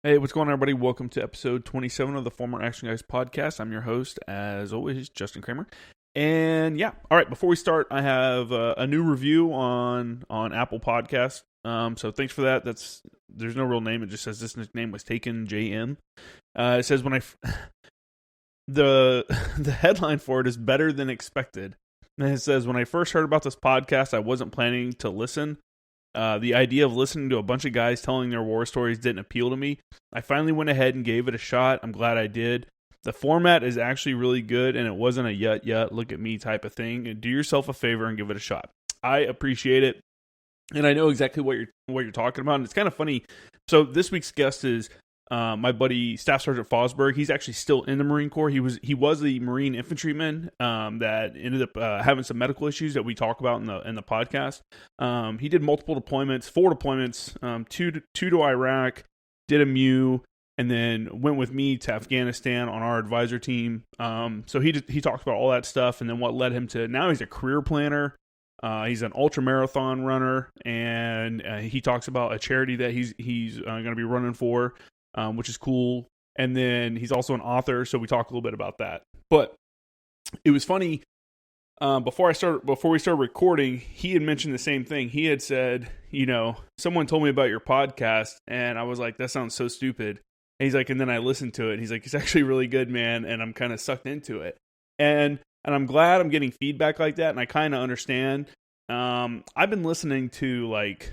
Hey, what's going on, everybody? Welcome to episode 27 of the Former Action Guys podcast. I'm your host, as always, Justin Kramer. And yeah, all right, before we start, I have a new review on Apple Podcasts. So thanks for that. There's no real name. It just says this nickname was taken, JM. It says the headline for it is better than expected. And it says, when I first heard about this podcast, I wasn't planning to listen. The idea of listening to a bunch of guys telling their war stories didn't appeal to me. I finally went ahead and gave it a shot. I'm glad I did. The format is actually really good, and it wasn't a yut, look at me type of thing. Do yourself a favor and give it a shot. I appreciate it, and I know exactly what you're talking about. And it's kind of funny. So this week's guest is my buddy Staff Sergeant Fosberg. He's actually still in the Marine Corps. He was the Marine Infantryman that ended up having some medical issues that we talk about in the podcast. He did multiple deployments, 4 deployments, two to Iraq, did a MEU, and then went with me to Afghanistan on our advisor team. So he talked about all that stuff, and then what led him to now he's a career planner. He's an ultra marathon runner, and he talks about a charity that he's going to be running for. Which is cool. And then he's also an author, so we talk a little bit about that. But it was funny, before we started recording, he had mentioned the same thing. He had said, someone told me about your podcast, and I was like, that sounds so stupid. And he's like, and then I listened to it, and he's like, it's actually really good, man, and I'm kind of sucked into it. And I'm glad I'm getting feedback like that, and I kind of understand. I've been listening to, like,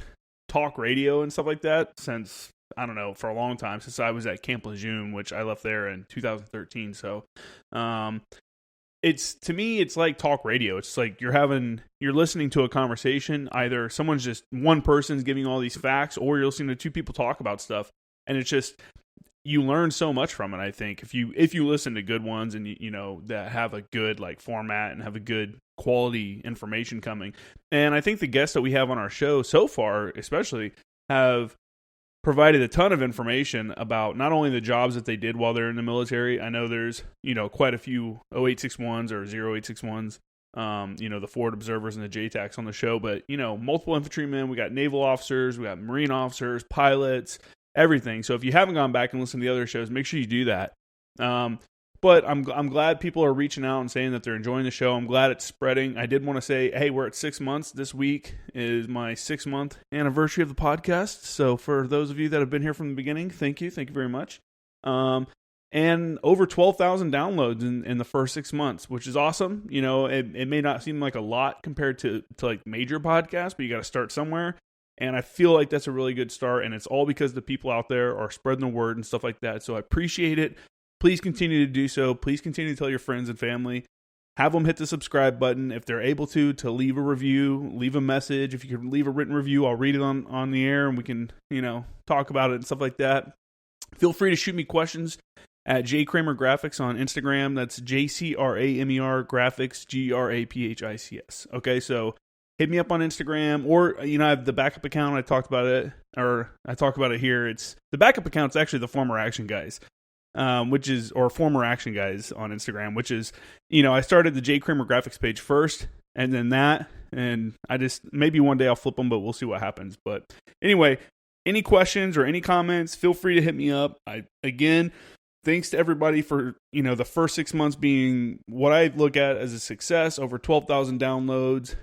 talk radio and stuff like that since, I don't know, for a long time, since I was at Camp Lejeune, which I left there in 2013. So, to me, it's like talk radio. It's like you're listening to a conversation. Either one person's giving all these facts, or you're listening to 2 people talk about stuff. And it's just, you learn so much from it, I think, if you listen to good ones and that have a good like format and have a good quality information coming. And I think the guests that we have on our show so far, especially, have provided a ton of information about not only the jobs that they did while they're in the military. I know there's, quite a few 0861s or 0861s, the forward observers and the JTACs on the show, but, multiple infantrymen, we got naval officers, we got Marine officers, pilots, everything. So if you haven't gone back and listened to the other shows, make sure you do that. But I'm glad people are reaching out and saying that they're enjoying the show. I'm glad it's spreading. I did want to say, hey, we're at 6 months. This week is my 6-month anniversary of the podcast. So for those of you that have been here from the beginning, thank you. Thank you very much. And over 12,000 downloads in the first 6 months, which is awesome. It may not seem like a lot compared to like major podcasts, but you got to start somewhere. And I feel like that's a really good start. And it's all because the people out there are spreading the word and stuff like that. So I appreciate it. Please continue to do so. Please continue to tell your friends and family. Have them hit the subscribe button if they're able to leave a review, leave a message. If you can leave a written review, I'll read it on the air and we can, talk about it and stuff like that. Feel free to shoot me questions at jkramer graphics on Instagram. That's JCRAMER graphics, GRAPHICS. Okay, so hit me up on Instagram, or, I have the backup account. I talk about it here. It's the backup account's actually the Former Action Guys. Or Former Action Guys on Instagram, which is, I started the J. Kramer graphics page first, and then that, and I just, maybe one day I'll flip them, but we'll see what happens. But anyway, any questions or any comments, feel free to hit me up. Again, thanks to everybody for, the first 6 months being what I look at as a success, over 12,000 downloads,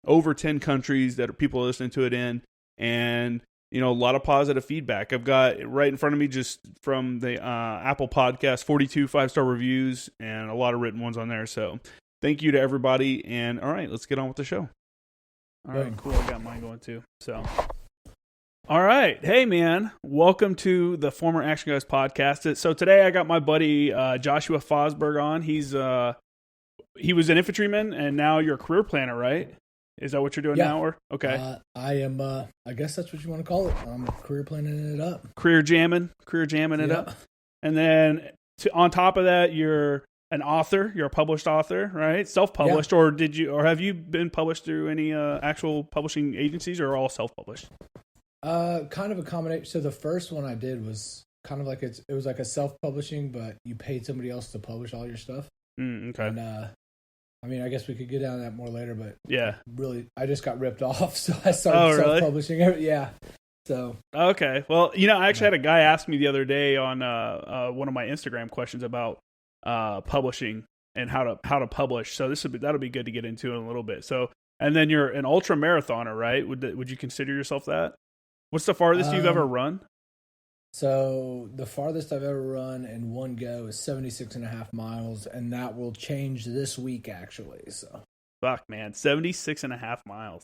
over 10 countries that people are listening to it in, and a lot of positive feedback. I've got right in front of me just from the Apple Podcast, 42 5-star reviews and a lot of written ones on there. So thank you to everybody. And all right, let's get on with the show. All right, cool. I got mine going too. So, all right. Hey, man. Welcome to the Former Action Guys podcast. So today I got my buddy Joshua Fosberg on. He was an infantryman, and now you're a career planner, right? Is that what you're doing now? Or okay, I am. I guess that's what you want to call it. I'm career planning it up, career jamming it up. And then on top of that, you're an author. You're a published author, right? Self-published, or have you been published through any actual publishing agencies, or all self-published? Kind of a combination. So the first one I did was kind of like it was like a self-publishing, but you paid somebody else to publish all your stuff. Okay. And I guess we could get down to that more later, but yeah, really, I just got ripped off, so I started self-publishing. Yeah. So okay, well, I actually had a guy ask me the other day on one of my Instagram questions about publishing and how to publish. So that'll be good to get into in a little bit. So, and then you're an ultra marathoner, right? Would you consider yourself that? What's the farthest you've ever run? So the farthest I've ever run in one go is 76.5 miles, and that will change this week actually. So fuck, man, 76.5 miles.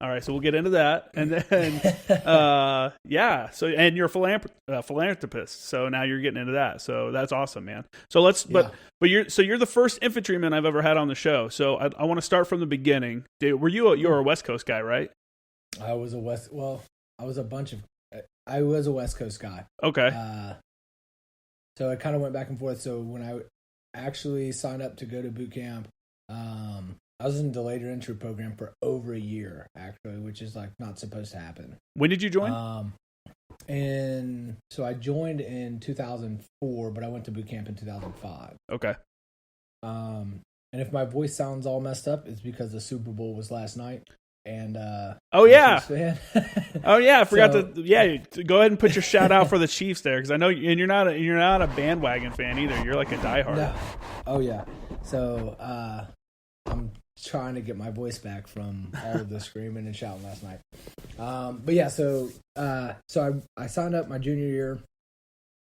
All right, so we'll get into that, and then yeah. So, and you're a philanthropist, so now you're getting into that. So that's awesome, man. So but you're the first infantryman I've ever had on the show. So I want to start from the beginning. Were you're a West Coast guy, right? I was a West Coast guy. Okay. So I kind of went back and forth. So when I actually signed up to go to boot camp, I was in the delayed entry program for over a year, actually, which is like not supposed to happen. When did you join? And so I joined in 2004, but I went to boot camp in 2005. Okay. And if my voice sounds all messed up, it's because the Super Bowl was last night. And oh yeah, oh yeah, I forgot to go ahead and put your shout out for the Chiefs there, because I know, and you're not a bandwagon fan either. You're like a diehard. No. Oh yeah. So I'm trying to get my voice back from all of the screaming and shouting last night. But yeah, so I signed up my junior year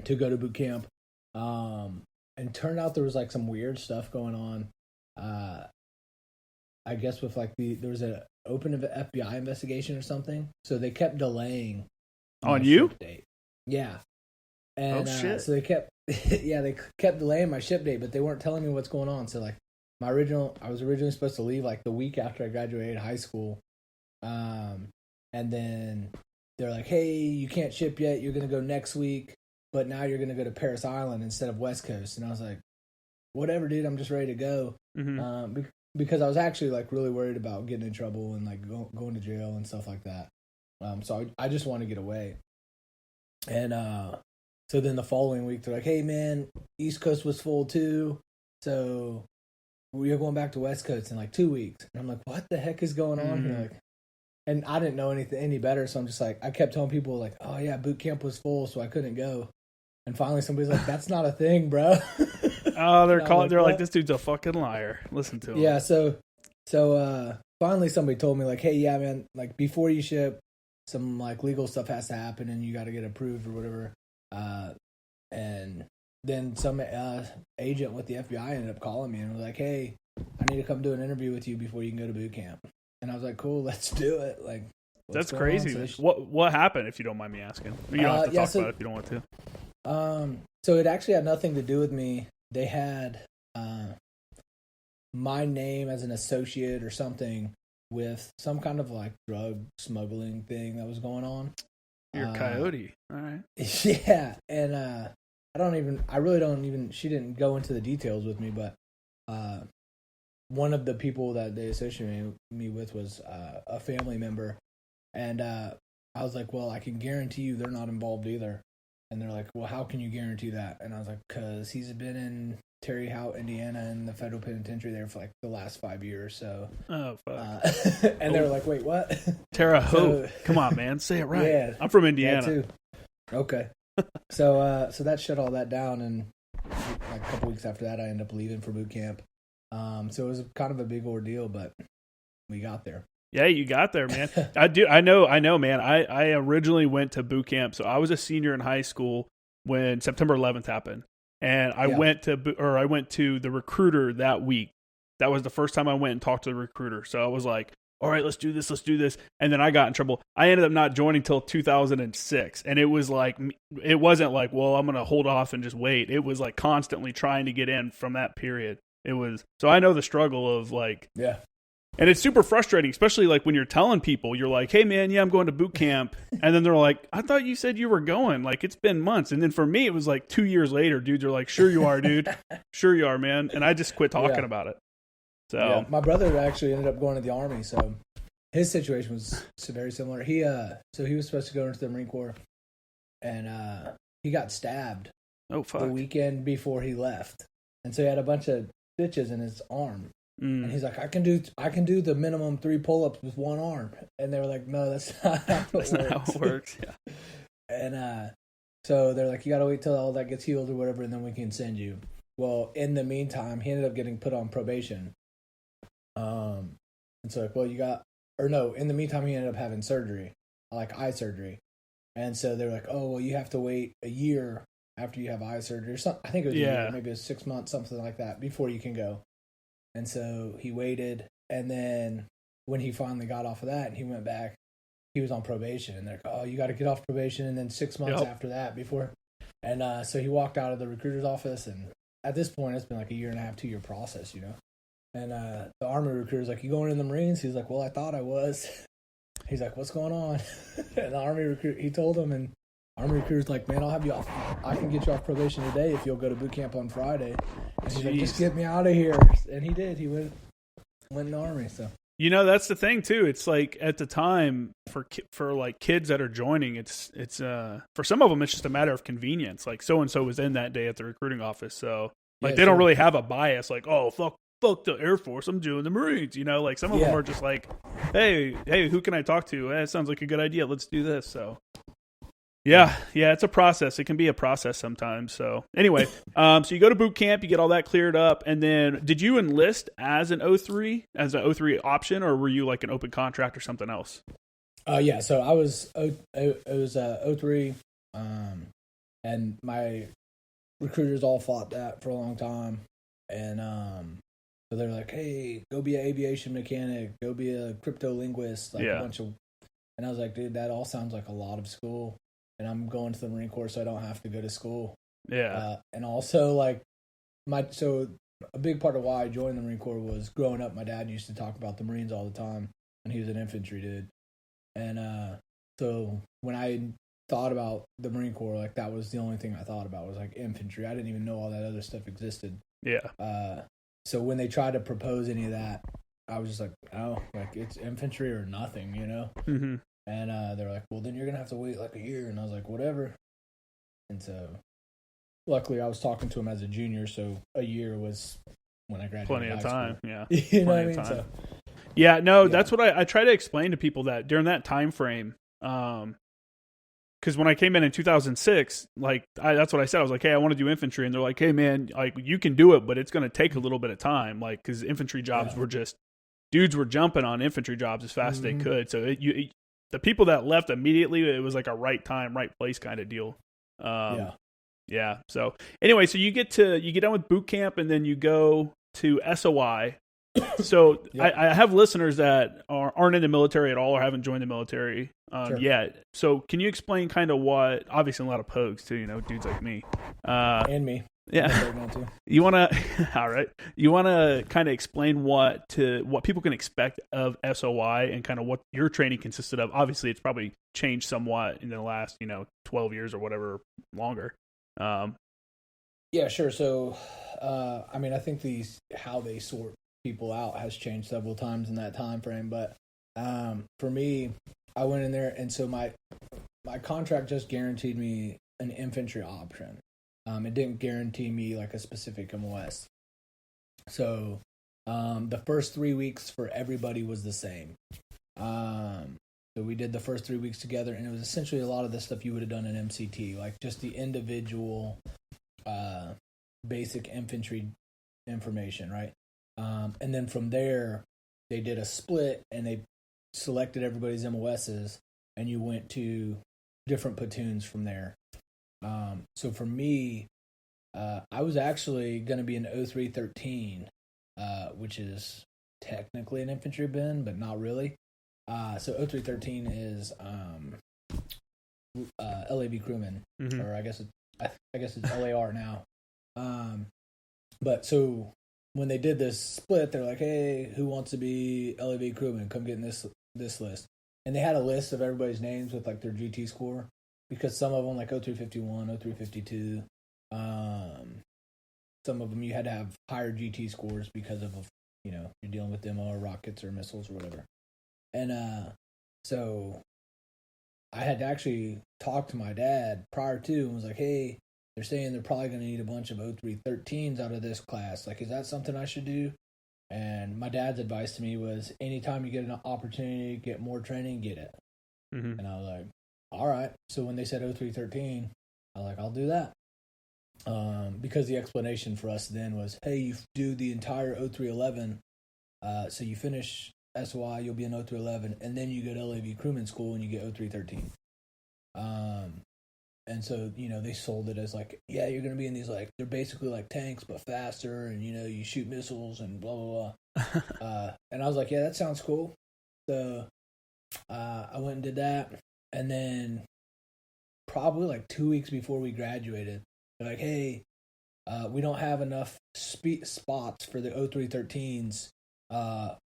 to go to boot camp, and turned out there was like some weird stuff going on. I guess with like there was an open FBI investigation or something, so they kept delaying on you. Ship date. Yeah, and oh shit. So they kept delaying my ship date, but they weren't telling me what's going on. So like I was originally supposed to leave like the week after I graduated high school, and then they're like, "Hey, you can't ship yet. You're gonna go next week, but now you're gonna go to Parris Island instead of West Coast." And I was like, "Whatever, dude. I'm just ready to go." Mm-hmm. Because I was actually like really worried about getting in trouble and like going to jail and stuff like that. So I just want to get away. And so then the following week they're like, "Hey man, East Coast was full too, so we're going back to West Coast in like 2 weeks." And I'm like, "What the heck is going on here?" Like, and I didn't know any better, so I'm just like, I kept telling people like, "Oh yeah, boot camp was full, so I couldn't go." And finally somebody's like, "That's not a thing, bro." Oh, they're like, "This dude's a fucking liar. Listen to him." Yeah, so finally somebody told me like, "Hey, yeah, man, like before you ship, some like legal stuff has to happen and you got to get approved or whatever." And then some agent with the FBI ended up calling me and was like, "Hey, I need to come do an interview with you before you can go to boot camp." And I was like, "Cool, let's do it." Like, that's crazy. So what happened, if you don't mind me asking? You don't have to talk about it if you don't want to. So it actually had nothing to do with me. They had my name as an associate or something with some kind of like drug smuggling thing that was going on. You're a coyote. All right. Yeah. And I really don't even, she didn't go into the details with me, but one of the people that they associated me with was a family member. And I was like, "Well, I can guarantee you they're not involved either." And they're like, "Well, how can you guarantee that?" And I was like, "Because he's been in Terre Haute, Indiana, in the federal penitentiary there for like the last 5 years." So, oh fuck. And they were like, "Wait, what?" Terre Haute. Come on, man, say it right. Yeah, I'm from Indiana too. Okay. So that shut all that down, and like a couple weeks after that, I ended up leaving for boot camp. So it was kind of a big ordeal, but we got there. Yeah, you got there, man. I know, man. I originally went to boot camp, so I was a senior in high school when September 11th happened, and I went to the recruiter that week. That was the first time I went and talked to the recruiter. So I was like, "All right, let's do this," and then I got in trouble. I ended up not joining till 2006, and it was like, it wasn't like, "Well, I'm gonna hold off and just wait." It was like constantly trying to get in from that period. It was, so I know the struggle of like, yeah. And it's super frustrating, especially like when you're telling people, you're like, "Hey man, yeah, I'm going to boot camp." And then they're like, "I thought you said you were going. Like, it's been months." And then for me, it was like 2 years later, dudes are like, "Sure you are, dude. Sure you are, man." And I just quit talking about it. So yeah. My brother actually ended up going to the Army. So his situation was very similar. He was supposed to go into the Marine Corps, and he got stabbed. Oh fuck. The weekend before he left. And so he had a bunch of stitches in his arm. And he's like, I can do the minimum 3 pull-ups with one arm. And they were like, no, that's not how it works. Yeah. And so they're like, you got to wait till all that gets healed or whatever, and then we can send you. Well, in the meantime, he ended up getting put on probation. And so like, well, in the meantime, he ended up having surgery, like eye surgery. And so they're like, oh, well, you have to wait a year after you have eye surgery or something. I think it was a year, maybe it was 6 months, something like that, before you can go. And so he waited, and then when he finally got off of that and he went back, he was on probation. And they're like, oh, you got to get off probation, and then 6 months after that before. And so he walked out of the recruiter's office, and at this point, it's been like a 1.5, 2-year process, you know. And the Army recruiter's like, you going in the Marines? He's like, well, I thought I was. He's like, what's going on? And the Army recruiter, he told him, and Army recruiter's like, man, I'll have you off. I can get you off probation today if you'll go to boot camp on Friday. And he's like, just get me out of here. And he did. He went in the Army. So you know, that's the thing too. It's like at the time for like kids that are joining, it's for some of them it's just a matter of convenience. Like so and so was in that day at the recruiting office, so like they don't really have a bias. Like, oh fuck the Air Force, I'm doing the Marines. You know, like some of them are just like, hey, who can I talk to? It sounds like a good idea. Let's do this. So. Yeah, it's a process. It can be a process sometimes. So anyway, so you go to boot camp, you get all that cleared up, and then did you enlist as an O3 option, or were you like an open contract or something else? Yeah, so I was O3, and my recruiters all fought that for a long time, and so they're like, hey, go be an aviation mechanic, go be a crypto linguist, like a bunch of, and I was like, dude, that all sounds like a lot of school. And I'm going to the Marine Corps, so I don't have to go to school. Yeah. And also, like, so a big part of why I joined the Marine Corps was growing up, my dad used to talk about the Marines all the time, and he was an infantry dude. And so when I thought about the Marine Corps, like, that was the only thing I thought about was, like, infantry. I didn't even know all that other stuff existed. Yeah. So when they tried to propose any of that, I was just like, oh, like, it's infantry or nothing, you know? Mm-hmm. And they were like, well, then you're going to have to wait like a year. And I was like, whatever. And so luckily I was talking to him as a junior, so a year was when I graduated. Plenty of time, school. Yeah. You know what I mean? So, that's what I try to explain to people that during that time frame, because when I came in 2006, like that's what I said. I was like, hey, I want to do infantry. And they're like, hey, man, like you can do it, but it's going to take a little bit of time. Like, because infantry jobs were just, dudes were jumping on infantry jobs as fast as they could. So the people that left immediately, it was like a right time, right place kind of deal. Yeah. So anyway, so you get done with boot camp and then you go to SOI. So I have listeners that aren't in the military at all or haven't joined the military yet. So can you explain kind of what, obviously a lot of pogues too, you know, dudes like me. And me. Yeah. You want to, all right. You want to kind of explain what people can expect of SOI and kind of what your training consisted of. Obviously, it's probably changed somewhat in the last, 12 years or whatever longer. Yeah, sure. So, I mean, I think how they sort people out has changed several times in that time frame. But for me, I went in there, and so my contract just guaranteed me an infantry option. It didn't guarantee me like a specific MOS. So the first 3 weeks for everybody was the same. So we did the first 3 weeks together, and it was essentially a lot of the stuff you would have done in MCT, like just the individual basic infantry information, right? And then from there, they did a split, and they selected everybody's MOSs, and you went to different platoons from there. So for me, I was actually going to be an 0313, which is technically an infantry bin, but not really. So 0313 is LAB crewman, or I guess it's LAR now. But so when they did this split, they're like, "Hey, who wants to be LAB crewman? Come get in this list." And they had a list of everybody's names with like their GT score. Because some of them, like 0351, 0352, some of them you had to have higher GT scores because of, you're dealing with demo or rockets or missiles or whatever. And so I had to actually talk to my dad prior to and was like, hey, they're saying they're probably going to need a bunch of 0313s out of this class. Like, is that something I should do? And my dad's advice to me was, anytime you get an opportunity to get more training, get it. Mm-hmm. And I was like, all right. So when they said 0313, I was like, I'll do that. Because the explanation for us then was, hey, you do the entire 0311. So you finish SOI, you'll be in 0311, and then you go to LAV crewman school and you get 0313. And so, they sold it as like, yeah, you're going to be in these, like, they're basically like tanks, but faster, and, you shoot missiles and blah, blah, blah. And I was like, yeah, that sounds cool. So I went and did that. And then probably like 2 weeks before we graduated, they're like, hey, we don't have enough spots for the 0313s.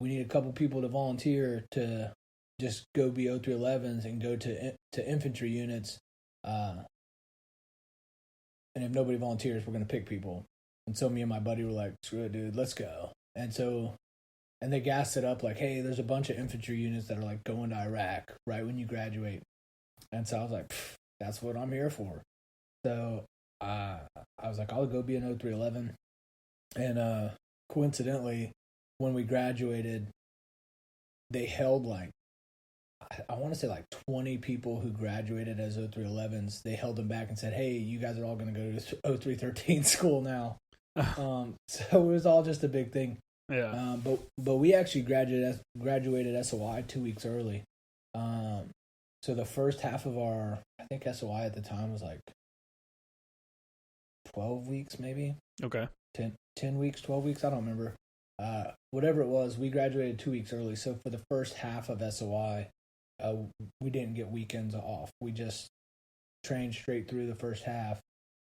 We need a couple people to volunteer to just go be 0311s and go to infantry units. And if nobody volunteers, we're going to pick people. And so me and my buddy were like, screw it, dude, let's go. And they gassed it up like, hey, there's a bunch of infantry units that are like going to Iraq right when you graduate. And so I was like, that's what I'm here for. So I was like, I'll go be an 0311. And coincidentally, when we graduated, they held like, I want to say like 20 people who graduated as 0311s. They held them back and said, hey, you guys are all going to go to 0313 school now. So it was all just a big thing. Yeah. But we actually graduated SOI 2 weeks early. So the first half of I think SOI at the time was like 12 weeks maybe. Okay. 10 weeks, 12 weeks, I don't remember. Whatever it was, we graduated 2 weeks early. So for the first half of SOI, we didn't get weekends off. We just trained straight through the first half.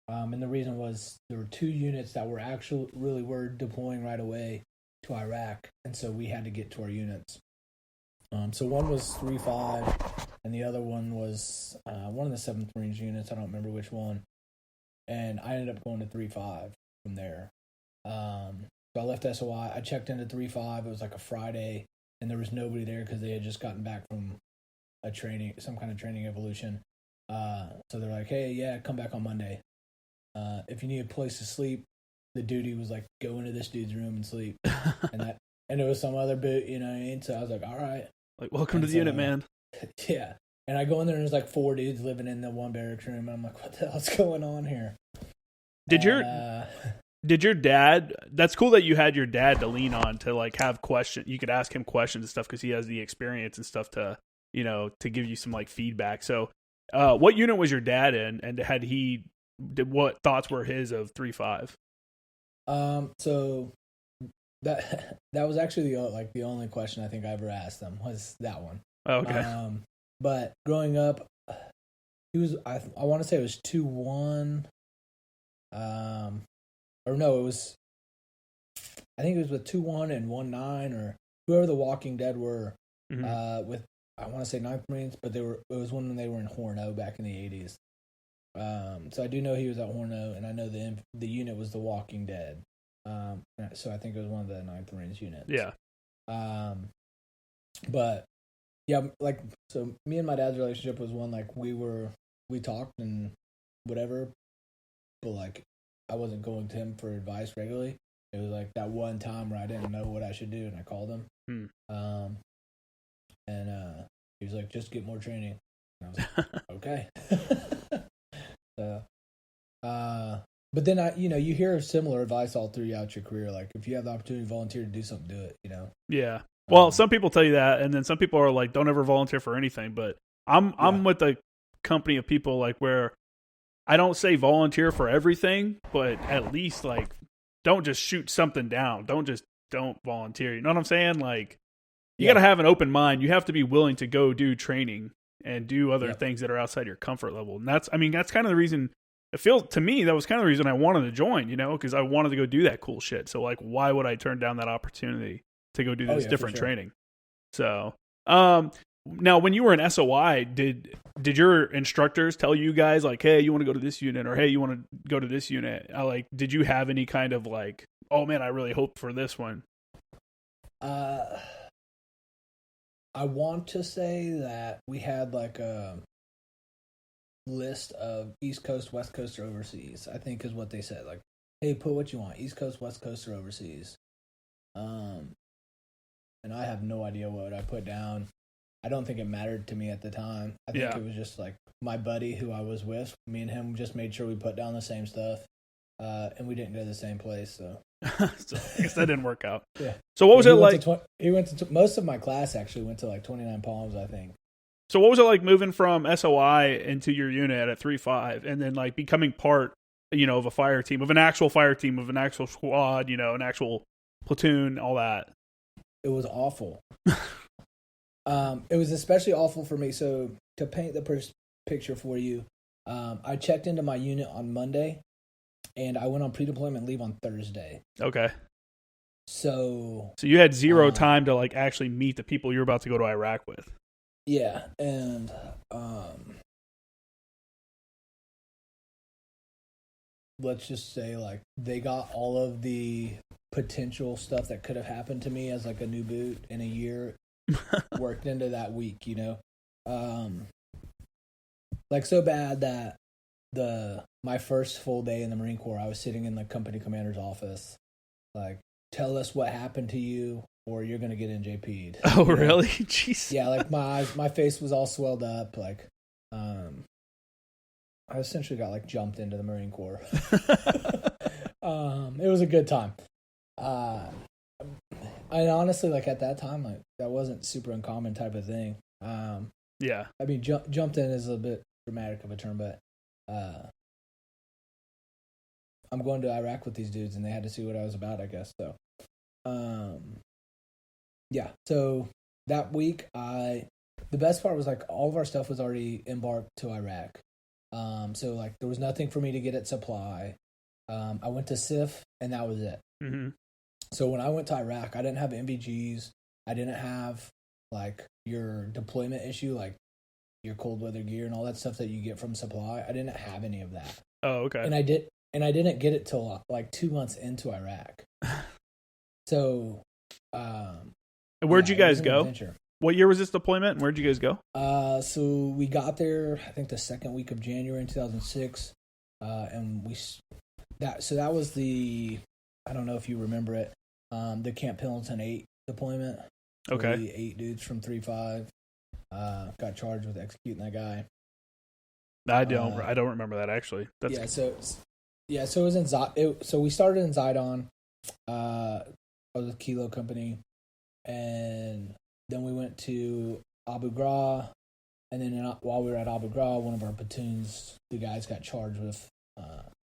And the reason was there were 2 units that were deploying right away to Iraq. And so we had to get to our units. So one was 3-5 and the other one was one of the 7th Marines units. I don't remember which one. And I ended up going to 3-5 from there. So I left SOI. I checked into 3-5. It was like a Friday, and there was nobody there because they had just gotten back from some kind of training evolution. So they're like, hey, yeah, come back on Monday. If you need a place to sleep, the duty was like, go into this dude's room and sleep. And it was some other bit, you know what I mean? So I was like, all right. Like, welcome to the unit, man. Yeah. And I go in there and there's like 4 dudes living in the one barracks room. And I'm like, what the hell's going on here? Did your dad, that's cool that you had your dad to lean on to like have questions. You could ask him questions and stuff because he has the experience and stuff to, to give you some like feedback. So what unit was your dad in, and what thoughts were his of 3-5? So that was actually the only question I think I ever asked them was that one. Okay. But growing up, he was, I want to say it was 2-1. Or no, it was, I think it was with 2-1 and 1-9 or whoever the Walking Dead were, with, I want to say 9th Marines, but it was when they were in Horno back in the 80s. So I do know he was at Horno, and I know the unit was the Walking Dead. So I think it was one of the 9th Marines units. Yeah. But yeah, like, so me and my dad's relationship was one, like, we talked and whatever, but like, I wasn't going to him for advice regularly. It was like that one time where I didn't know what I should do, and I called him. And he was like, just get more training. And I was like, okay. So, but then you hear similar advice all throughout your career. Like, if you have the opportunity to volunteer to do something, do it, Yeah. Well, some people tell you that, and then some people are like, don't ever volunteer for anything. But I'm with the company of people like where I don't say volunteer for everything, but at least like don't just shoot something down. Don't volunteer. You know what I'm saying? Like you got to have an open mind. You have to be willing to go do training and do other things that are outside your comfort level. And that's kind of the reason it feels to me that was kind of the reason I wanted to join, because I wanted to go do that cool shit. So like, why would I turn down that opportunity to go do this different training? So, now, when you were in SOI, did your instructors tell you guys like, "Hey, you want to go to this unit," or "Hey, you want to go to this unit"? Did you have any kind of like, "Oh man, I really hope for this one"? I want to say that we had like a list of East Coast, West Coast, or overseas. I think is what they said. Like, "Hey, put what you want: East Coast, West Coast, or overseas." And I have no idea what I put down. I don't think it mattered to me at the time. I think it was just like my buddy who I was with, me and him just made sure we put down the same stuff. And we didn't go to the same place, so. So I guess that didn't work out. Yeah. So what was it like? He went to most of my class actually went to like 29 Palms, I think. So what was it like moving from SOI into your unit at 3-5 and then like becoming part, of a fire team, of an actual fire team, of an actual squad, an actual platoon, all that? It was awful. It was especially awful for me. So to paint the picture for you, I checked into my unit on Monday, and I went on pre-deployment leave on Thursday. Okay. So you had zero time to like actually meet the people you're about to go to Iraq with. Yeah, and let's just say like they got all of the potential stuff that could have happened to me as like a new boot in a year worked into that week, like so bad that my first full day in the Marine Corps, I was sitting in the company commander's office, like, tell us what happened to you or you're going to get NJP'd. Oh, really? Jeez. Yeah, like my face was all swelled up. Like, I essentially got like jumped into the Marine Corps. It was a good time. And honestly, like at that time, like that wasn't super uncommon type of thing. Yeah. I mean, jumped in is a bit dramatic of a term, but I'm going to Iraq with these dudes, and they had to see what I was about, I guess. So, yeah. So that week, the best part was like all of our stuff was already embarked to Iraq. So like there was nothing for me to get at supply. I went to SIF, and that was it. Mm-hmm. So when I went to Iraq, I didn't have NVGs. I didn't have like your deployment issue, like your cold weather gear and all that stuff that you get from supply. I didn't have any of that. Oh, okay. And I didn't get it till like 2 months into Iraq. So, where'd you guys go? Adventure. What year was this deployment, and where'd you guys go? So we got there, I think the second week of January in 2006, and that was the, I don't know if you remember it, the Camp Lejeune 8 deployment. Okay. The 8 dudes from 3-5 got charged with executing that guy. I don't remember that actually. So it was in so we started in Zidon, of the Kilo Company, and then we went to Abu Ghra, and then while we were at Abu Ghra, one of our platoons, the guys got charged with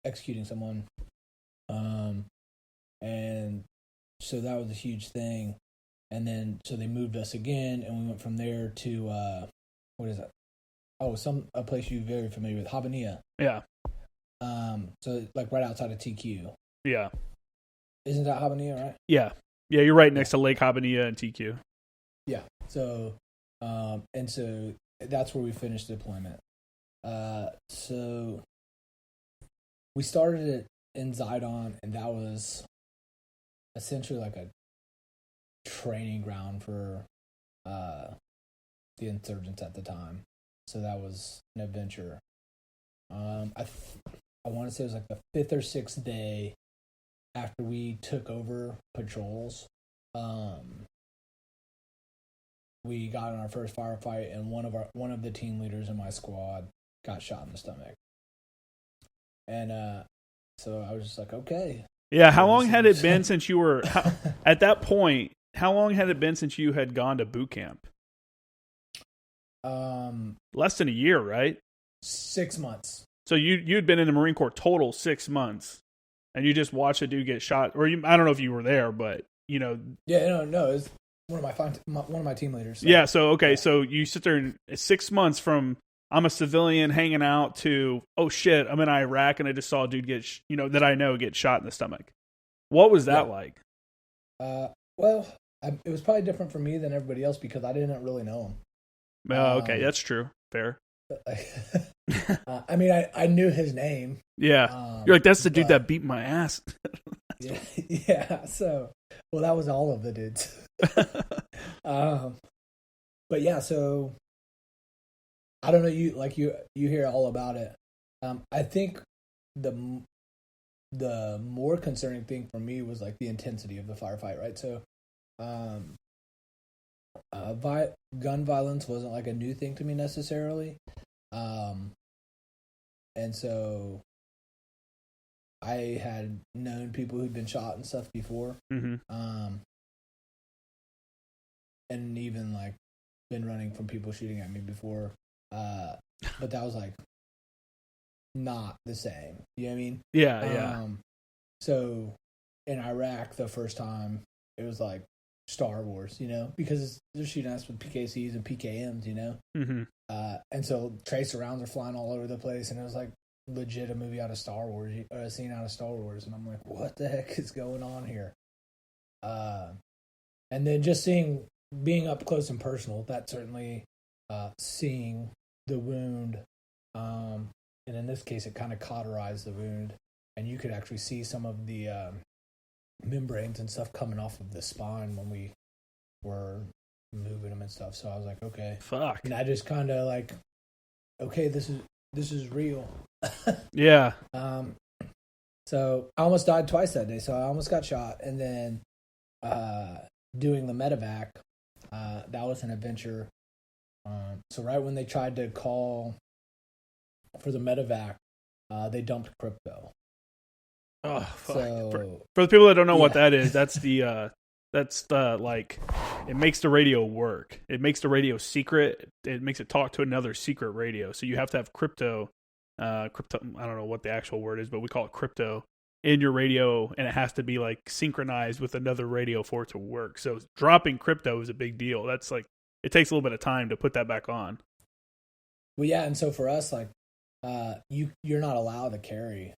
executing someone, and so that was a huge thing. And then so they moved us again, and we went from there to what is it? Oh, a place you're very familiar with, Habbaniyah. Yeah. So like right outside of TQ. Yeah. Isn't that Habbaniyah, right? Yeah. Yeah, you're right next to Lake Habbaniyah and TQ. Yeah. So, and so that's where we finished deployment. So we started it in Zidon, and that was essentially like a training ground for the insurgents at the time. So that was an adventure. I want to say it was like the 5th or 6th day after we took over patrols. We got in our first firefight, and one of the team leaders in my squad got shot in the stomach. And so I was just like, okay. Yeah, how long had it been since you were at that point? How long had it been since you had gone to boot camp? Less than a year, right? 6 months. So you'd been in the Marine Corps total 6 months, and you just watched a dude get shot. Or I don't know if you were there, but Yeah, no, it was one of my team leaders. So. Yeah, so okay, yeah. So you sit there and 6 months from I'm a civilian hanging out to oh shit, I'm in Iraq and I just saw a dude get that I know get shot in the stomach. What was that like? Well, it was probably different for me than everybody else because I didn't really know him. Oh, okay, that's true. Fair. I mean, I knew his name. Yeah, you're like that's the dude that beat my ass. yeah. So, well, that was all of the dudes. But yeah, so I don't know. You hear all about it. I think the more concerning thing for me was like the intensity of the firefight, right? So, gun violence wasn't like a new thing to me necessarily, and so I had known people who'd been shot and stuff before, Mm-hmm. And even like been running from people shooting at me before, but that was like not the same. You know what I mean? Yeah. So in Iraq, the first time, it was like Star Wars, you know, because they're shooting us with PKCs and PKMs, you know? Mm-hmm. And so tracer rounds are flying all over the place, and it was like legit a movie out of Star Wars, or a scene out of Star Wars, and I'm like, what the heck is going on here? And then just being up close and personal, that certainly, seeing the wound, and in this case, it kind of cauterized the wound, and you could actually see some of the membranes and stuff coming off of the spine when we were moving them and stuff. So I was like, okay, fuck. And I just kind of like, okay, this is real. Yeah. So I almost died twice that day. So I almost got shot, and then doing the medevac, that was an adventure. So right when they tried to call for the medevac, they dumped crypto. Oh, fuck. So, for the people that don't know what that is, that's the like, it makes the radio work. It makes the radio secret. It makes it talk to another secret radio. So you have to have crypto. I don't know what the actual word is, but we call it crypto in your radio, and it has to be like synchronized with another radio for it to work. So dropping crypto is a big deal. That's like, it takes a little bit of time to put that back on. Well, yeah, and so for us, like, you're not allowed to carry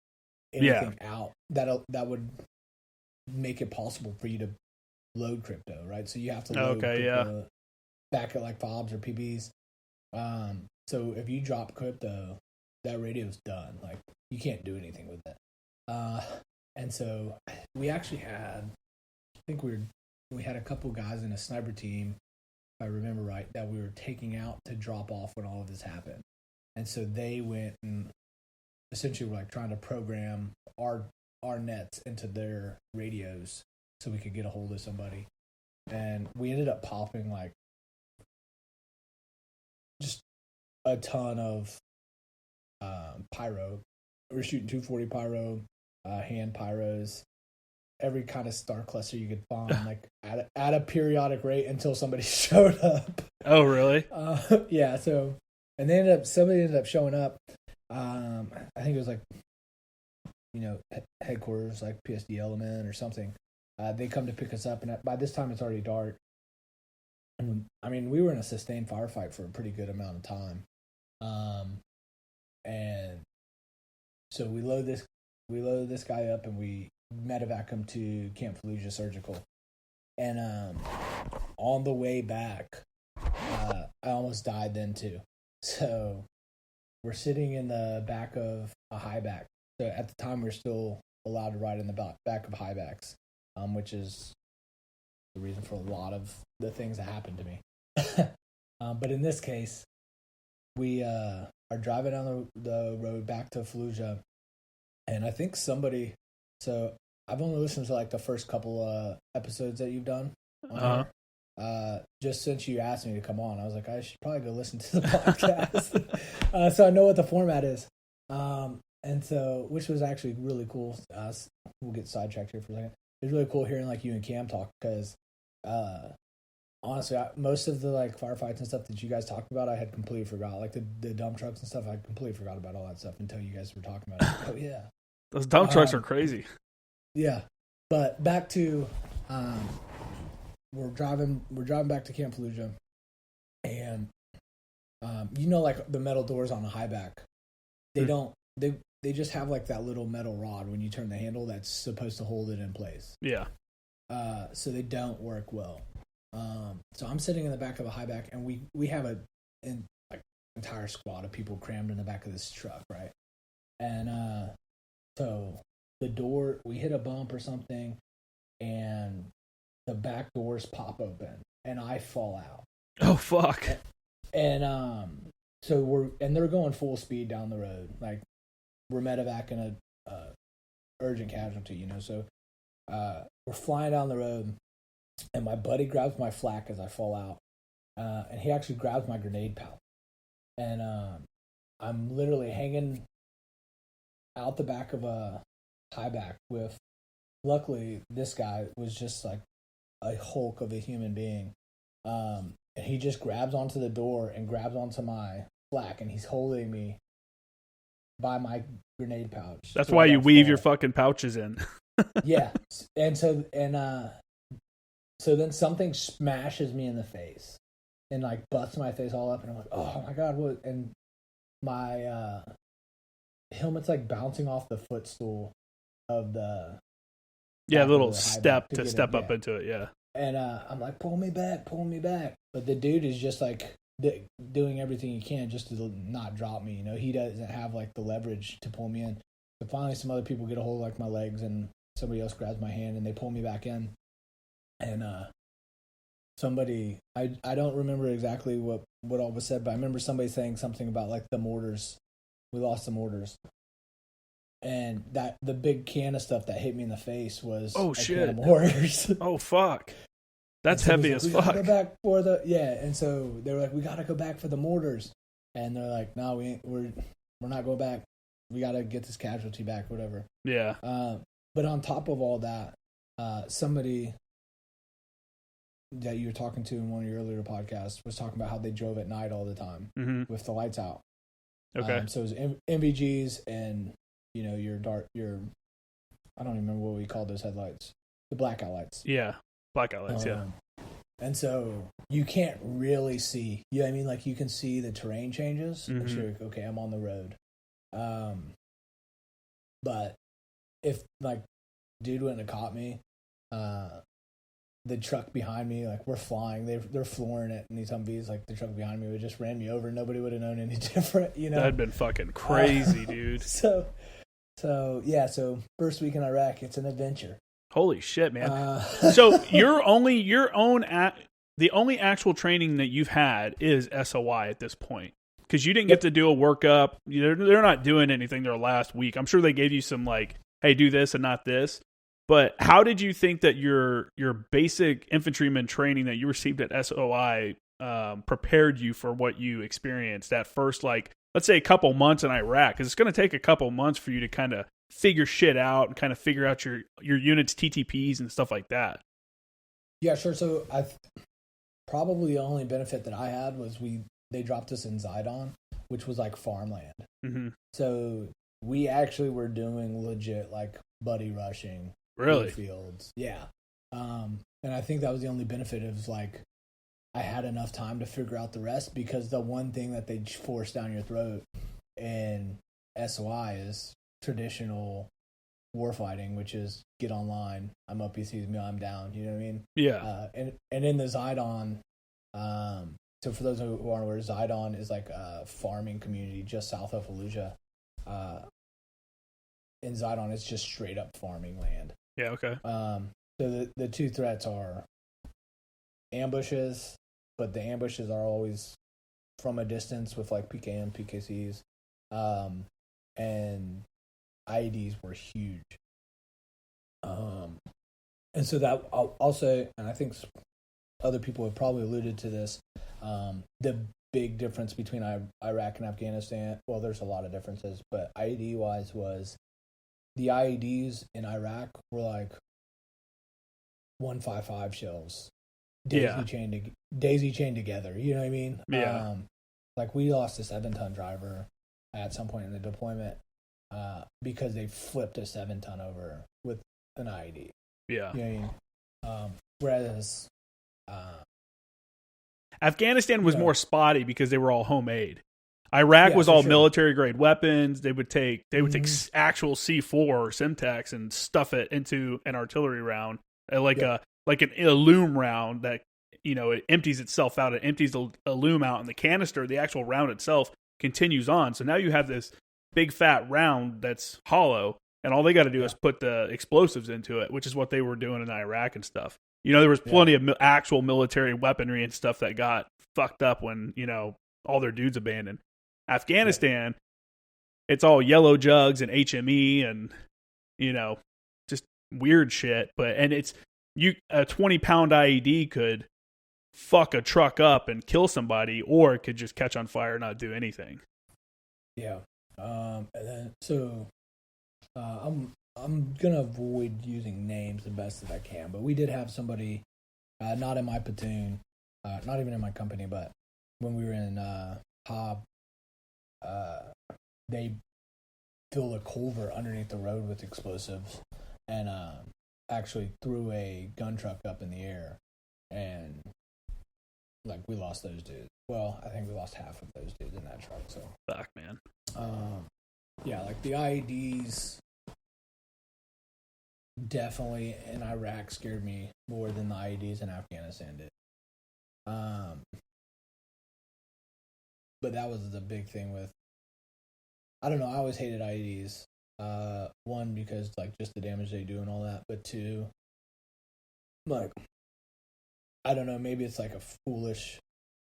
anything out that would make it possible for you to load crypto, right? So you have to load crypto back at like fobs or PBs. So if you drop crypto, that radio's done. Like, you can't do anything with it. And so we actually had, I think we had a couple guys in a sniper team, if I remember right, that we were taking out to drop off when all of this happened. And so they went and essentially were like trying to program our nets into their radios so we could get a hold of somebody. And we ended up popping like just a ton of pyro. We were shooting 240 pyro, hand pyros, every kind of star cluster you could find, like at a periodic rate until somebody showed up. Oh, really? Yeah. So, and somebody ended up showing up. I think it was like, you know, headquarters, like PSD Element or something. They come to pick us up, and by this time it's already dark. And I mean, we were in a sustained firefight for a pretty good amount of time. And so we load this guy up, and we medevac him to Camp Lejeune Surgical. And on the way back, I almost died then too. So we're sitting in the back of a high back. So at the time, we're still allowed to ride in the back of high backs, which is the reason for a lot of the things that happened to me. But in this case, we are driving down the road back to Fallujah, and I think somebody. So I've only listened to like the first couple episodes that you've done. Just since you asked me to come on, I was like, I should probably go listen to the podcast, so I know what the format is. And so, which was actually really cool. We'll get sidetracked here for a second. It was really cool hearing like you and Cam talk, because honestly, most of the like firefights and stuff that you guys talked about, I had completely forgot. Like the dump trucks and stuff, I completely forgot about all that stuff until you guys were talking about it. Oh yeah, those dump trucks are crazy. Yeah, but back to we're driving back to Camp Lejeune, and you know, like the metal doors on a high back, they just have like that little metal rod when you turn the handle that's supposed to hold it in place. Yeah. So they don't work well. So I'm sitting in the back of a high back, and we have an entire squad of people crammed in the back of this truck, right? And so the door, we hit a bump or something, and the back doors pop open, and I fall out. Oh fuck! And so they're going full speed down the road, like we're medevacing urgent casualty, So we're flying down the road, and my buddy grabs my flak as I fall out, and he actually grabs my grenade pouch, and I'm literally hanging out the back of a high back with. Luckily, this guy was just like a hulk of a human being, and he just grabs onto the door and grabs onto my flak, and he's holding me by my grenade pouch. That's why you weave your fucking pouches in. Yeah, and so then something smashes me in the face and like busts my face all up, and I'm like, oh my god, what? And my helmet's like bouncing off the footstool of the little step to step up into it. Yeah, and I'm like, pull me back, but the dude is just like doing everything he can just to not drop me. He doesn't have like the leverage to pull me in. But finally, some other people get a hold of like my legs, and somebody else grabs my hand, and they pull me back in. And somebody, I don't remember exactly what all was said, but I remember somebody saying something about like the mortars. We lost the mortars, and that the big can of stuff that hit me in the face was a can of mortars. Oh fuck. That's heavy as fuck. Go back for and so they were like, we got to go back for the mortars, and they're like, no, we're not going back. We got to get this casualty back, whatever. Yeah. But on top of all that, somebody that you were talking to in one of your earlier podcasts was talking about how they drove at night all the time with the lights out. Okay. So it was MVGs and your I don't even remember what we called those headlights, the blackout lights. Yeah. Blackout lights, yeah. And so you can't really see. You know what I mean? Like you can see the terrain changes. And you're like, okay, I'm on the road. But if like dude wouldn't have caught me, the truck behind me, like we're flying, they're flooring it in these Humvees, like the truck behind me would just ran me over. Nobody would have known any different, That'd been fucking crazy, dude. So first week in Iraq, it's an adventure. Holy shit, man! So the only actual training that you've had is SOI at this point, because you didn't get to do a workup. They're not doing anything their last week. I'm sure they gave you some like, hey, do this and not this. But how did you think that your basic infantryman training that you received at SOI prepared you for what you experienced that first, like, let's say a couple months in Iraq? Because it's going to take a couple months for you to kind of figure shit out and kind of figure out your unit's TTPs and stuff like that. Yeah, sure. So probably the only benefit that I had was they dropped us in Zidon, which was like farmland. Mm-hmm. So we actually were doing legit like buddy rushing. Really? Fields. Yeah. And I think that was the only benefit of like I had enough time to figure out the rest, because the one thing that they force down your throat in SOI is traditional warfighting, which is get online. I'm up, he sees me, I'm down. You know what I mean? Yeah. And in the Zidon, so for those who aren't aware, Zidon is like a farming community just south of Fallujah. In Zidon, it's just straight up farming land. Yeah, okay. So the two threats are ambushes, but the ambushes are always from a distance with like PKM, PKCs, and IEDs were huge. And so that I'll say, and I think other people have probably alluded to this, the big difference between Iraq and Afghanistan, well, there's a lot of differences, but IED wise was the IEDs in Iraq were like 155 shells, daisy chained together. You know what I mean? Yeah. Like we lost a 7-ton driver at some point in the deployment because they flipped a 7-ton over with an IED. Yeah. You know what I mean? Whereas Afghanistan was more spotty because they were all homemade. Iraq was all military grade weapons. They would take actual C4 or Simtex and stuff it into an artillery round, like an loom round that it empties itself out. It empties a loom out, and the canister, the actual round itself, continues on. So now you have this big fat round that's hollow, and all they got to do is put the explosives into it, which is what they were doing in Iraq and stuff. There was plenty of actual military weaponry and stuff that got fucked up when all their dudes abandoned. Afghanistan, it's all yellow jugs and HME, and just weird shit. And it's a 20-pound IED could fuck a truck up and kill somebody, or it could just catch on fire and not do anything. Yeah. And then I'm gonna avoid using names the best that I can, but we did have somebody, not in my platoon, not even in my company, but when we were in Hob, they filled a culvert underneath the road with explosives, and actually threw a gun truck up in the air, and we lost those dudes. Well, I think we lost half of those dudes in that truck. So fuck, man. Yeah, the IEDs definitely in Iraq scared me more than the IEDs in Afghanistan did. But that was the big thing with, I don't know, I always hated IEDs. One, because just the damage they do and all that, but two, I don't know, maybe it's a foolish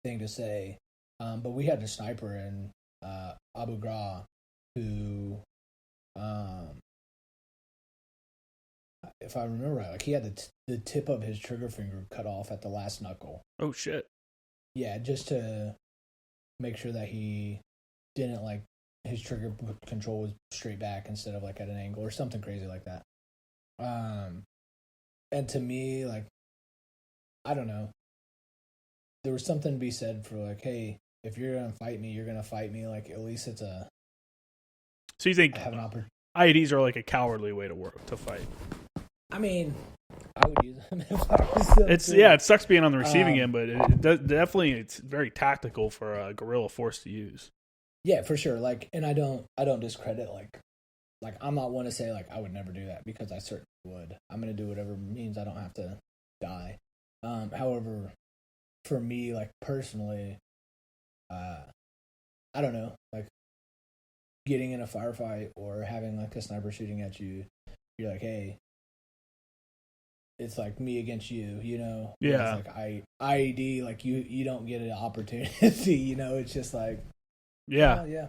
thing to say, but we had a sniper in Abu Ghraib who, if I remember right, he had the tip of his trigger finger cut off at the last knuckle. Oh shit. Yeah, just to make sure that he didn't his trigger control was straight back instead of at an angle or something crazy like that. And to me, I don't know, there was something to be said for hey, if you're gonna fight me, you're gonna fight me. At least it's a. So you think have an opportunity? IEDs are a cowardly way to fight? I mean, I would use them if I was still it sucks being on the receiving end, but it does, definitely it's very tactical for a guerrilla force to use. Yeah, for sure. And I don't discredit I'm not one to say I would never do that, because I certainly would. I'm gonna do whatever means I don't have to die. However, for me, personally, I don't know, getting in a firefight or having a sniper shooting at you, you're hey, it's me against you, Yeah. It's IED, you don't get an opportunity, it's just yeah. oh, yeah.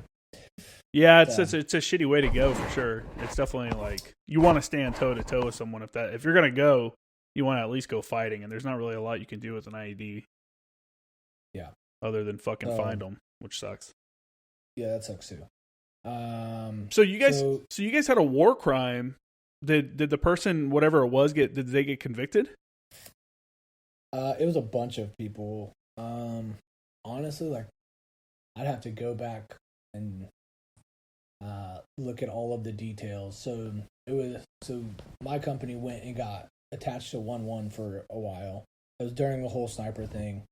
Yeah, it's a shitty way to go for sure. It's definitely you want to stand toe to toe with someone if you're gonna go, you want to at least go fighting, and there's not really a lot you can do with an IED. Yeah. Other than fucking find them, which sucks. Yeah, that sucks too. So you guys had a war crime. Did the person, whatever it was, did they get convicted? It was a bunch of people. Honestly, I'd have to go back and look at all of the details. So my company went and got attached to 1-1 for a while. It was during the whole sniper thing.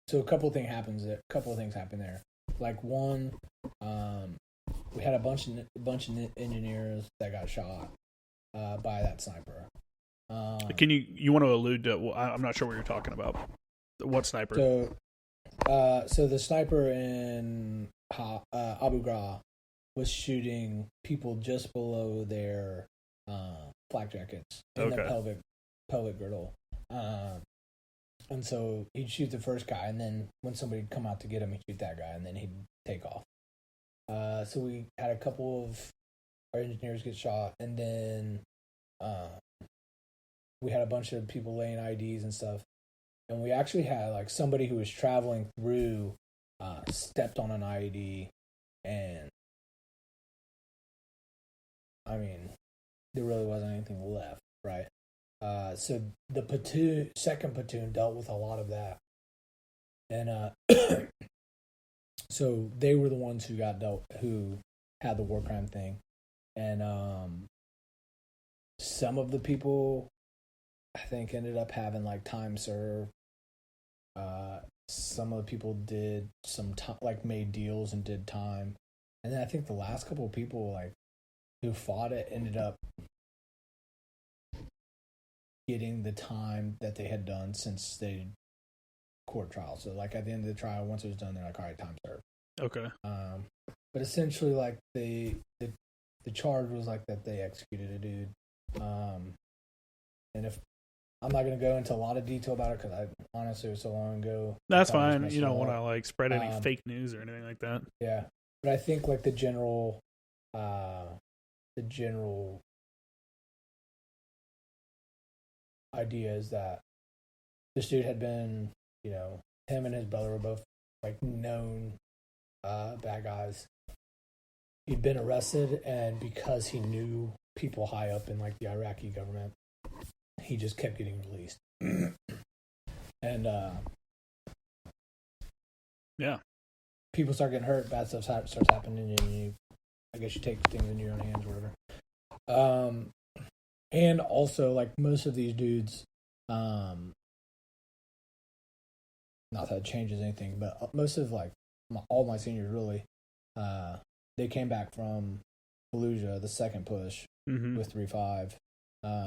So a couple of things happened there. One, we had a bunch of engineers that got shot by that sniper. Can you want to allude to? Well, I'm not sure what you're talking about. What sniper? So the sniper in Abu Ghraib was shooting people just below their flak jackets in the pelvic girdle. And so he'd shoot the first guy, and then when somebody would come out to get him, he'd shoot that guy, and then he'd take off. So we had a couple of our engineers get shot, and then we had a bunch of people laying IDs and stuff. And we actually had somebody who was traveling through stepped on an IED, and I mean, there really wasn't anything left, right? So the second platoon dealt with a lot of that, and so they were the ones who who had the war crime thing, and some of the people I think ended up having time served. Some of the people did some made deals and did time, and then I think the last couple of people who fought it ended up getting the time that they had done since they court trial. So at the end of the trial, once it was done, they're all right, time served. Okay. But essentially the charge was that they executed a dude. And if I'm not going to go into a lot of detail about it, because honestly it was so long ago. That's fine. You don't want to spread any fake news or anything like that. Yeah, but I think the general the general idea is that this dude had been, him and his brother were both like known bad guys. He'd been arrested, and because he knew people high up in like the Iraqi government, he just kept getting released. And yeah, people start getting hurt, bad stuff starts happening, and I guess you take things into your own hands or whatever. And also, like, most of these dudes, not that it changes anything, but most of, like, all my seniors, really, they came back from Fallujah, the second push, with 3-5.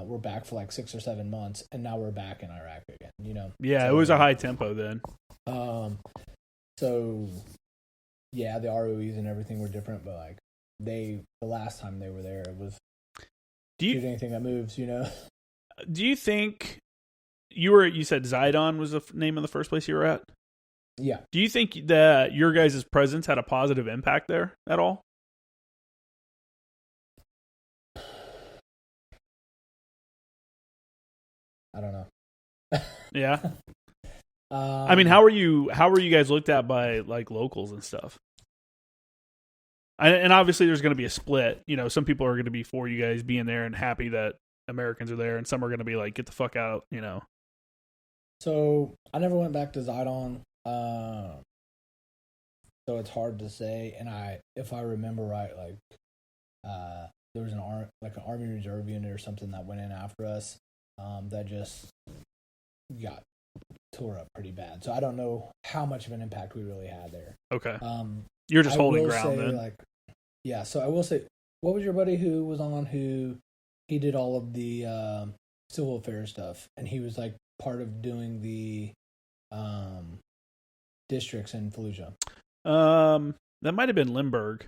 We're back for, like, 6 or 7 months, and now we're back in Iraq again, Yeah, so, it was a high tempo then. So, yeah, the ROEs and everything were different, but, like, the last time they were there, it was shoot anything that moves, Do you think you said Zidon was the name of the first place you were at? Yeah. Do you think that your guys' presence had a positive impact there at all? I don't know. Yeah. I mean, how were you guys looked at by like locals and stuff? And obviously there's going to be a split. Some people are going to be for you guys being there and happy that Americans are there, and some are going to be like, get the fuck out, So I never went back to Zidon, so it's hard to say. And if I remember right, like there was an Army Reserve unit or something that went in after us, that just got tore up pretty bad. So I don't know how much of an impact we really had there. Okay. You're just holding say, ground then. Yeah. So I will say, what was your buddy who was on who he did all of the civil affairs stuff, and he was like part of doing the districts in Fallujah? That might have been Limburg.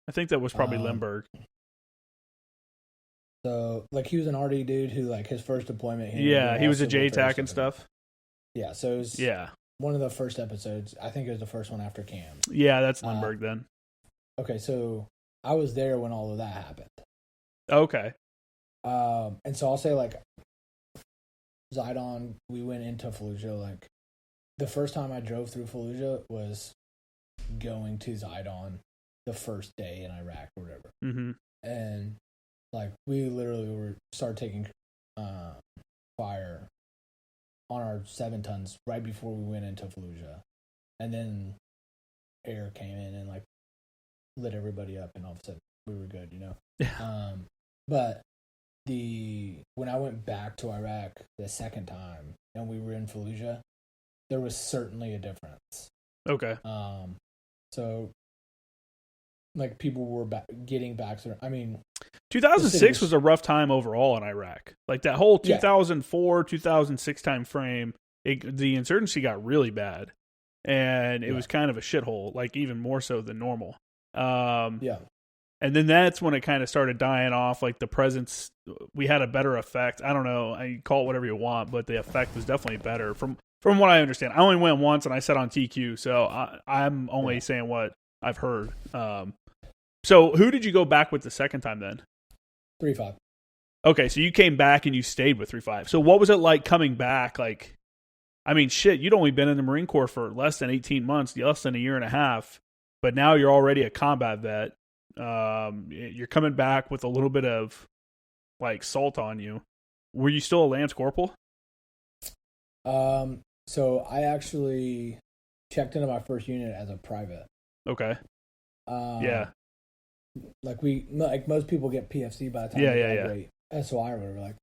I think that was probably Limburg. So, like, he was an RD dude who, like, his first deployment. He was a JTAC and stuff. Yeah, so it was one of the first episodes. I think it was the first one after Cam. Yeah, that's Limburg then. Okay, so I was there when all of that happened. Okay. And so I'll say, like, Zidon, we went into Fallujah. Like, the first time I drove through Fallujah was going to Zidon the first day in Iraq or whatever. Mm-hmm. And, like, we literally started taking fire on our 7 tons right before we went into Fallujah. And then air came in and, like, lit everybody up, and all of a sudden we were good, But when I went back to Iraq the second time and we were in Fallujah, there was certainly a difference. Okay. So, like, people were getting back to, 2006 was a rough time overall in Iraq. Like, that whole 2004, 2006 time frame, the insurgency got really bad. And it was kind of a shithole, like, even more so than normal. And then that's when it kind of started dying off. Like, the presence, we had a better effect. I don't know. I call it whatever you want, but the effect was definitely better from what I understand. I only went once, and I said on TQ, so I'm only saying what I've heard. So who did you go back with the second time then? 3-5. Okay, so you came back and you stayed with 3-5. So what was it like coming back? Like, I mean, shit, you'd only been in the Marine Corps for less than 18 months, less than a year and a half, but now you're already a combat vet. You're coming back with a little bit of, like, salt on you. Were you still a Lance Corporal? So I actually checked into my first unit as a private. Okay. Like most people get PFC by the time they graduate. SOI or whatever. Like,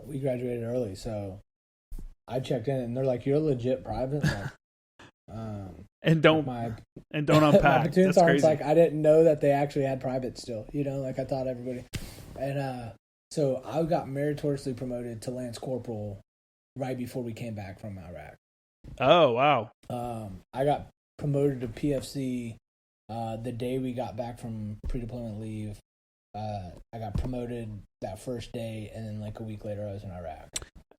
we graduated early, so I checked in, and they're like, "You're a legit private." Like, and don't unpack. My platoon That's sergeant's crazy. like, I didn't know that they actually had privates still. Like, I thought everybody. And so I got meritoriously promoted to Lance Corporal right before we came back from Iraq. Oh, wow. I got promoted to PFC the day we got back from pre-deployment leave. I got promoted that first day, and then, like, a week later I was in Iraq.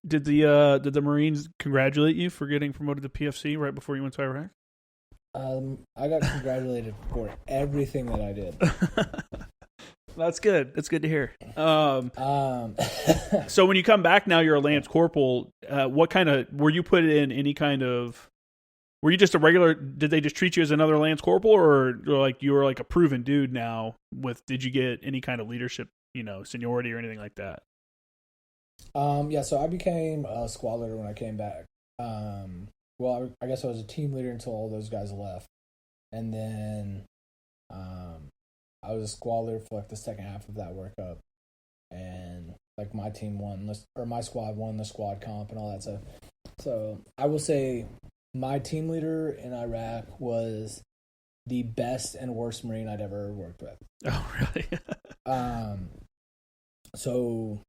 Did the Marines congratulate you for getting promoted to PFC right before you went to Iraq? I got congratulated for everything that I did. That's good. That's good to hear. So when you come back now, you're a Lance Corporal. What kind of, were you put in any kind of, were you just a regular, did they just treat you as another Lance Corporal, or like you were like a proven dude now did you get any kind of leadership, seniority or anything like that? Yeah, so I became a squad leader when I came back. Well, I guess I was a team leader until all those guys left. And then I was a squad leader for like the second half of that workup. And like my team won, or my squad won the squad comp and all that stuff. So I will say my team leader in Iraq was the best and worst Marine I'd ever worked with. Oh, really? So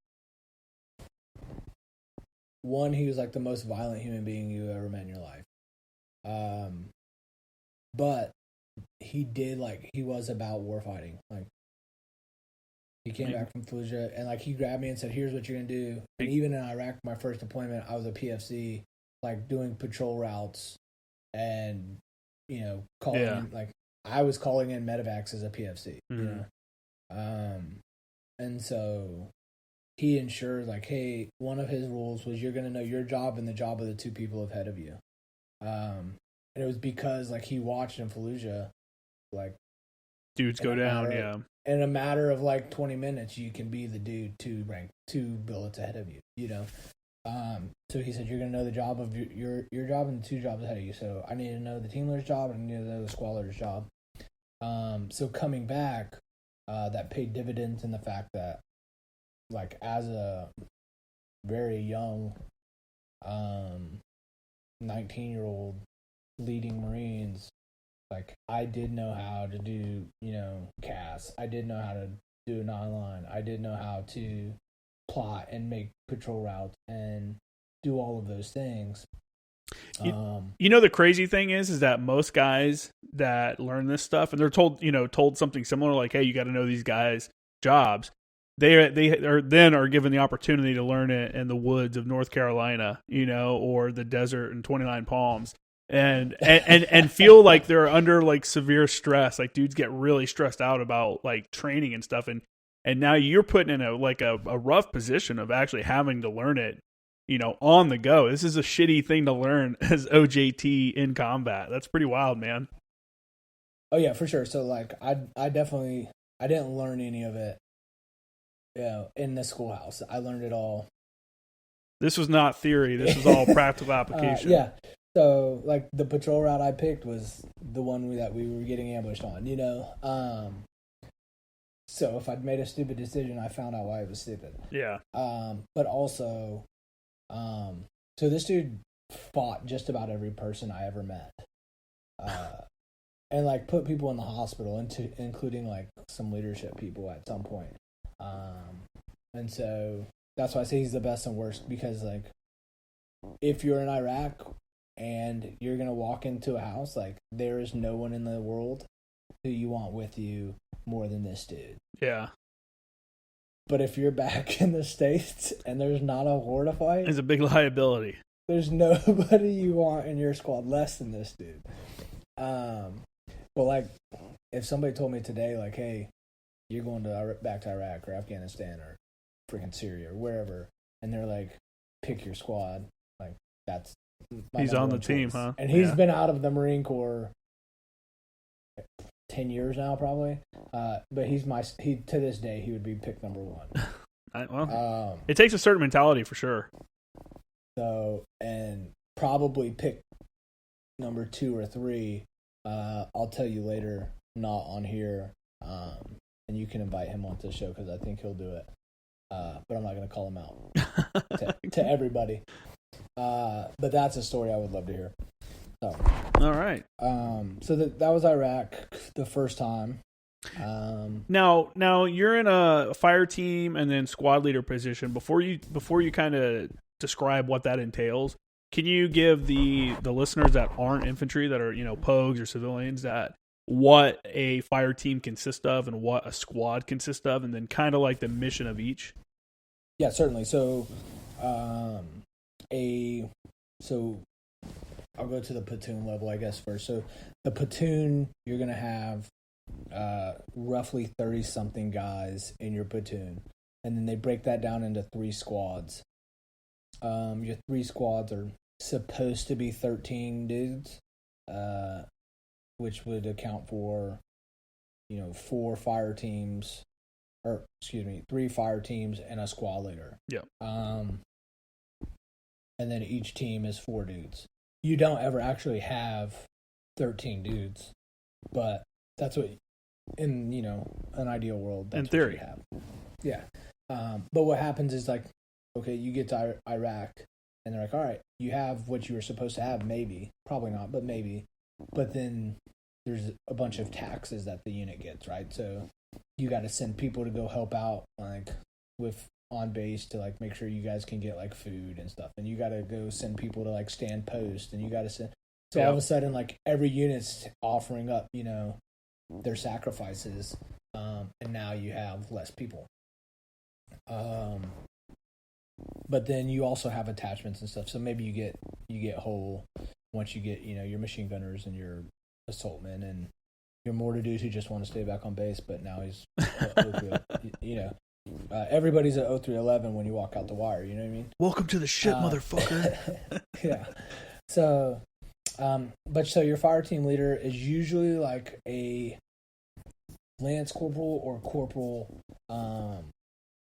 one, he was like the most violent human being you ever met in your life. But he was about war fighting. Like, he came back from Fallujah and like he grabbed me and said, "Here's what you're gonna do." And even in Iraq, my first deployment, I was a PFC, like doing patrol routes and calling in, like I was calling in medevacs as a PFC, and so he ensured like, hey, one of his rules was you're gonna know your job and the job of the two people ahead of you. And it was because like he watched in Fallujah, like dudes go down, in a matter of like 20 minutes, you can be the dude two billets ahead of you, So he said, you're going to know the job of your job and the two jobs ahead of you. So I need to know the team leader's job and I need to know the squad leader's job. So coming back, that paid dividends in the fact that, like, as a very young 19-year-old leading Marines, like, I did know how to do, CAS. I did know how to do a 9-line. I did know how to plot and make patrol routes and do all of those things. The crazy thing is that most guys that learn this stuff and they're told something similar, like, hey, you got to know these guys' jobs. They are given the opportunity to learn it in the woods of North Carolina, or the desert in 29 Palms. And feel like they're under like severe stress. Like, dudes get really stressed out about like training and stuff. And now you're putting in a rough position of actually having to learn it, on the go. This is a shitty thing to learn as OJT in combat. That's pretty wild, man. Oh yeah, for sure. So like, I didn't learn any of it, in the schoolhouse. I learned it all. This was not theory. This was all practical application. Yeah. So, like, the patrol route I picked was the one that we were getting ambushed on, So, if I'd made a stupid decision, I found out why it was stupid. Yeah. But also, so this dude fought just about every person I ever met. And, like, put people in the hospital, including, like, some leadership people at some point. And so, that's why I say he's the best and worst, because, like, if you're in Iraq and you're going to walk into a house, like, there is no one in the world who you want with you more than this dude. Yeah. But if you're back in the States and there's not a war to fight, it's a big liability. There's nobody you want in your squad less than this dude. But, like, if somebody told me today, like, hey, you're going back to Iraq or Afghanistan or freaking Syria or wherever, and they're like, pick your squad, like, that's he's on the team, huh? And he's been out of the Marine Corps 10 years now, probably. But he to this day, he would be pick number one. It takes a certain mentality for sure. So, and probably pick number 2 or 3. I'll tell you later, not on here. And you can invite him onto the show because I think he'll do it. But I'm not going to call him out to everybody. But that's a story I would love to hear. So, all right. So that was Iraq the first time. Now you're in a fire team and then squad leader position. Before you kind of describe what that entails, can you give the listeners that aren't infantry, that are pogues or civilians, that what a fire team consists of and what a squad consists of, and then kind of like the mission of each? Yeah, certainly. So, I'll go to the platoon level, I guess, first. So the platoon, you're going to have roughly 30-something guys in your platoon. And then they break that down into 3 squads. Your 3 squads are supposed to be 13 dudes, which would account for, 4 fire teams, 3 fire teams and a squad leader. Yeah. And then each team is 4 dudes. You don't ever actually have 13 dudes, but that's what, in, an ideal world, that's in theory. what you have. Yeah. But what happens is, like, okay, you get to Iraq, and they're like, all right, you have what you were supposed to have, maybe. Probably not, but maybe. But then there's a bunch of taxes that the unit gets, right? So you got to send people to go help out, like, with on base to, like, make sure you guys can get, like, food and stuff. And you got to go send people to, like, stand post, and you got to send... So all of a sudden, like, every unit's offering up, their sacrifices, and now you have less people. But then you also have attachments and stuff. So maybe you get whole once you get, your machine gunners and your assault men and your mortar dude who just want to stay back on base, but now he's, everybody's at 0311 when you walk out the wire, you know what I mean? Welcome to the ship, motherfucker. Yeah. So, so your fire team leader is usually like a lance corporal or corporal,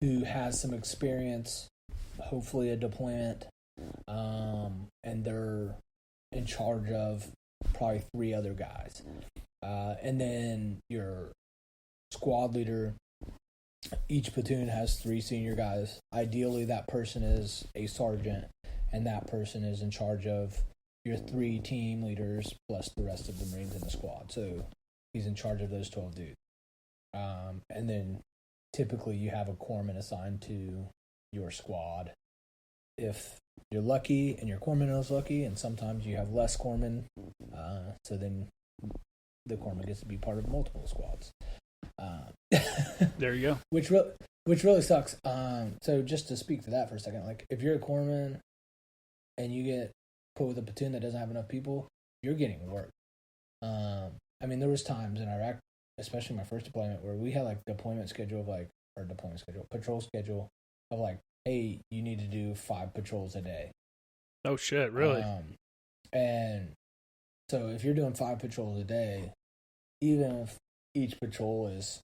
who has some experience, hopefully a deployment, and they're in charge of probably 3 other guys. And then your squad leader, each platoon has 3 senior guys. Ideally, that person is a sergeant, and that person is in charge of your 3 team leaders plus the rest of the Marines in the squad. So he's in charge of those 12 dudes. And then typically you have a corpsman assigned to your squad if you're lucky and your corpsman is lucky, and sometimes you have less corpsmen, so then the corpsman gets to be part of multiple squads. There you go. Which really sucks. So just to speak to that for a second, like if you're a corpsman and you get put with a platoon that doesn't have enough people, you're getting work. I mean, there was times in Iraq, especially my first deployment, where we had like patrol schedule of like, hey, you need to do 5 patrols a day. Oh shit, really? And so if you're doing 5 patrols a day, even if each patrol is,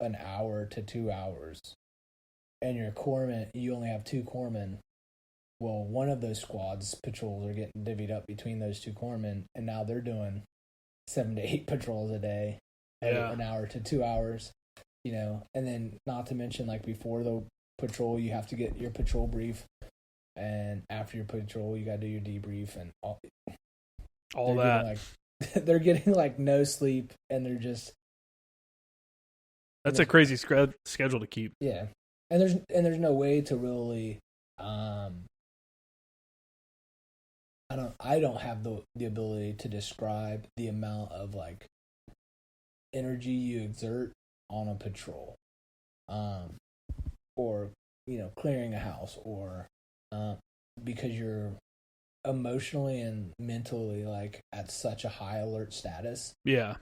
an hour to 2 hours, and your corpsman, you only have 2 corpsmen, well, one of those squads patrols are getting divvied up between those 2 corpsmen, and now they're doing 7 to 8 patrols a day, an hour to 2 hours, and then not to mention, like, before the patrol, you have to get your patrol brief, and after your patrol, you got to do your debrief, and all that. They're getting, like, no sleep, and they're just... That's a crazy schedule to keep. Yeah. And there's no way to really... I don't have the ability to describe the amount of, like, energy you exert on a patrol, or clearing a house, or because you're emotionally and mentally, like, at such a high alert status. Yeah.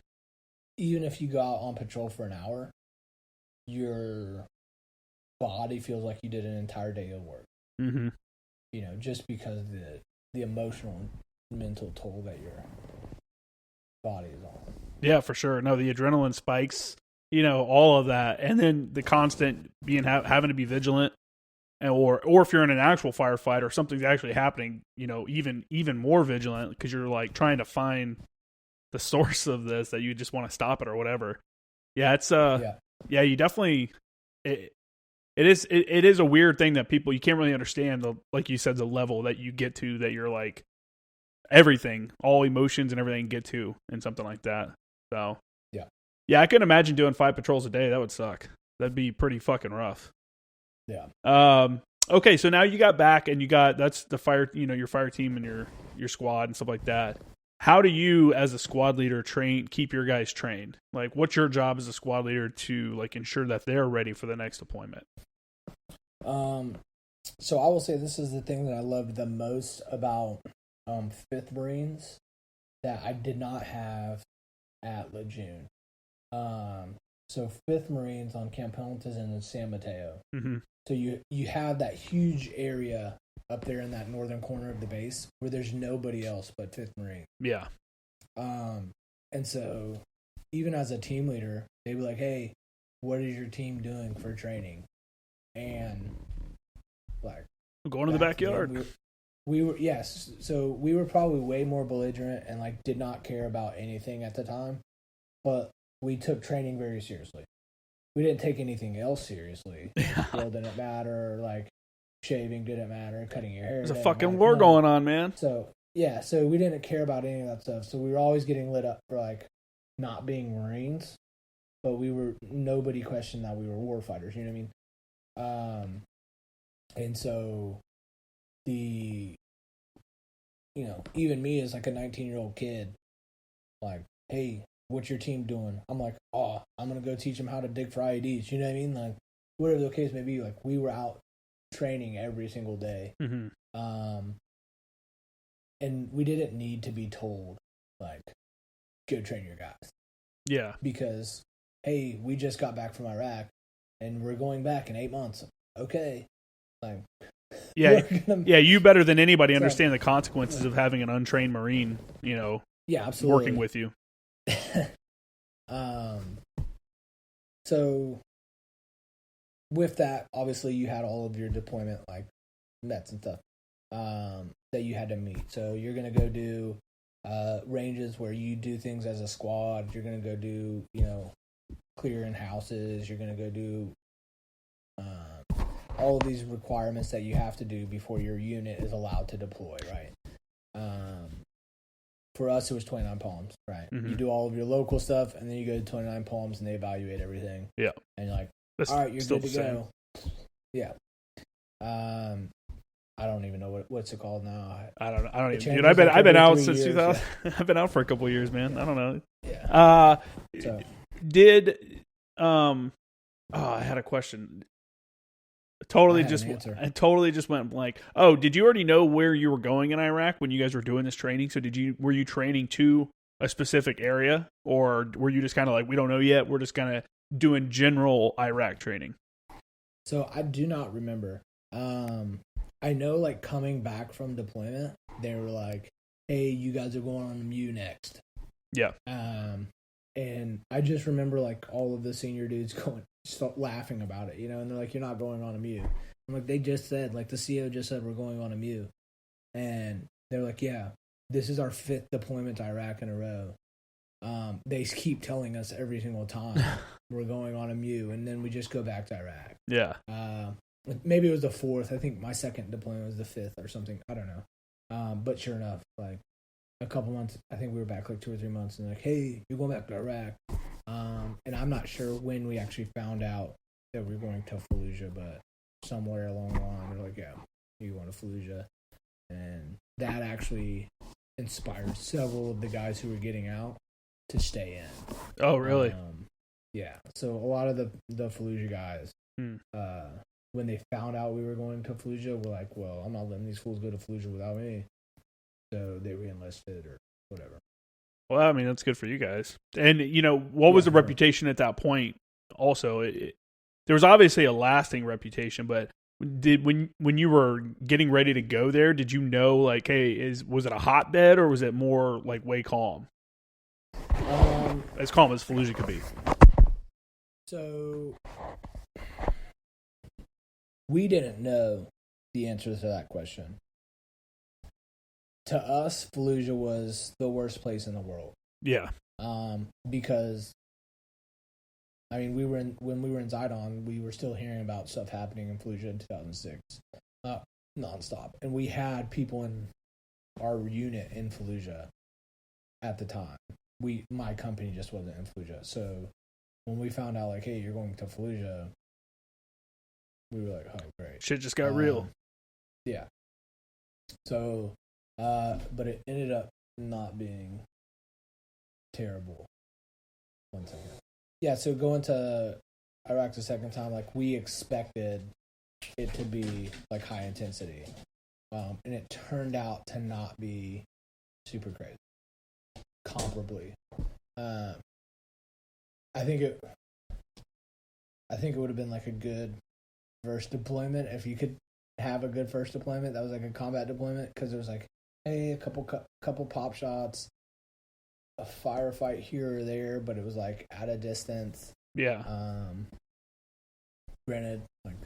Even if you go out on patrol for an hour, your body feels like you did an entire day of work. Mm-hmm. Just because of the emotional and mental toll that your body is on. Yeah, for sure. No, the adrenaline spikes, all of that. And then the constant having to be vigilant, or if you're in an actual firefight or something's actually happening, even more vigilant, because you're like trying to find the source of this, that you just want to stop it or whatever. Yeah, it's you definitely, it is a weird thing that you can't really understand, like you said, the level that you get to, that you're like everything, all emotions and everything get to in something like that. So yeah, I couldn't imagine doing 5 patrols a day. That would suck. That'd be pretty fucking rough. Yeah. Okay, so now you got back, and that's the fire, your fire team and your squad and stuff like that. How do you, as a squad leader, keep your guys trained? Like, what's your job as a squad leader to, like, ensure that they're ready for the next deployment? So I will say this is the thing that I loved the most about 5th Marines that I did not have at Lejeune. So 5th Marines on Camp Pendleton and in San Mateo. Mm-hmm. So you have that huge area up there in that northern corner of the base where there's nobody else but 5th Marine. Yeah. And so even as a team leader, they'd be like, hey, what is your team doing for training? And like, going to the backyard. We were, yes. So we were probably way more belligerent and like did not care about anything at the time, but we took training very seriously. We didn't take anything else seriously. Drill didn't matter. Like shaving didn't matter. Cutting your hair. There's a fucking war going on, man. So yeah, so we didn't care about any of that stuff. So we were always getting lit up for like not being Marines, but nobody questioned that we were war fighters. You know what I mean? And so even me as like a 19-year-old kid, like, hey, what's your team doing? I'm like, oh, I'm going to go teach them how to dig for IEDs. You know what I mean? Like, whatever the case may be, like, we were out training every single day. Mm-hmm. And we didn't need to be told, like, go train your guys. Yeah. Because, hey, we just got back from Iraq, and we're going back in 8 months. Okay. Like, yeah, you better than anybody understand the consequences of having an untrained Marine, yeah, absolutely, working with you. So with that, obviously you had all of your deployment like mets and stuff that you had to meet. So you're gonna go do ranges where you do things as a squad. You're gonna go do clearing houses. You're gonna go do all of these requirements that you have to do before your unit is allowed to deploy, right? For us, it was 29 Palms, right? Mm-hmm. You do all of your local stuff, and then you go to 29 Palms, and they evaluate everything. Yeah. And you're like, all right, you're good to go. Yeah. I don't even know what's it called now. I don't even. Dude, I've been out since 2000. Yeah. I've been out for a couple of years, man. Yeah. I don't know. Yeah. I had a question. I totally just went blank. Oh, did you already know where you were going in Iraq when you guys were doing this training? So were you training to a specific area, or were you just kind of like, we don't know yet, we're just kind of doing general Iraq training? So I do not remember. I know like coming back from deployment, they were like, hey, you guys are going on the MEU next. Yeah. And I just remember like all of the senior dudes start laughing about it, and they're like, you're not going on a MEU. I'm like, they just said, like the CO just said we're going on a MEU. And they're like, yeah, this is our 5th deployment to Iraq in a row. They keep telling us every single time we're going on a MEU, and then we just go back to Iraq. Yeah. Maybe it was the 4th. I think my second deployment was the 5th or something. I don't know. But sure enough, like a couple months, I think we were back like 2 or 3 months, and they're like, hey, you're going back to Iraq. And I'm not sure when we actually found out that we were going to Fallujah, but somewhere along the line, they're like, yeah, you're going to Fallujah. And that actually inspired several of the guys who were getting out to stay in. Oh, really? Yeah. So a lot of the Fallujah guys, when they found out we were going to Fallujah, were like, well, I'm not letting these fools go to Fallujah without me. So they re-enlisted or whatever. Well, I mean, that's good for you guys. And, what was the reputation at that point? Also, there was obviously a lasting reputation, but when you were getting ready to go there, did you know, like, hey, was it a hotbed or was it more, like, way calm? As calm as Fallujah could be. So, we didn't know the answer to that question. To us, Fallujah was the worst place in the world. Yeah. Because, I mean, when we were in Zidon, we were still hearing about stuff happening in Fallujah in 2006, nonstop, and we had people in our unit in Fallujah at the time. My company just wasn't in Fallujah, so when we found out, like, hey, you're going to Fallujah, we were like, oh, great, shit just got real. Yeah. So. But it ended up not being terrible. 1 second. Yeah, so going to Iraq the second time, like we expected it to be like high intensity, and it turned out to not be super crazy. Comparably, I think it would have been like a good first deployment if you could have a good first deployment that was like a combat deployment, because it was like, hey, a couple pop shots, a firefight here or there, but it was like at a distance. Yeah. Granted, like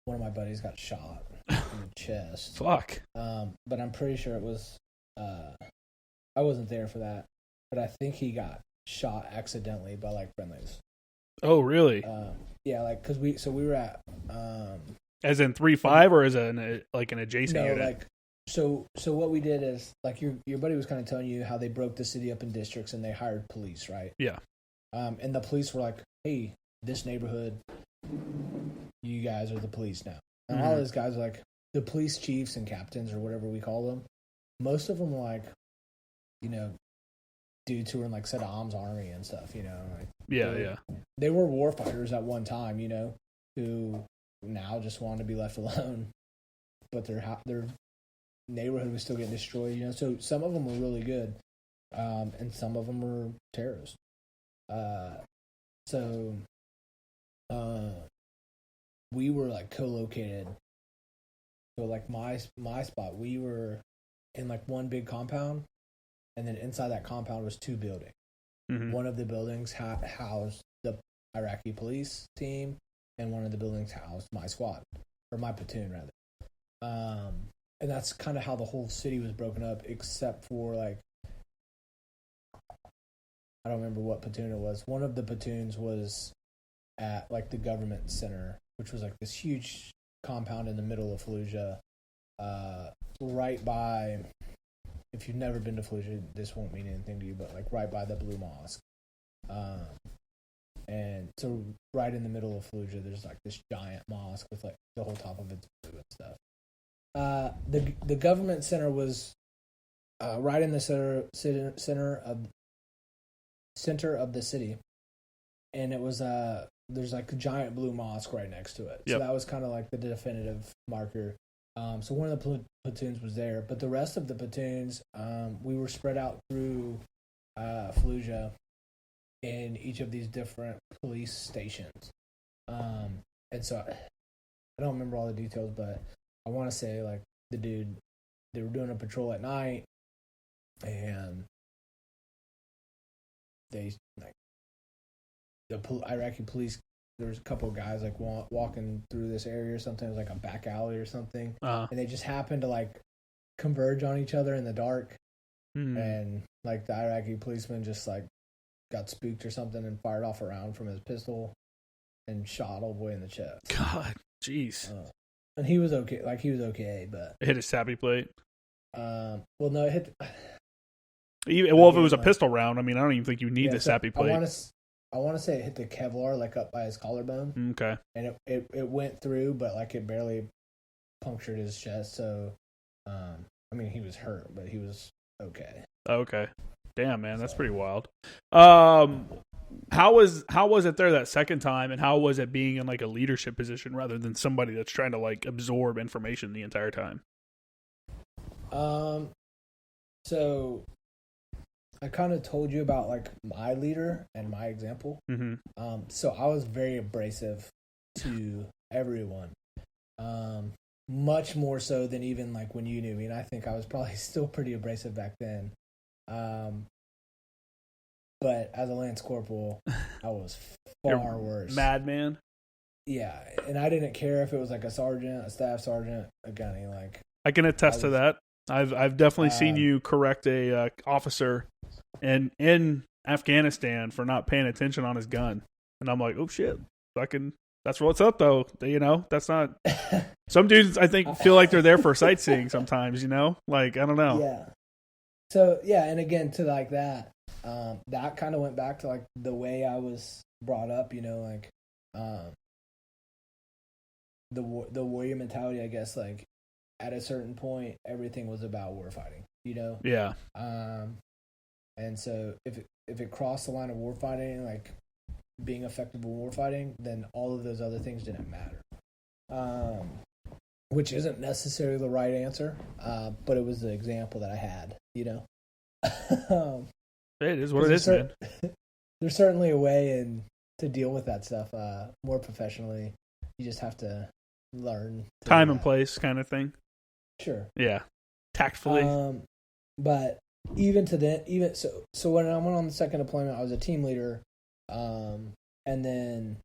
one of my buddies got shot in the chest. Fuck. But I'm pretty sure it was. I wasn't there for that, but I think he got shot accidentally by like friendlies. Oh, really? Yeah, like because we were at. As in 3-5, or as an like an adjacent no, unit? like so what we did is like your buddy was kind of telling you how they broke the city up in districts and they hired police, right? Yeah. And the police were like, hey, this neighborhood, you guys are the police now. And all those guys are like the police chiefs and captains or whatever we call them. Most of them were like, you know, dudes who were in like Saddam's army and stuff, you know. Like, yeah. They were war fighters at one time, you know, who now just wanted to be left alone. But their neighborhood was still getting destroyed, you know. So some of them were really good, and some of them were terrorists. So we were like co-located. So like my spot, we were in like one big compound, and then inside that compound was two buildings. Mm-hmm. One of the buildings housed the Iraqi police team, and one of the buildings housed my squad, or my platoon rather. And that's kind of how the whole city was broken up, except for like, I don't remember what platoon it was. One of the platoons was at like the government center, which was like this huge compound in the middle of Fallujah, right by, if you've never been to Fallujah, this won't mean anything to you, but like right by the Blue Mosque. And so right in the middle of Fallujah, there's like this giant mosque with like the whole top of it's blue and stuff. The government center was right in the center of the city, and it was there's like a giant blue mosque right next to it. So that was kind of like the definitive marker. So one of the platoons was there, but the rest of the platoons, we were spread out through Fallujah in each of these different police stations. And so I don't remember all the details, but I want to say like they were doing a patrol at night, and they like the Iraqi police. There was a couple of guys like walking through this area or something. It was like a back alley or something, and they just happened to like converge on each other in the dark, and like the Iraqi policeman just like got spooked or something and fired off a round from his pistol and shot old boy in the chest. God, jeez. And he was okay. Like he was okay, but it hit his sappy plate. Well, no, it hit. Well, if it was a pistol round, I mean, I don't even think you need the sappy plate. I want to say it hit the Kevlar, like up by his collarbone. Okay. And it went through, but like it barely punctured his chest. So, I mean, he was hurt, but he was okay. Okay. Damn, man, that's pretty wild. How was it there that second time, and how was it being in like a leadership position rather than somebody that's trying to like absorb information the entire time? So I kind of told you about like my leader and my example. Mm-hmm. So I was very abrasive to everyone. Much more so than even like when you knew me, and I think I was probably still pretty abrasive back then. But as a Lance Corporal, I was far worse. Madman. Yeah, and I didn't care if it was like a sergeant, a staff sergeant, a gunny. Like I can attest to that. I've definitely seen you correct a officer in Afghanistan for not paying attention on his gun, and I'm like, oh shit, that's what's up though. You know, that's not. Some dudes I think feel like they're there for sightseeing sometimes. You know, like I don't know. Yeah. So yeah, and again to like that. That kind of went back to like the way I was brought up, you know, like the warrior mentality, I guess. Like at a certain point, everything was about war fighting, you know. Yeah. And so if it crossed the line of war fighting, like being effective in war fighting, then all of those other things didn't matter. which isn't necessarily the right answer, but it was the example that I had, It is what it is, man. There's certainly a way to deal with that stuff more professionally. You just have to learn. Time and place kind of thing. Sure. Yeah. Tactfully. But even so when I went on the second deployment, I was a team leader, and then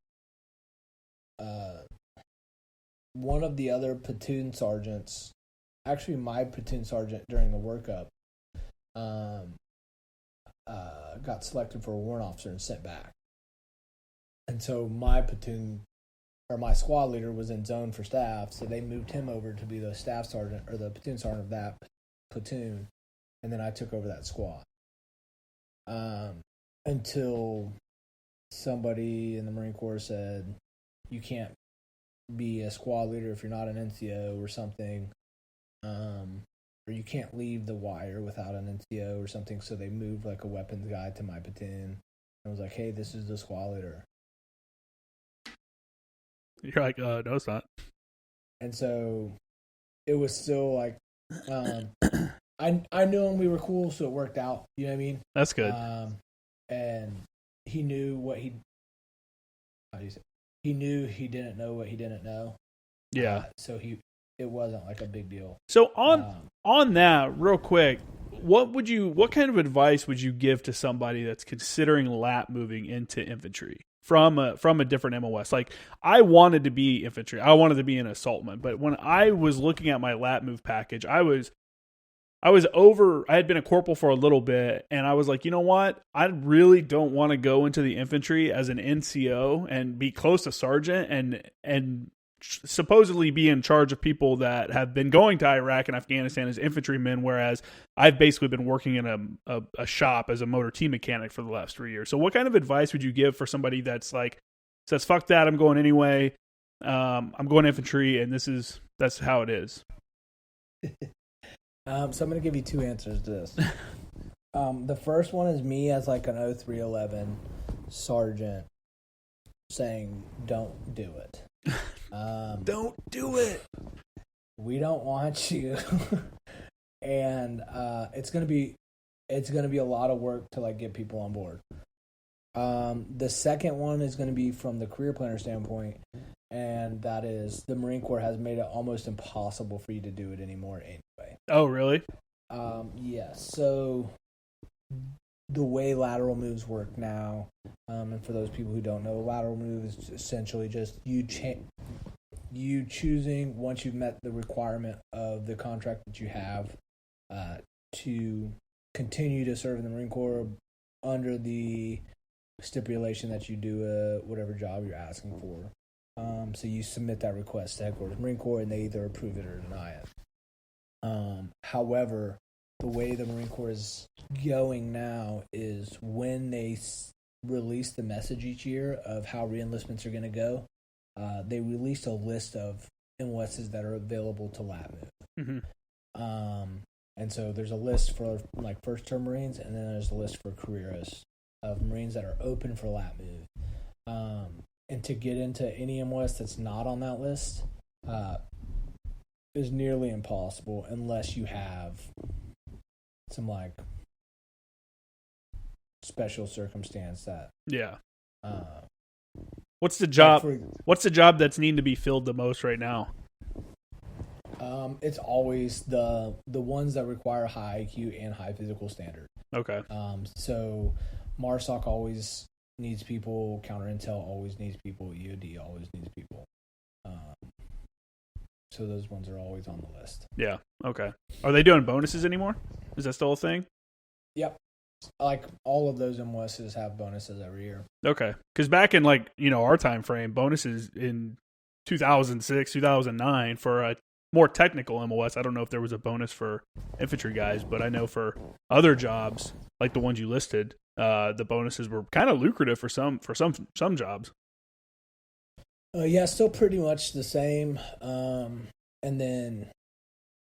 one of the other platoon sergeants, actually my platoon sergeant during the workup, got selected for a warrant officer and sent back. And so my platoon, or my squad leader, was in zone for staff, so they moved him over to be the staff sergeant or the platoon sergeant of that platoon, and then I took over that squad. Until somebody in the Marine Corps said, you can't be a squad leader if you're not an NCO or something, or you can't leave the wire without an NCO or something, so they moved like a weapons guy to my platoon. I was like, hey, this is the squad leader. You're like, no, it's not. And so it was still like, I knew him, we were cool, so it worked out. You know what I mean? That's good. And he knew what he knew he didn't know what he didn't know. Yeah. So it wasn't like a big deal. So on that, real quick, what kind of advice would you give to somebody that's considering lat moving into infantry from a different MOS? Like, I wanted to be infantry. I wanted to be an assaultman, but when I was looking at my lat move package, I had been a corporal for a little bit, and I was like, you know what? I really don't want to go into the infantry as an NCO and be close to sergeant and supposedly be in charge of people that have been going to Iraq and Afghanistan as infantrymen, whereas I've basically been working in a shop as a motor T mechanic for the last 3 years. So what kind of advice would you give for somebody that's like, says, fuck that, I'm going anyway, I'm going infantry, and that's how it is? So I'm going to give you two answers to this. The first one is me as like an 0311 sergeant saying, don't do it. Don't do it. We don't want you. And it's gonna be a lot of work to like get people on board. The second one is going to be from the career planner standpoint, and that is the Marine Corps has made it almost impossible for you to do it anymore anyway. Oh, really? Yes. So the way lateral moves work now, and for those people who don't know, a lateral move is essentially just you choosing, once you've met the requirement of the contract that you have, to continue to serve in the Marine Corps under the stipulation that you do whatever job you're asking for. So you submit that request to headquarters Marine Corps, and they either approve it or deny it. However, the way the Marine Corps is going now is when they release the message each year of how reenlistments are going to go, they release a list of MOSs that are available to lat move. Mm-hmm. And so there's a list for like first term Marines, and then there's a list for careerists of Marines that are open for lat move. And to get into any MOS that's not on that list is nearly impossible unless you have some like special circumstance that. Yeah. What's the job? What's the job that's needing to be filled the most right now? It's always the ones that require high IQ and high physical standard. Okay. So MARSOC always needs people. Counter Intel always needs people. EOD always needs people. So those ones are always on the list. Yeah. Okay. Are they doing bonuses anymore? Is that still a thing? Yep. Like all of those MOSs have bonuses every year. Okay. Because back in our time frame, bonuses in 2006, 2009 for a more technical MOS. I don't know if there was a bonus for infantry guys, but I know for other jobs like the ones you listed, the bonuses were kind of lucrative for some jobs. Yeah, still pretty much the same. And then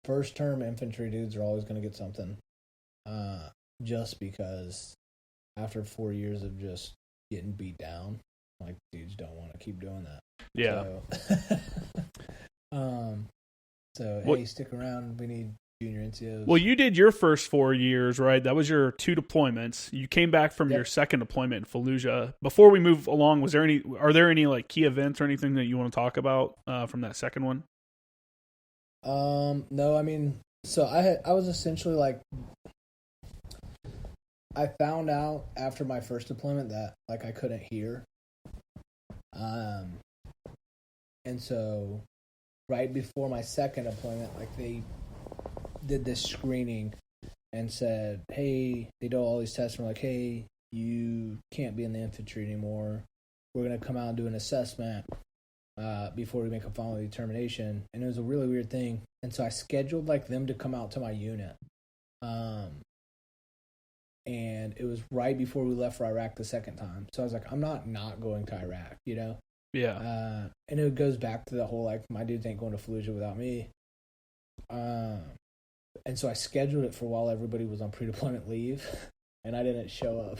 first term infantry dudes are always going to get something. Just because after 4 years of just getting beat down, like dudes don't want to keep doing that. Yeah. So. So What- hey, stick around. We need junior NCOs. Well, you did your first 4 years, right? That was your 2 deployments. You came back from Yep. your second deployment in Fallujah. Before we move along, are there any like key events or anything that you want to talk about from that second one? No, I mean, so I was essentially like, I found out after my first deployment that like I couldn't hear. And so right before my second deployment, like they did this screening and said, hey, they do all these tests and we're like, hey, you can't be in the infantry anymore. We're going to come out and do an assessment before we make a final determination. And it was a really weird thing. And so I scheduled like them to come out to my unit. And it was right before we left for Iraq the second time. So I was like, I'm not going to Iraq, you know? Yeah. And it goes back to the whole, like, my dudes ain't going to Fallujah without me. And so I scheduled it for while everybody was on pre-deployment leave, and I didn't show up.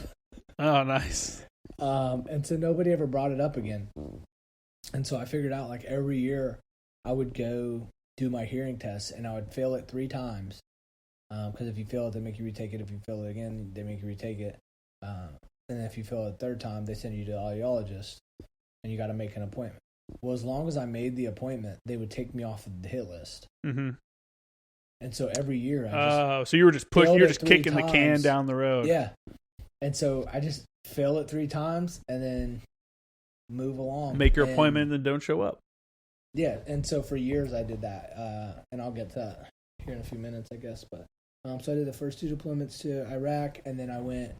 Oh, nice. And so nobody ever brought it up again. And so I figured out, like, every year I would go do my hearing test, and I would fail it 3 times. Because if you fail it, they make you retake it. If you fail it again, they make you retake it. And then if you fail it a 3rd time, they send you to the audiologist, and you got to make an appointment. Well, as long as I made the appointment, they would take me off of the hit list. Mm-hmm. And so every year, I so you were just failed you're it just 3 kicking the can times. down the road. Yeah. And so I just fail it 3 times and then move along. Make your And, appointment and then don't show up. Yeah. And so for years I did that. And I'll get to that here in a few minutes, I guess. But so I did the first 2 deployments to Iraq, and then I went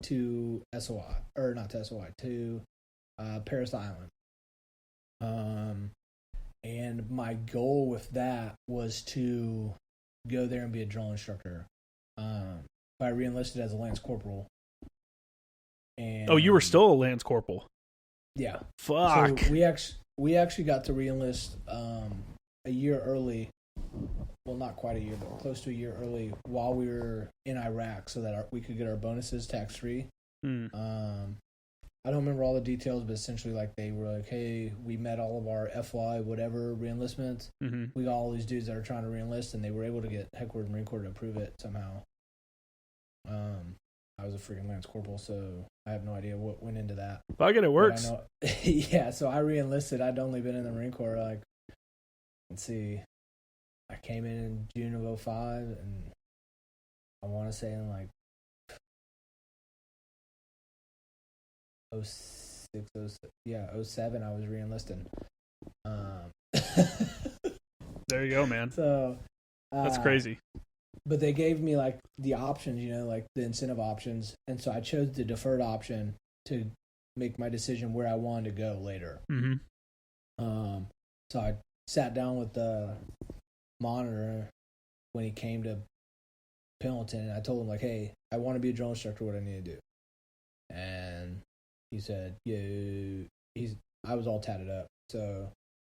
to SOI, or not to SOI, to Parris Island. And my goal with that was to go there and be a drill instructor. I re-enlisted as a Lance Corporal. And Oh, you were still a Lance Corporal. Yeah. Fuck. So we actually got to re-enlist a year early. Well, not quite a year, but close to a year early while we were in Iraq, so that we could get our bonuses tax-free. I don't remember all the details, but essentially, like, they were like, hey, we met all of our FY whatever re-enlistments. Mm-hmm. We got all these dudes that are trying to re-enlist, and they were able to get Headquarters Marine Corps to approve it somehow. I was a freaking Lance Corporal, so I have no idea what went into that. Fuck it, it works. Yeah, so I re-enlisted. I'd only been in the Marine Corps, like, let's see, I came in June of 2005, and I want to say in, like, 07, I was re-enlisting. There you go, man. So That's crazy. But they gave me, like, the options, you know, like the incentive options, and so I chose the deferred option to make my decision where I wanted to go later. Mm-hmm. So I sat down with the monitor when he came to Pendleton, and I told him, like, hey, I want to be a drill instructor, what I need to do. And he said, I was all tatted up. So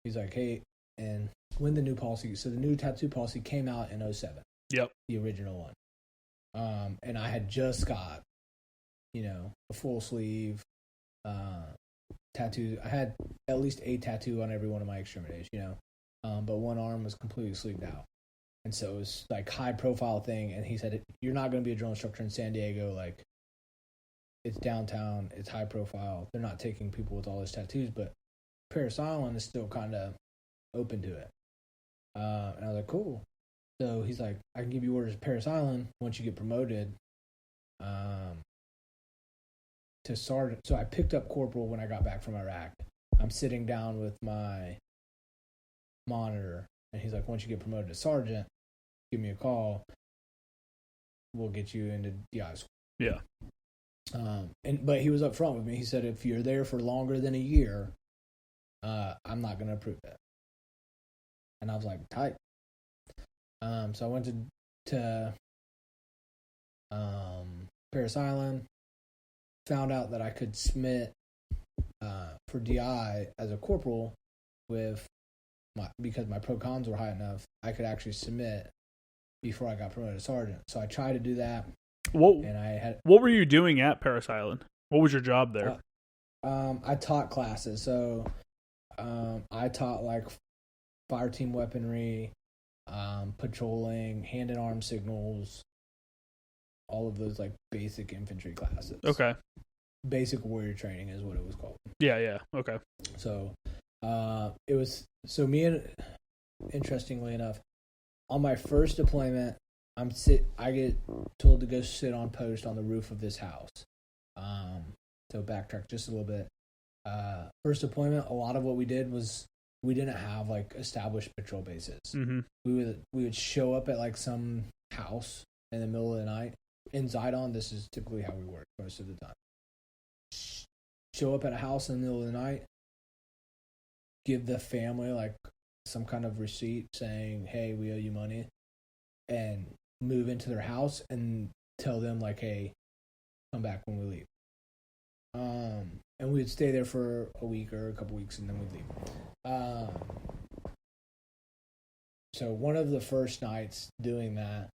he's like, hey, and when the new policy, so the new tattoo policy came out in 07. Yep. The original one. And I had just got, you know, a full sleeve tattoo. I had at least a tattoo on every one of my extremities, you know. But one arm was completely sleeved out. And so it was like high profile thing. And he said, you're not going to be a drill instructor in San Diego. Like, it's downtown, it's high profile. They're not taking people with all those tattoos, but Parris Island is still kind of open to it. And I was like, cool. So he's like, I can give you orders at Parris Island once you get promoted to sergeant. So I picked up corporal when I got back from Iraq. I'm sitting down with my monitor, and he's like, once you get promoted to sergeant, give me a call. We'll get you into DI school. Yeah. But he was upfront with me. He said, if you're there for longer than a year, I'm not going to approve it. And I was like, tight. So I went to Parris Island, found out that I could submit for DI as a corporal because my pro cons were high enough. I could actually submit before I got promoted to sergeant. So I tried to do that. What were you doing at Parris Island? What was your job there? I taught classes. So I taught like fire team weaponry, patrolling, hand and arm signals, all of those like basic infantry classes. Okay. Basic warrior training is what it was called. Yeah. Okay. So, it was interestingly enough, on my first deployment, I get told to go sit on post on the roof of this house. So backtrack just a little bit. First deployment, a lot of what we did was we didn't have like established patrol bases. Mm-hmm. We would show up at like some house in the middle of the night. In Zidon, this is typically how we work most of the time. Show up at a house in the middle of the night, give the family like some kind of receipt saying, hey, we owe you money, and move into their house and tell them like, hey, come back when we leave. And we'd stay there for a week or a couple weeks and then we'd leave. So one of the first nights doing that,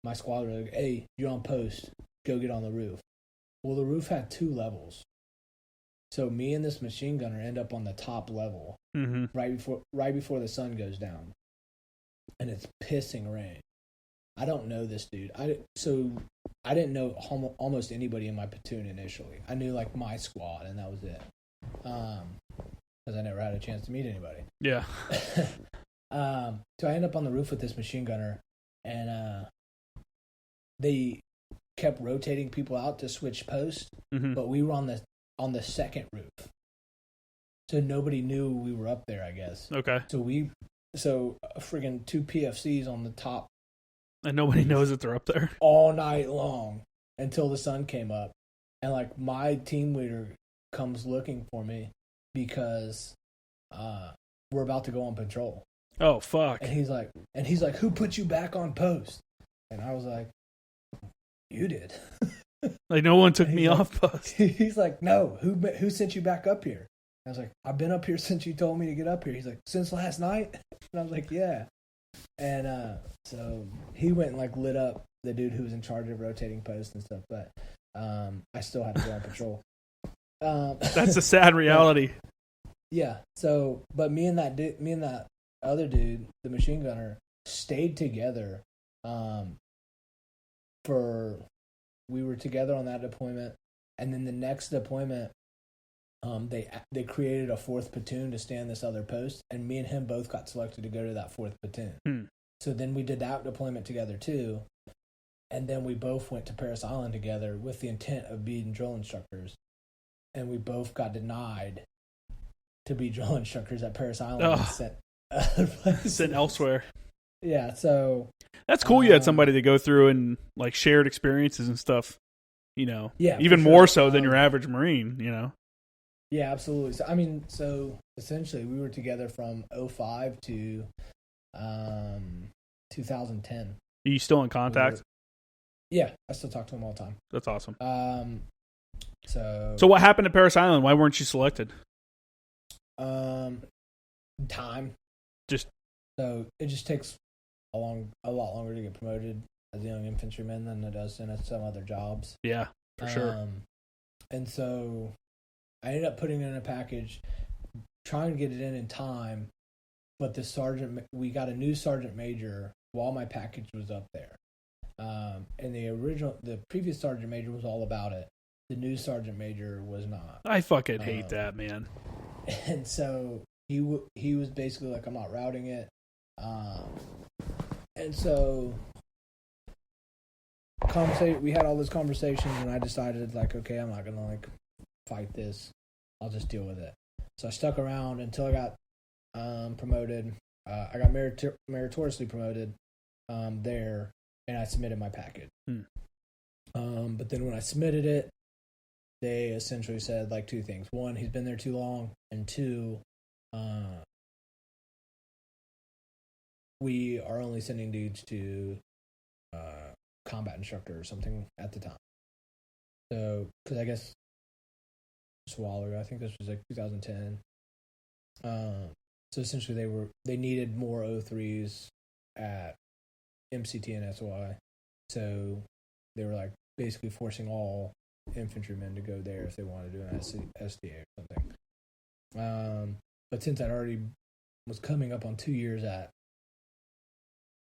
my squad was like, hey, you're on post, go get on the roof. Well, the roof had 2 levels. So me and this machine gunner end up on the top level right before the sun goes down. And it's pissing rain. I don't know this dude. I didn't know almost anybody in my platoon initially. I knew like my squad and that was it. Because I never had a chance to meet anybody. Yeah. So I end up on the roof with this machine gunner, and they kept rotating people out to switch posts, but we were on the second roof, so nobody knew we were up there, I guess. Okay. So friggin' 2 PFCs on the top, and nobody knows that they're up there all night long until the sun came up, and like my team leader comes looking for me because we're about to go on patrol. Oh fuck! And he's like, who put you back on post? And I was like, you did. Like no one took me off post. He's like, no, who sent you back up here? I was like, I've been up here since you told me to get up here. He's like, since last night? And I was like, yeah. And so he went and like lit up the dude who was in charge of rotating posts and stuff, but I still had to go on patrol. That's a sad reality. Yeah. So, but me and that other dude, the machine gunner, stayed together. We were together on that deployment, and then the next deployment, they created a 4th platoon to stand this other post, and me and him both got selected to go to that 4th platoon. So then we did that deployment together too, and then we both went to Parris Island together with the intent of being drill instructors, and we both got denied to be drill instructors at Parris Island and sent other places. Sent elsewhere. Yeah, so that's cool. You had somebody to go through and like shared experiences and stuff. You know, yeah, even more so than your average Marine. You know. Yeah, absolutely. So essentially, we were together from 2005 to 2010. Are you still in contact? Yeah, I still talk to him all the time. That's awesome. So what happened at Parris Island? Why weren't you selected? Time. So it just takes a lot longer to get promoted as a young infantryman than it does in some other jobs. Yeah, for sure. And so I ended up putting in a package, trying to get it in time, but we got a new sergeant major while my package was up there. And the previous sergeant major was all about it. The new sergeant major was not. I fucking hate that, man. And so he was basically like, I'm not routing it. And so we had all those conversations, and I decided like, okay, I'm not gonna like fight this. I'll just deal with it. So I stuck around until I got promoted. I got meritoriously promoted there, and I submitted my package. But then when I submitted it, they essentially said like 2 things. 1, he's been there too long, and 2, we are only sending dudes to combat instructor or something at the time. So, because I guess it's a while ago, I think this was like 2010. So essentially, they needed more O3s at MCT and SOI. So they were like basically forcing all infantrymen to go there if they wanted to do an SDA or something. But since I'd already was coming up on 2 years at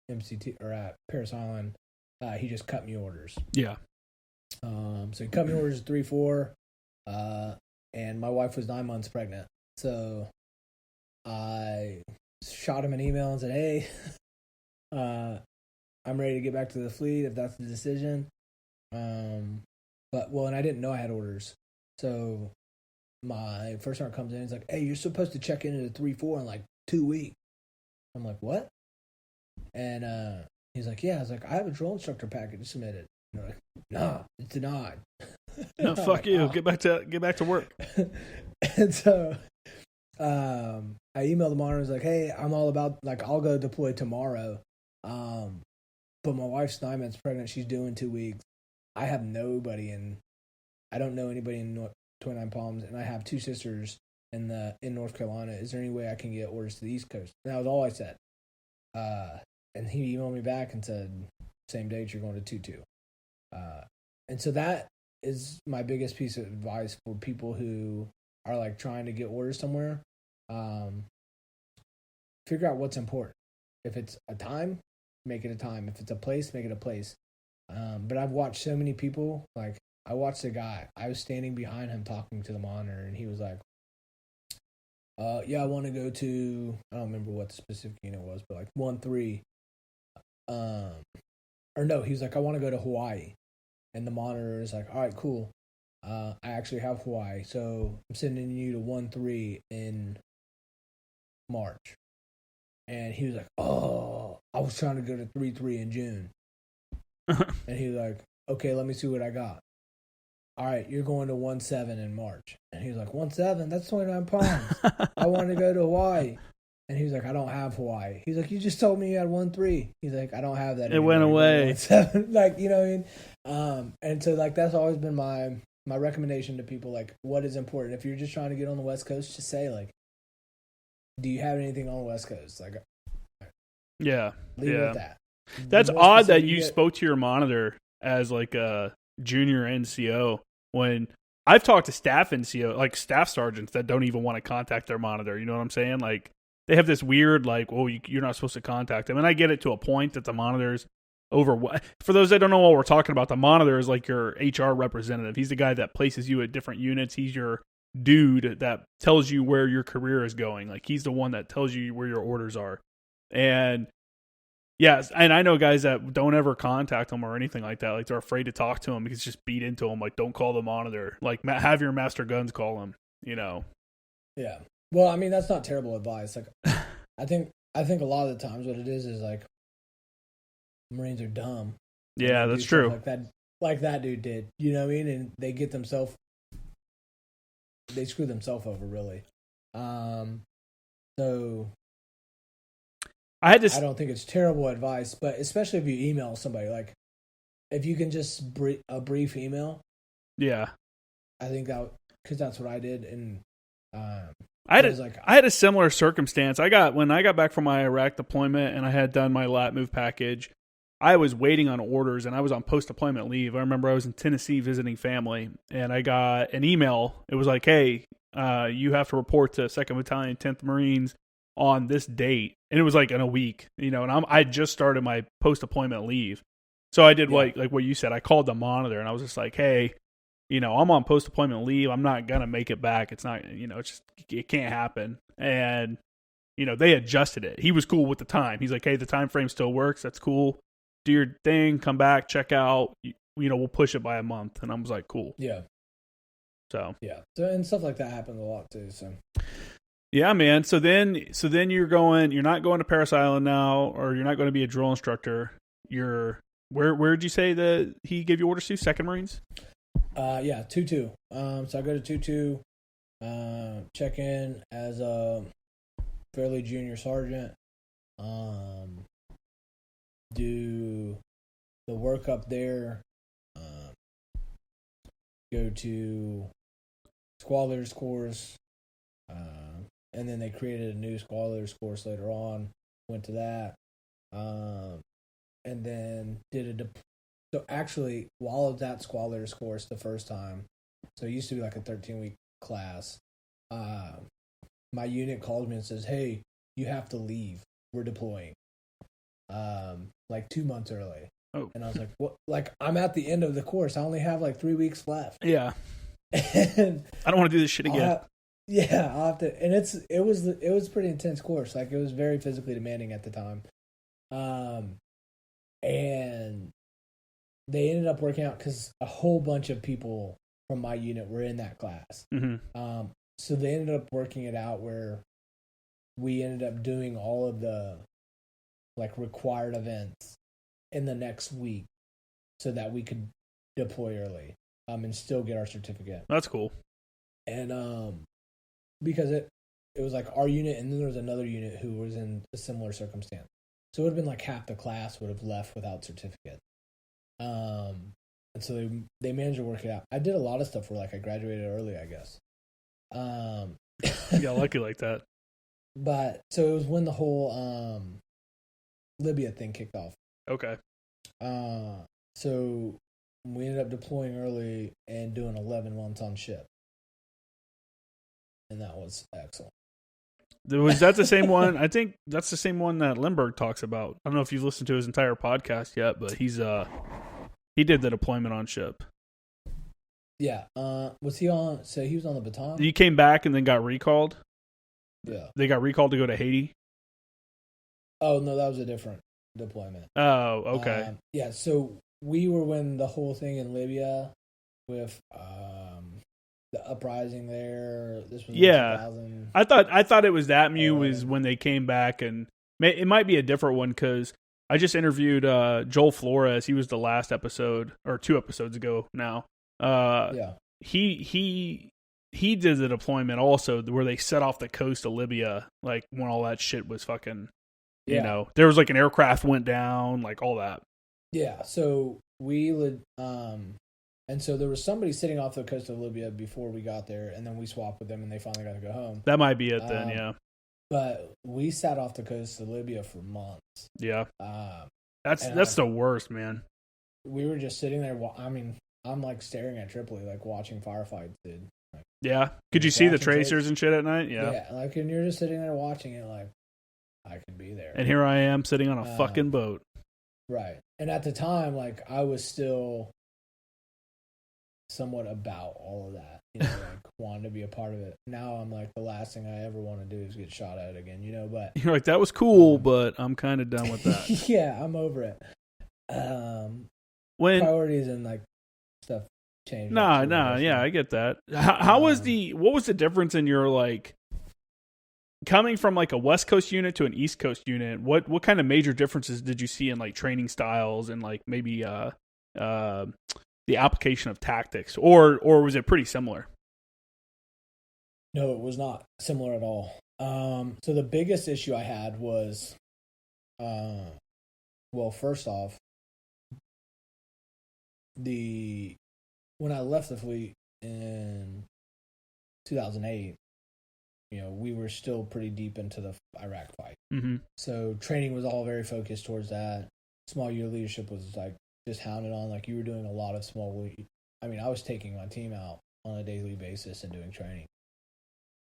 MCT or at Parris Island, he just cut me orders. Yeah. So he cut me orders 3-4, and my wife was 9 months pregnant. So I shot him an email and said, "Hey, I'm ready to get back to the fleet if that's the decision." And I didn't know I had orders. So my first sergeant comes in and he's like, "Hey, you're supposed to check in at a 3-4 in like 2 weeks." I'm like, "What?" And he's like, "Yeah." I was like, "I have a drill instructor package submitted." And they're like, "Nah, it's denied." No, fuck like, you. Oh. Get back to work. And so I emailed the monitor and was like, "Hey, I'm all about, like, I'll go deploy tomorrow. But my wife's 9 months pregnant. She's due in 2 weeks. I have nobody I don't know anybody in 29 Palms, and I have 2 sisters in North Carolina. Is there any way I can get orders to the East Coast?" And that was all I said. And he emailed me back and said, "Same date, you're going to 2-2." And so that is my biggest piece of advice for people who are like trying to get orders somewhere. Figure out what's important. If it's a time, make it a time. If it's a place, make it a place. But I've watched so many people, like I watched a guy, I was standing behind him talking to the monitor, and he was like, "Yeah, I want to go to," I don't remember what the specific unit was, but like 1-3. Or no, he was like, "I want to go to Hawaii." And the monitor is like, "All right, cool. I actually have Hawaii, so I'm sending you to 1-3 in March." And he was like, "Oh, I was trying to go to 3-3 in June." And he was like, "Okay, let me see what I got." "All right, you're going to 1-7 in March." And he was like, 1-7? That's 29 pounds. I want to go to Hawaii. And he was like, "I don't have Hawaii." He's like, "You just told me you had 1-3. He's like, "I don't have that anymore." It went away. 1-7. Like, you know what I mean? And so, like, that's always been my recommendation to people, like, what is important. If you're just trying to get on the West Coast, just say, like, "Do you have anything on the West Coast?" Like, yeah. Leave it at that. That's odd that you spoke to your monitor as, like, a junior NCO when I've talked to staff NCO, like staff sergeants that don't even want to contact their monitor. You know what I'm saying? Like, they have this weird, like, "Well, you're not supposed to contact them." And I get it to a point that the monitor's over. For those that don't know what we're talking about, the monitor is like your HR representative. He's the guy that places you at different units. He's your dude that tells you where your career is going. Like, he's the one that tells you where your orders are. And yes, and I know guys that don't ever contact them or anything like that. Like, they're afraid to talk to him because it's just beat into them. Like, don't call the monitor. Like, have your master guns call him, you know? Yeah. Well, I mean, that's not terrible advice. Like, I think a lot of the times what it is like Marines are dumb. Yeah, that's true. Like that dude did. You know what I mean? And they screw themselves over, really. So I don't think it's terrible advice, but especially if you email somebody, like, if you can just a brief email. Yeah. I think because that's what I did. And I had a similar circumstance. When I got back from my Iraq deployment and I had done my lat move package, I was waiting on orders and I was on post-deployment leave. I remember I was in Tennessee visiting family and I got an email. It was like, "Hey, you have to report to 2nd Battalion, 10th Marines on this date." And it was like in a week, you know, and I just started my post-deployment leave. So I did like what you said. I called the monitor and I was just like, "Hey, you know, I'm on post-deployment leave. I'm not going to make it back. It's not, you know, it can't happen." And, you know, they adjusted it. He was cool with the time. He's like, "Hey, the time frame still works. That's cool. Do your thing, come back, check out. You know, we'll push it by a month." And I was like, "Cool." Yeah. So. Yeah. So, and stuff like that happens a lot too. So. Yeah, man. So then you're not going to Parris Island now, or you're not going to be a drill instructor. Where did you say that he gave you orders to? 2nd Marines? Yeah, 2-2. So I go to 2-2, check in as a fairly junior sergeant, do the work up there, go to squad leaders course, and then they created a new squad leaders course later on, went to that, and then did so actually, while I was at squad leaders course the first time, so it used to be like a 13-week class, my unit calls me and says, "Hey, you have to leave. We're deploying." Like 2 months early. Oh. And I was like, "What? Like, I'm at the end of the course. I only have like 3 weeks left." Yeah. And I don't want to do this shit again. I'll have to. And it was a pretty intense course. Like, it was very physically demanding at the time. And they ended up working out because a whole bunch of people from my unit were in that class. Mm-hmm. So they ended up working it out where we ended up doing all of the like required events in the next week so that we could deploy early and still get our certificate. That's cool. And because it was like our unit, and then there was another unit who was in a similar circumstance. So it would have been like half the class would have left without certificate. And so they managed to work it out. I did a lot of stuff where like I graduated early, I guess. You got lucky like that. But so it was when the whole Libya thing kicked off. Okay. So we ended up deploying early and doing 11 months on ship. And that was excellent. Was that the same one? I think that's the same one that Lindbergh talks about. I don't know if you've listened to his entire podcast yet, but he did the deployment on ship. Yeah. Was he on? So he was on the Baton? He came back and then got recalled. Yeah. They got recalled to go to Haiti. Oh, no, that was a different deployment. Oh, okay. Yeah, so we were when the whole thing in Libya with the uprising there. This was in 2000. I thought it was that was when they came back, and it might be a different one because I just interviewed Joel Flores. He was the last episode or 2 episodes ago now. Yeah. He did the deployment also where they set off the coast of Libya, like when all that shit was fucking, you know, there was like an aircraft went down, like all that. Yeah. So we would, and so there was somebody sitting off the coast of Libya before we got there, and then we swapped with them, and they finally got to go home. That might be it then, yeah. But we sat off the coast of Libya for months. Yeah. That's the worst, man. We were just sitting there. I mean, I'm like staring at Tripoli, like watching firefights, dude. Like, yeah. Could you see the tracers and shit at night? Yeah. Yeah. Like, and you're just sitting there watching it, like, I could be there. And here I am sitting on a fucking boat. Right. And at the time, like, I was still somewhat about all of that, you know, like wanted to be a part of it. Now I'm like, the last thing I ever want to do is get shot at again, you know, but you're like, that was cool, but I'm kind of done with that. Yeah, I'm over it. When priorities and like stuff change. Yeah, I get that. How was what was the difference in your like coming from like a West Coast unit to an East Coast unit? What kind of major differences did you see in like training styles and like maybe the application of tactics, or was it pretty similar? No, it was not similar at all. So the biggest issue I had was, well, first off, when I left the fleet in 2008, you know, we were still pretty deep into the Iraq fight. Mm-hmm. So training was all very focused towards that. Small unit leadership was like just hounded on. Like, you were doing a lot of I mean, I was taking my team out on a daily basis and doing training.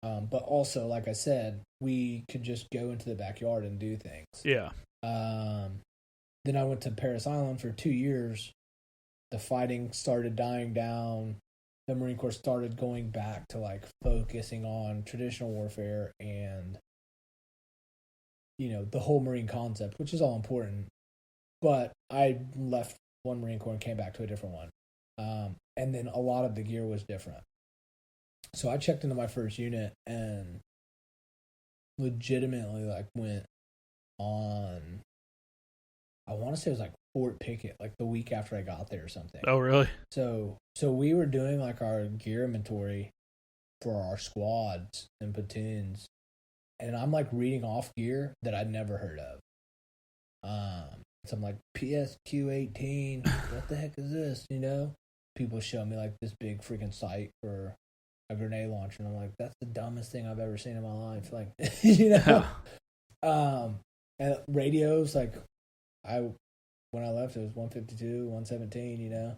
But also, like I said, we could just go into the backyard and do things. Yeah. Then I went to Parris Island for 2 years. The fighting started dying down. The Marine Corps started going back to like focusing on traditional warfare and, you know, the whole Marine concept, which is all important. But I left one Marine Corps and came back to a different one. And then a lot of the gear was different. So I checked into my first unit and legitimately like went on, I want to say it was like Fort Pickett, like the week after I got there or something. Oh, really? So we were doing like our gear inventory for our squads and platoons, and I'm like reading off gear that I'd never heard of. So I'm like, PSQ-18, what the heck is this? You know, people show me like this big freaking sight for a grenade launcher, and I'm like, that's the dumbest thing I've ever seen in my life. Like, you know, and radios, like when I left, it was 152, 117, you know,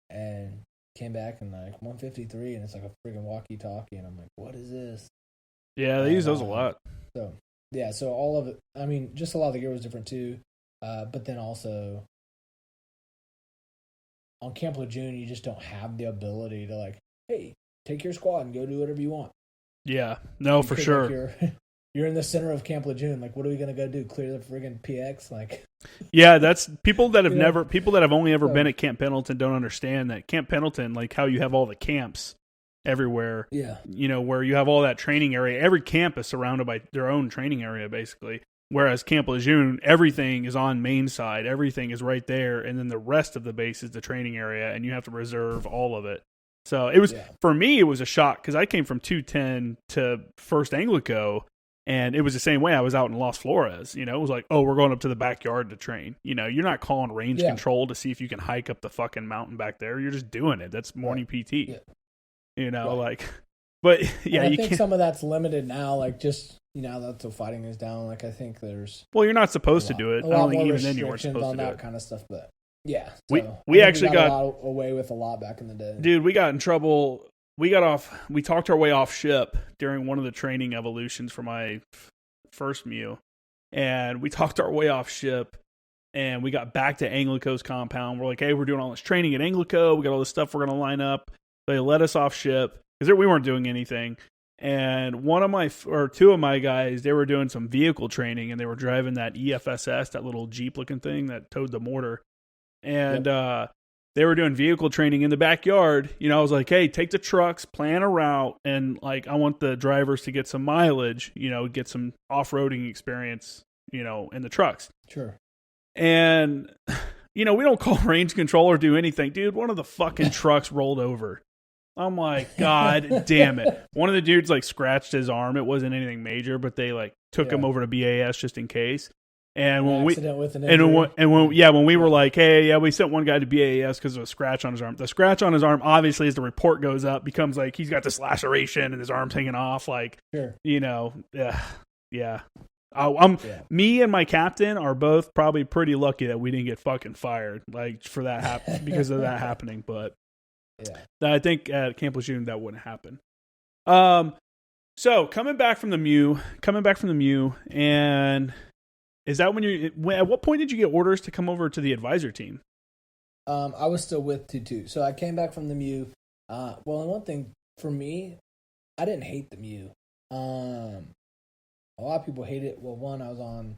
and came back and like 153, and it's like a freaking walkie-talkie, and I'm like, what is this? Yeah, they use those a lot. So yeah, so all of it. I mean, just a lot of the gear was different too. But then also on Camp Lejeune, you just don't have the ability to like, hey, take your squad and go do whatever you want. Yeah, no, for sure. Like, you're in the center of Camp Lejeune. Like, what are we gonna go do? Clear the friggin' PX? Like, yeah, that's people that have people that have only ever been at Camp Pendleton don't understand that Camp Pendleton, like how you have all the camps everywhere. Yeah, where you have all that training area. Every camp is surrounded by their own training area, basically. Whereas Camp Lejeune, everything is on main side. Everything is right there, and then the rest of the base is the training area, and you have to reserve all of it. So it was for me, it was a shock because I came from 210 to First Anglico. And it was the same way. I was out in Los Flores. It was like, oh, we're going up to the backyard to train. You're not calling range control to see if you can hike up the fucking mountain back there. You're just doing it. That's morning PT. Yeah. Like, but yeah, I think some of that's limited now. Like, just that the fighting is down. Like, I think there's you're not supposed to do it. I don't think even then you weren't supposed to do that it. kind of stuff. But yeah, we actually got away with a lot back in the day. Dude, we got in trouble. We talked our way off ship during one of the training evolutions for my first MEU. And we talked our way off ship and we got back to Anglico's compound. We're like, hey, we're doing all this training at Anglico. We got all this stuff we're going to line up. They let us off ship because we weren't doing anything. And two of my guys, they were doing some vehicle training and they were driving that EFSS, that little Jeep looking thing that towed the mortar. And, they were doing vehicle training in the backyard. I was like, hey, take the trucks, plan a route, and like I want the drivers to get some mileage, get some off-roading experience, in the trucks. Sure. And, we don't call range control or do anything. Dude, one of the fucking trucks rolled over. I'm like, God damn it. One of the dudes like scratched his arm. It wasn't anything major, but they like took him over to BAS just in case. And when we were like, hey, we sent one guy to BAS because of a scratch on his arm. The scratch on his arm, obviously, as the report goes up, becomes like he's got this laceration and his arm's hanging off. Like, Me and my captain are both probably pretty lucky that we didn't get fucking fired, like for that because of that happening. But I think at Camp Lejeune that wouldn't happen. So coming back from the MEU, and is that at what point did you get orders to come over to the advisor team? I was still with 2-2. So I came back from the MEU. And one thing for me, I didn't hate the MEU. A lot of people hate it. Well, one, I was on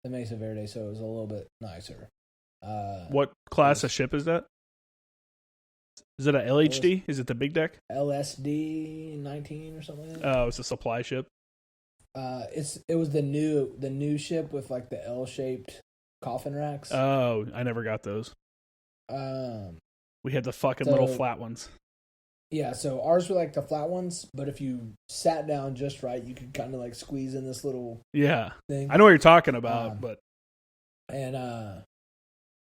the Mesa Verde, so it was a little bit nicer. What class of ship is that? Is it a LHD? Is it the big deck? LSD 19 or something like that. Oh, it's a supply ship. It was the new ship with like the L-shaped coffin racks. Oh, I never got those. We had the fucking little flat ones. Yeah, so ours were like the flat ones, but if you sat down just right, you could kind of like squeeze in this little thing. I know what you're talking about, but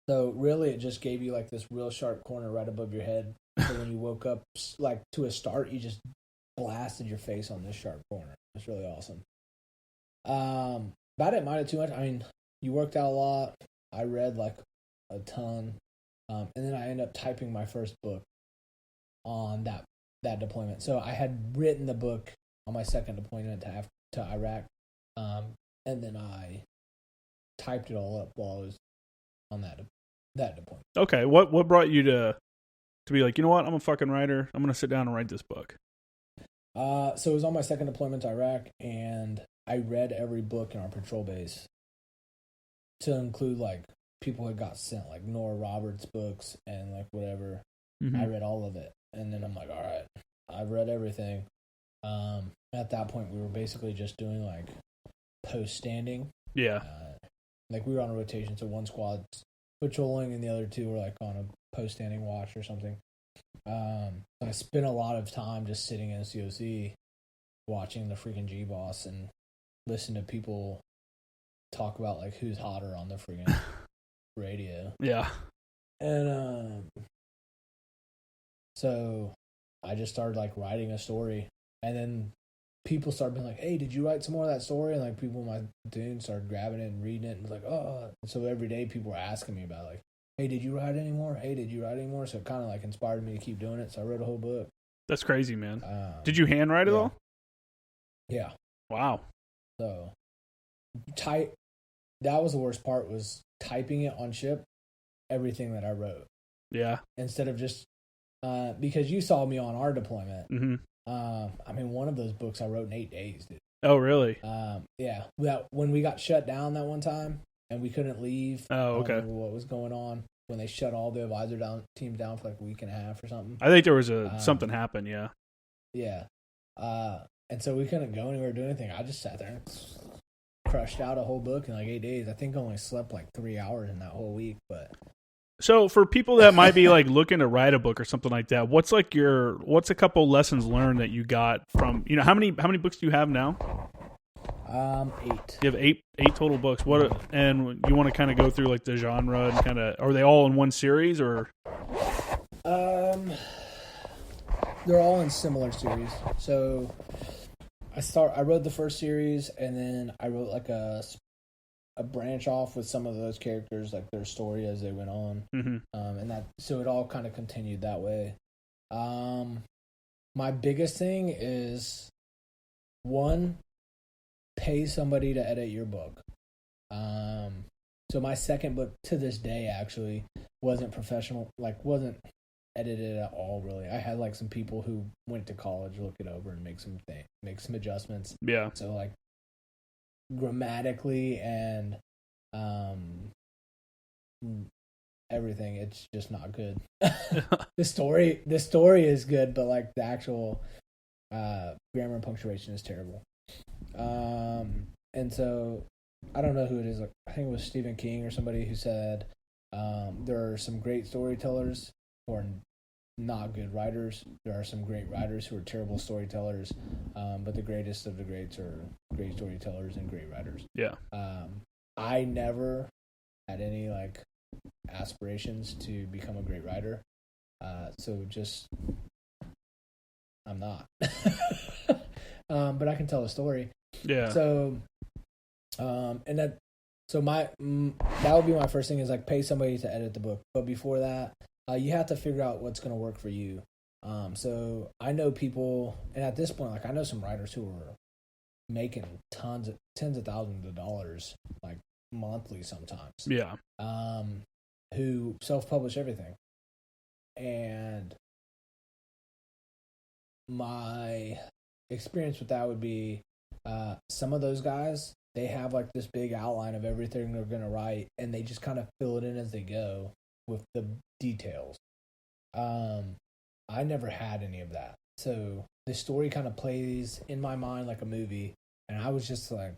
so really it just gave you like this real sharp corner right above your head. So when you woke up like to a start, you just blasted your face on this sharp corner. It's really awesome. But I didn't mind it too much. I mean, you worked out a lot. I read like a ton. And then I ended up typing my first book on that deployment. So I had written the book on my second deployment to Iraq. And then I typed it all up while I was on that deployment. Okay. What brought you to be like, you know what? I'm a fucking writer. I'm going to sit down and write this book. So it was on my second deployment to Iraq, and I read every book in our patrol base to include like people who got sent like Nora Roberts books and like whatever. Mm-hmm. I read all of it, and then I'm like, all right, I've read everything. At that point, we were basically just doing like post standing. Yeah. Like we were on a rotation, so one squad's patrolling and the other two were like on a post standing watch or something. I spent a lot of time just sitting in a COC watching the freaking G-Boss and listen to people talk about like who's hotter on the freaking radio. Yeah. And so I just started like writing a story, and then people started being like, hey, did you write some more of that story? And like people in my platoon started grabbing it and reading it and was like, oh. And so every day people were asking me about like, hey, did you write any more? Hey, did you write any more? So it kind of like inspired me to keep doing it. So I wrote a whole book. That's crazy, man. Did you handwrite it all? Yeah. Wow. So that was the worst part, was typing it on ship, everything that I wrote. Yeah. Instead of just, because you saw me on our deployment. Mm-hmm. I mean, one of those books I wrote in 8 days, dude. Oh, really? Yeah. When we got shut down that one time and we couldn't leave. Oh, okay. I don't remember what was going on when they shut all the advisor teams down for like a week and a half or something. I think there was something happened, yeah. Yeah. And so we couldn't go anywhere or do anything. I just sat there and crushed out a whole book in like 8 days. I think I only slept like 3 hours in that whole week, but... So for people that might be like looking to write a book or something like that, what's a couple lessons learned that you got from, how many books do you have now? 8. You have eight total books. And you want to kind of go through like the genre and kind of, are they all in one series or? They're all in similar series. So I wrote the first series, and then I wrote like a branch off with some of those characters, like their story as they went on. Mm-hmm. So it all kind of continued that way. My biggest thing is, one, pay somebody to edit your book. So my second book to this day actually wasn't professional, like wasn't edited at all, really. I had like some people who went to college look it over and make some adjustments. Yeah. So like grammatically and everything, it's just not good. The story is good, but like the actual grammar and punctuation is terrible. And so I don't know who it is. Like, I think it was Stephen King or somebody who said there are some great storytellers who are not good writers. There are some great writers who are terrible storytellers, but the greatest of the greats are great storytellers and great writers. Yeah. I never had any like aspirations to become a great writer, so just I'm not. But I can tell a story. Yeah. So, that would be my first thing, is like pay somebody to edit the book. But before that, you have to figure out what's going to work for you. So I know people, and at this point, like I know some writers who are making tens of thousands of dollars, like monthly sometimes. Yeah. Who self-publish everything. And my experience with that would be, some of those guys, they have like this big outline of everything they're going to write, and they just kind of fill it in as they go with the details. I never had any of that. So the story kind of plays in my mind like a movie, and I was just like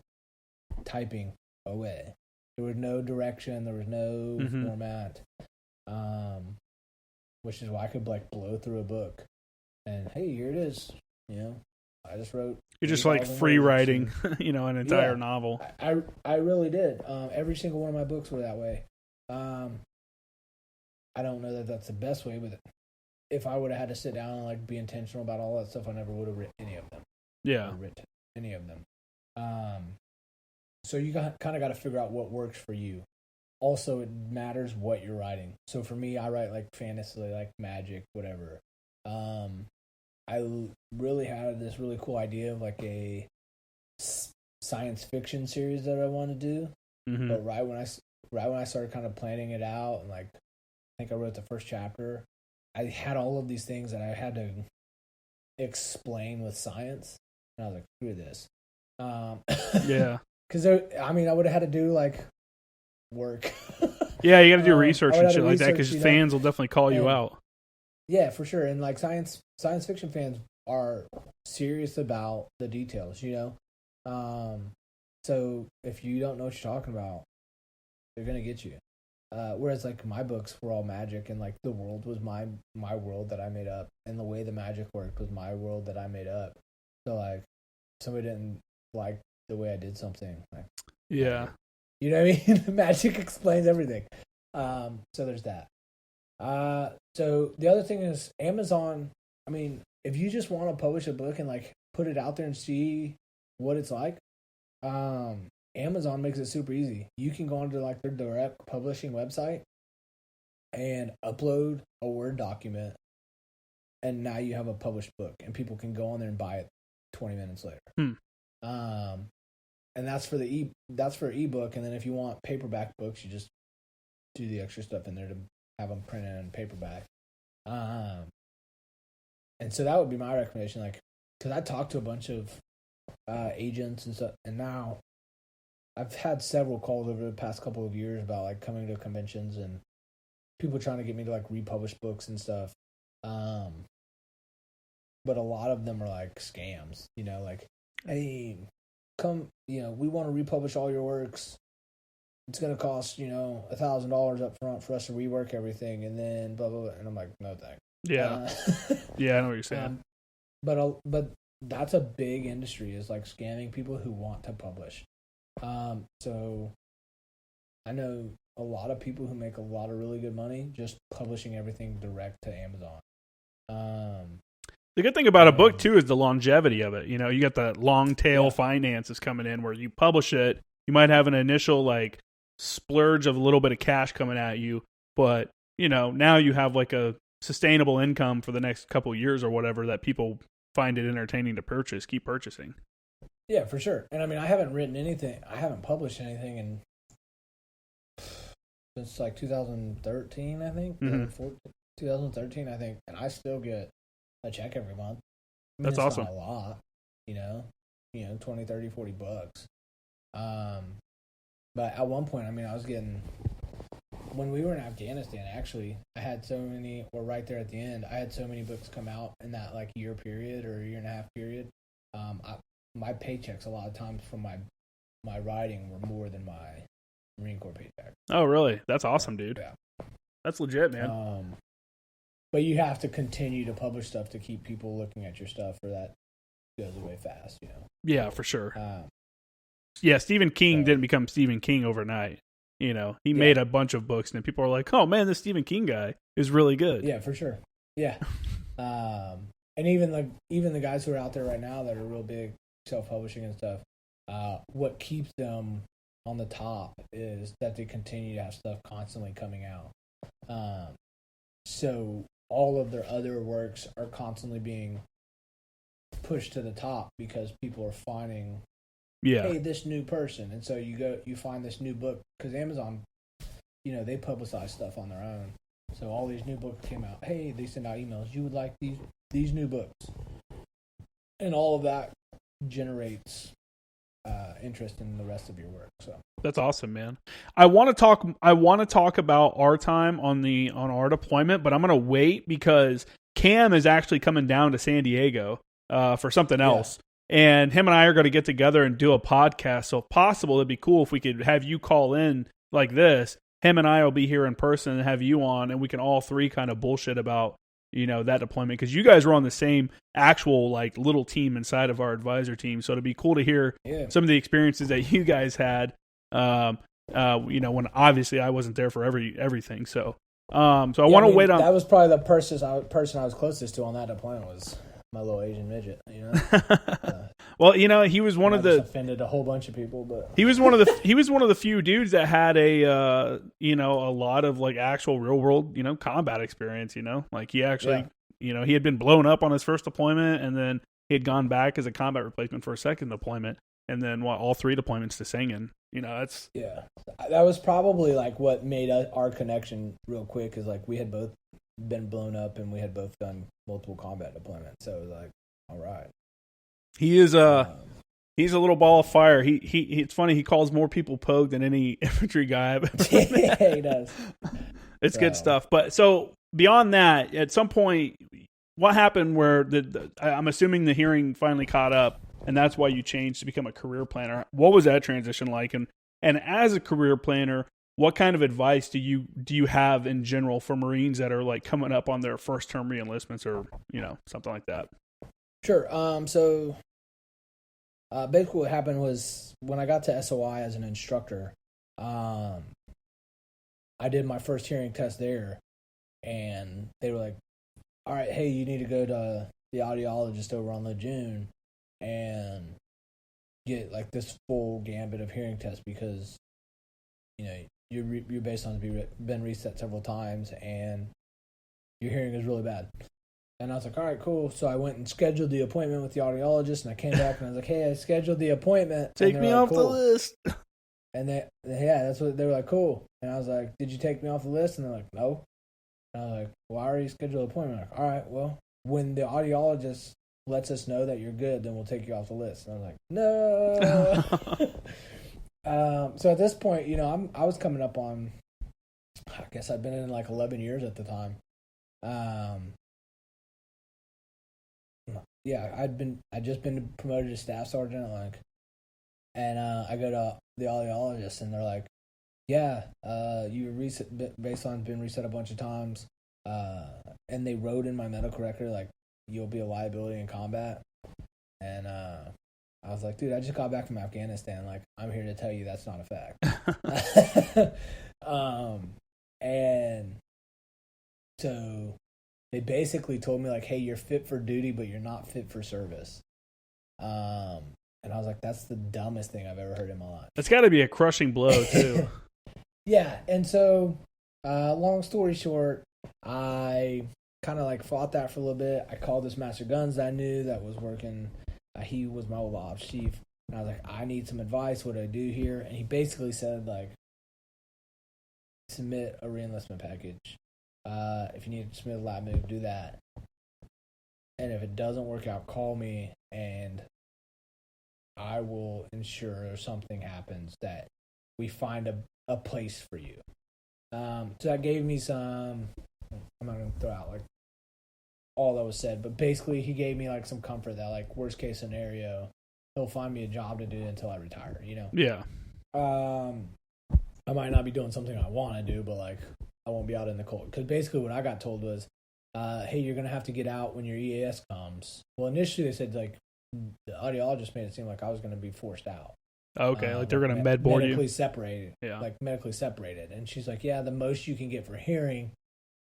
typing away. There was no direction. There was no format, which is why I could like blow through a book and, hey, here it is. I just wrote. You're just like free writing, an entire novel. I really did. Every single one of my books were that way. I don't know that that's the best way, but if I would have had to sit down and like be intentional about all that stuff, I never would have written any of them. Yeah. Written any of them. So you kind of got to figure out what works for you. Also, it matters what you're writing. So for me, I write like fantasy, like magic, whatever. I really had this really cool idea of like a science fiction series that I wanted to do. Mm-hmm. But right when I started kind of planning it out, and like I think I wrote the first chapter, I had all of these things that I had to explain with science, and I was like, screw this. Yeah. Because I would have had to do like work. Yeah, you got to do research and shit like that, because fans will definitely call you out. Yeah, for sure. And like science fiction fans are serious about the details, So if you don't know what you're talking about, they're gonna get you. Whereas like my books were all magic, and like the world was my world that I made up, and the way the magic worked was my world that I made up. So like somebody didn't like the way I did something, like, yeah, you know what I mean? Magic explains everything. So there's that. So the other thing is Amazon. I mean, if you just want to publish a book and like put it out there and see what it's like, Amazon makes it super easy. You can go onto like their direct publishing website and upload a Word document, and now you have a published book, and people can go on there and buy it 20 minutes later. And that's for ebook. And then if you want paperback books, you just do the extra stuff in there to have them printed in paperback. And so that would be my recommendation. Like, because I talked to a bunch of agents and stuff, and now I've had several calls over the past couple of years about like coming to conventions and people trying to get me to like republish books and stuff. But a lot of them are like scams, like, hey, come, we want to republish all your works. It's going to cost, $1,000 up front for us to rework everything, and then blah, blah, blah. And I'm like, no thanks. Yeah. Yeah, I know what you're saying. But that's a big industry, is like scamming people who want to publish. So I know a lot of people who make a lot of really good money just publishing everything direct to Amazon. The good thing about a book too is the longevity of it. You got the long tail finances coming in where you publish it. You might have an initial like splurge of a little bit of cash coming at you, but now you have like a sustainable income for the next couple of years or whatever that people find it entertaining to keep purchasing. Yeah, for sure. And I mean, I haven't published anything since like 2013, I think. 2013, I think, and I still get a check every month. I mean, that's awesome. Not a lot, 20, 30, 40 bucks. But at one point, I mean, I was getting, when we were in Afghanistan, actually, I had so many, or right there at the end, I had so many books come out in that like year period or year and a half period. My paychecks a lot of times from my writing were more than my Marine Corps paycheck. Oh, really? That's awesome, dude. Yeah. That's legit, man. But you have to continue to publish stuff to keep people looking at your stuff, or that goes away fast, Yeah, for sure. Yeah, Stephen King didn't become Stephen King overnight. He made a bunch of books, and people are like, "Oh man, this Stephen King guy is really good." Yeah, for sure. Yeah, and even the guys who are out there right now that are real big self-publishing and stuff, what keeps them on the top is that they continue to have stuff constantly coming out. So all of their other works are constantly being pushed to the top because people are finding, hey, this new person. And so you find this new book, because Amazon, they publicize stuff on their own. So all these new books came out. Hey, they send out emails. You would like these new books. And all of that generates interest in the rest of your work. So that's awesome, man. I want to talk about our time on our deployment, but I'm going to wait because Cam is actually coming down to San Diego for something else. And him and I are going to get together and do a podcast. So if possible, it'd be cool if we could have you call in like this. Him and I will be here in person and have you on, and we can all three kind of bullshit about, that deployment. Because you guys were on the same actual like little team inside of our advisor team. So it'd be cool to hear some of the experiences that you guys had, when obviously I wasn't there for everything. So I want to wait on. That was probably the person I was closest to on that deployment was my little Asian midget, Well, he was one of the offended a whole bunch of people, but he was one of the few dudes that had a lot of like actual real world combat experience. Like he actually he had been blown up on his first deployment, and then he had gone back as a combat replacement for a second deployment, and then all three deployments to Sangin. That was probably like what made our connection real quick, is like we had both been blown up and we had both done multiple combat deployments, so it was like, all right. He's a little ball of fire. He it's funny, he calls more people pogue than any infantry guy I've ever yeah, he does. It's good stuff. But so beyond that, at some point, what happened where I'm assuming the hearing finally caught up, and that's why you changed to become a career planner. What was that transition like? And as a career planner, what kind of advice do you have in general for Marines that are like coming up on their first term reenlistments or something like that? Sure. So basically what happened was when I got to SOI as an instructor, I did my first hearing test there, and they were like, all right, hey, you need to go to the audiologist over on Lejeune and get like this full gambit of hearing tests, because your baseline has been reset several times and your hearing is really bad. And I was like, all right, cool. So I went and scheduled the appointment with the audiologist, and I came back and I was like, hey, I scheduled the appointment. Take me off the list. And that's what they were like, cool. And I was like, did you take me off the list? And they're like, no. And I was like, well, I already scheduled an appointment. Like, all right, well, when the audiologist lets us know that you're good, then we'll take you off the list. And I was like, no. So at this point, I was coming up on, I guess I'd been in like 11 years at the time. I'd just been promoted to staff sergeant, and I go to the audiologist, and they're like, yeah, you baseline's been reset a bunch of times, and they wrote in my medical record, like, you'll be a liability in combat. And I was like, dude, I just got back from Afghanistan, like, I'm here to tell you that's not a fact. And so they basically told me, like, hey, you're fit for duty, but you're not fit for service. And I was like, that's the dumbest thing I've ever heard in my life. That's got to be a crushing blow, too. Yeah, and so, long story short, I kind of, like, fought that for a little bit. I called this master guns that I knew that was working. He was my old ops chief. And I was like, I need some advice. What do I do here? And he basically said, like, submit a reenlistment package. If you need to submit a lab move, do that. And if it doesn't work out, call me, and I will ensure something happens that we find a place for you. So that gave me some, I'm not going to throw out like all that was said, but basically he gave me like some comfort that, like, worst case scenario, he'll find me a job to do until I retire, Yeah. I might not be doing something I want to do, but like I won't be out in the cold. Because basically what I got told was, hey, you're going to have to get out when your EAS comes. Well, initially they said, like, the audiologist made it seem like I was going to be forced out. Okay, like they're going to med board you? Medically separated. Yeah. Like medically separated. And she's like, yeah, the most you can get for hearing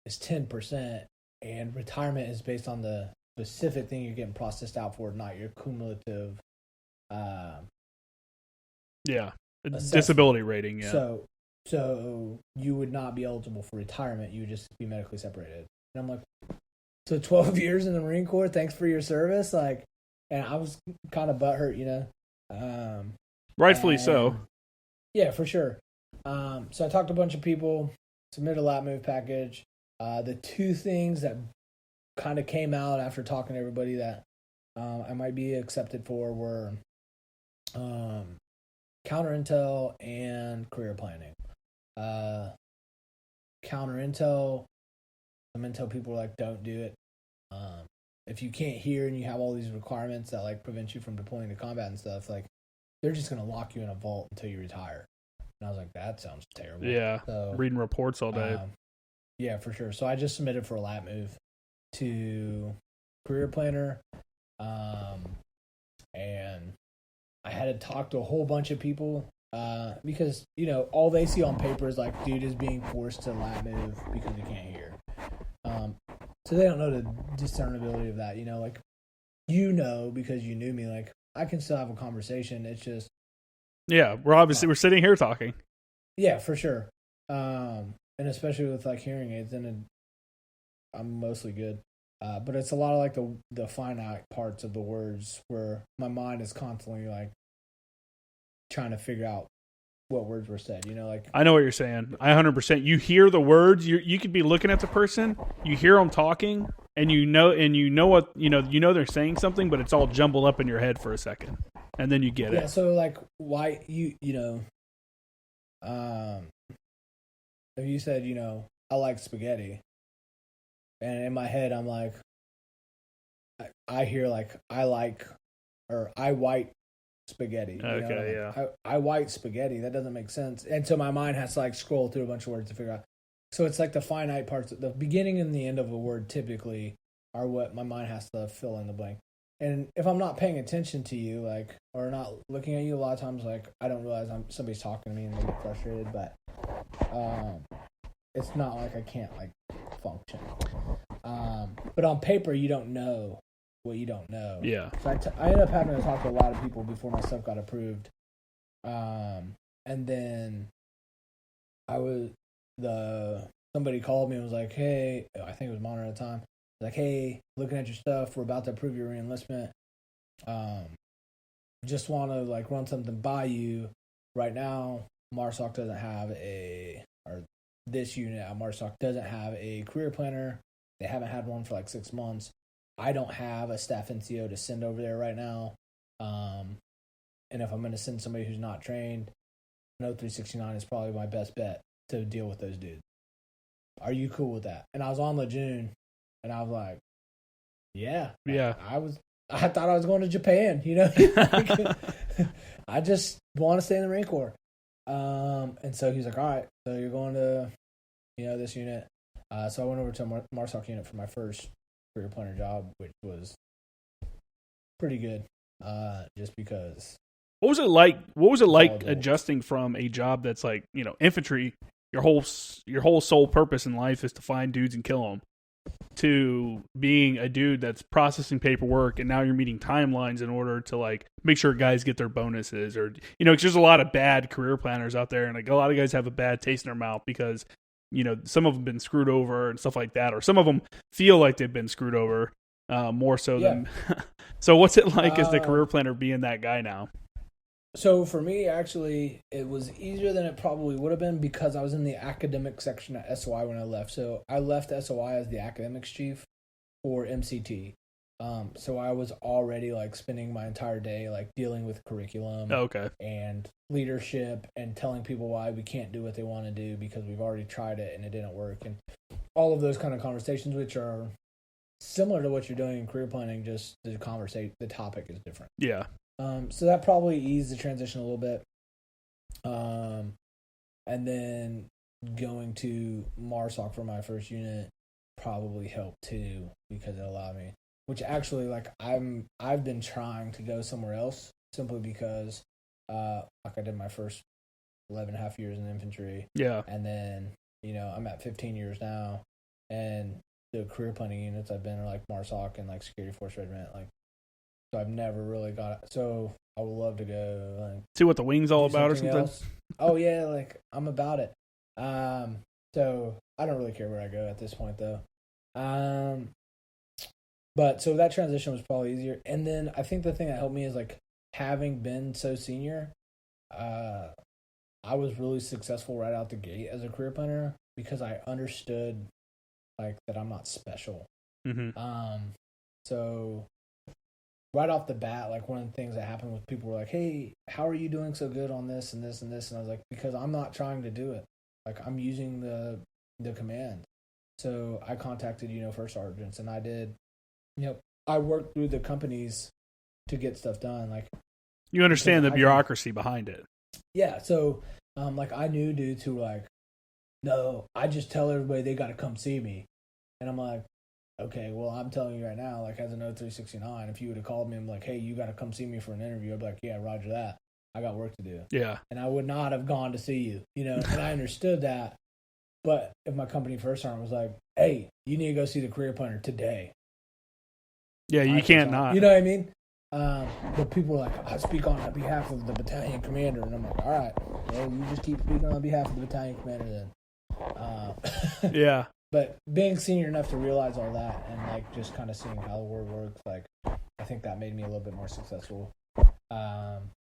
is 10%. And retirement is based on the specific thing you're getting processed out for, not your cumulative disability rating. Yeah. So you would not be eligible for retirement. You would just be medically separated. And I'm like, so 12 years in the Marine Corps, thanks for your service? Like, and I was kind of butthurt, Rightfully so. Yeah, for sure. So I talked to a bunch of people, submitted a lap move package. The two things that kind of came out after talking to everybody that I might be accepted for were counter intel and career planning. Counter intel, some intel people were like, don't do it. If you can't hear and you have all these requirements that like prevent you from deploying to combat and stuff, like they're just going to lock you in a vault until you retire. And I was like, that sounds terrible. Yeah. So, reading reports all day. Yeah, for sure. So I just submitted for a lap move to career planner. And I had to talk to a whole bunch of people because, all they see on paper is like, dude is being forced to lap move because he can't hear. So they don't know the discernibility of that, like, because you knew me, like, I can still have a conversation. It's just. Yeah, we're sitting here talking. Yeah, for sure. And especially with like hearing aids, then I'm mostly good. But it's a lot of like the finite parts of the words where my mind is constantly like trying to figure out what words were said. Like I know what you're saying. I 100%. You hear the words. You could be looking at the person. You hear them talking, and you know what they're saying something, but it's all jumbled up in your head for a second, and then you get it. Yeah. So like, why if you said, I like spaghetti, and in my head I'm like, I hear like I white spaghetti. Okay, yeah. I white spaghetti. That doesn't make sense. And so my mind has to like scroll through a bunch of words to figure out. So it's like the finite parts. The beginning and the end of a word typically are what my mind has to fill in the blank. And if I'm not paying attention to you, like, or not looking at you, a lot of times, like, I don't realize somebody's talking to me and I get frustrated. But it's not like I can't like function. But on paper, you don't know what you don't know. Yeah. So I ended up having to talk to a lot of people before my stuff got approved. And then somebody called me and was like, hey, I think it was Monitor at the time. like, hey, looking at your stuff, we're about to approve your reenlistment. Just want to like run something by you. Right now, MARSOC doesn't have this unit at MARSOC doesn't have a career planner. They haven't had one for like 6 months. I don't have a staff NCO to send over there right now. And if I'm going to send somebody who's not trained, an 0369 is probably my best bet to deal with those dudes. Are you cool with that? And I was on Lejeune, and I was like, yeah. I thought I was going to Japan, you know? I just want to stay in the Marine Corps. And so he's like, all right, so you're going to, this unit. So I went over to a MARSOC unit for my first career planner job, which was pretty good. Just because. What was it like adjusting from a job that's like, infantry, your whole sole purpose in life is to find dudes and kill them, to being a dude that's processing paperwork, and now you're meeting timelines in order to like make sure guys get their bonuses, or because there's a lot of bad career planners out there, and like a lot of guys have a bad taste in their mouth because some of them have been screwed over and stuff like that, or some of them feel like they've been screwed over more so than. So what's it like as the career planner being that guy now? So for me, actually, it was easier than it probably would have been because I was in the academic section at SOI when I left. So I left SOI as the academics chief for MCT. So I was already like spending my entire day like dealing with curriculum and leadership and telling people why we can't do what they want to do because we've already tried it and it didn't work. And all of those kind of conversations, which are similar to what you're doing in career planning, just the topic is different. Yeah. So that probably eased the transition a little bit. And then going to MARSOC for my first unit probably helped too because it allowed me, which actually like I've been trying to go somewhere else simply because like I did my first 11.5 years in infantry. Yeah. And then, I'm at 15 years now, and the career planning units I've been are like MARSOC and like Security Force Regiment, like. So I've never really got it. So I would love to go like see what the wing's all about or something. Else. Oh yeah, like I'm about it. So I don't really care where I go at this point though. But so that transition was probably easier. And then I think the thing that helped me is like having been so senior, I was really successful right out the gate as a career planner because I understood like that I'm not special. Mm-hmm. So right off the bat, like one of the things that happened with people were like, hey, how are you doing so good on this and this and this? And I was like, because I'm not trying to do it. Like I'm using the command. So I contacted, first sergeants, and I did, I worked through the companies to get stuff done. Like you understand the bureaucracy behind it. Yeah. So like I knew dudes who were like, no, I just tell everybody they got to come see me. And I'm like, okay, well, I'm telling you right now, like as an 0369, if you would have called me and like, hey, you got to come see me for an interview, I'd be like, yeah, roger that. I got work to do. Yeah. And I would not have gone to see you, and I understood that. But if my company first sergeant was like, hey, you need to go see the career planner today. Yeah, you can't not. You know what I mean? But people are like, I speak on behalf of the battalion commander. And I'm like, all right, well, you just keep speaking on behalf of the battalion commander then. Yeah. But being senior enough to realize all that and like just kind of seeing how the word works, like I think that made me a little bit more successful.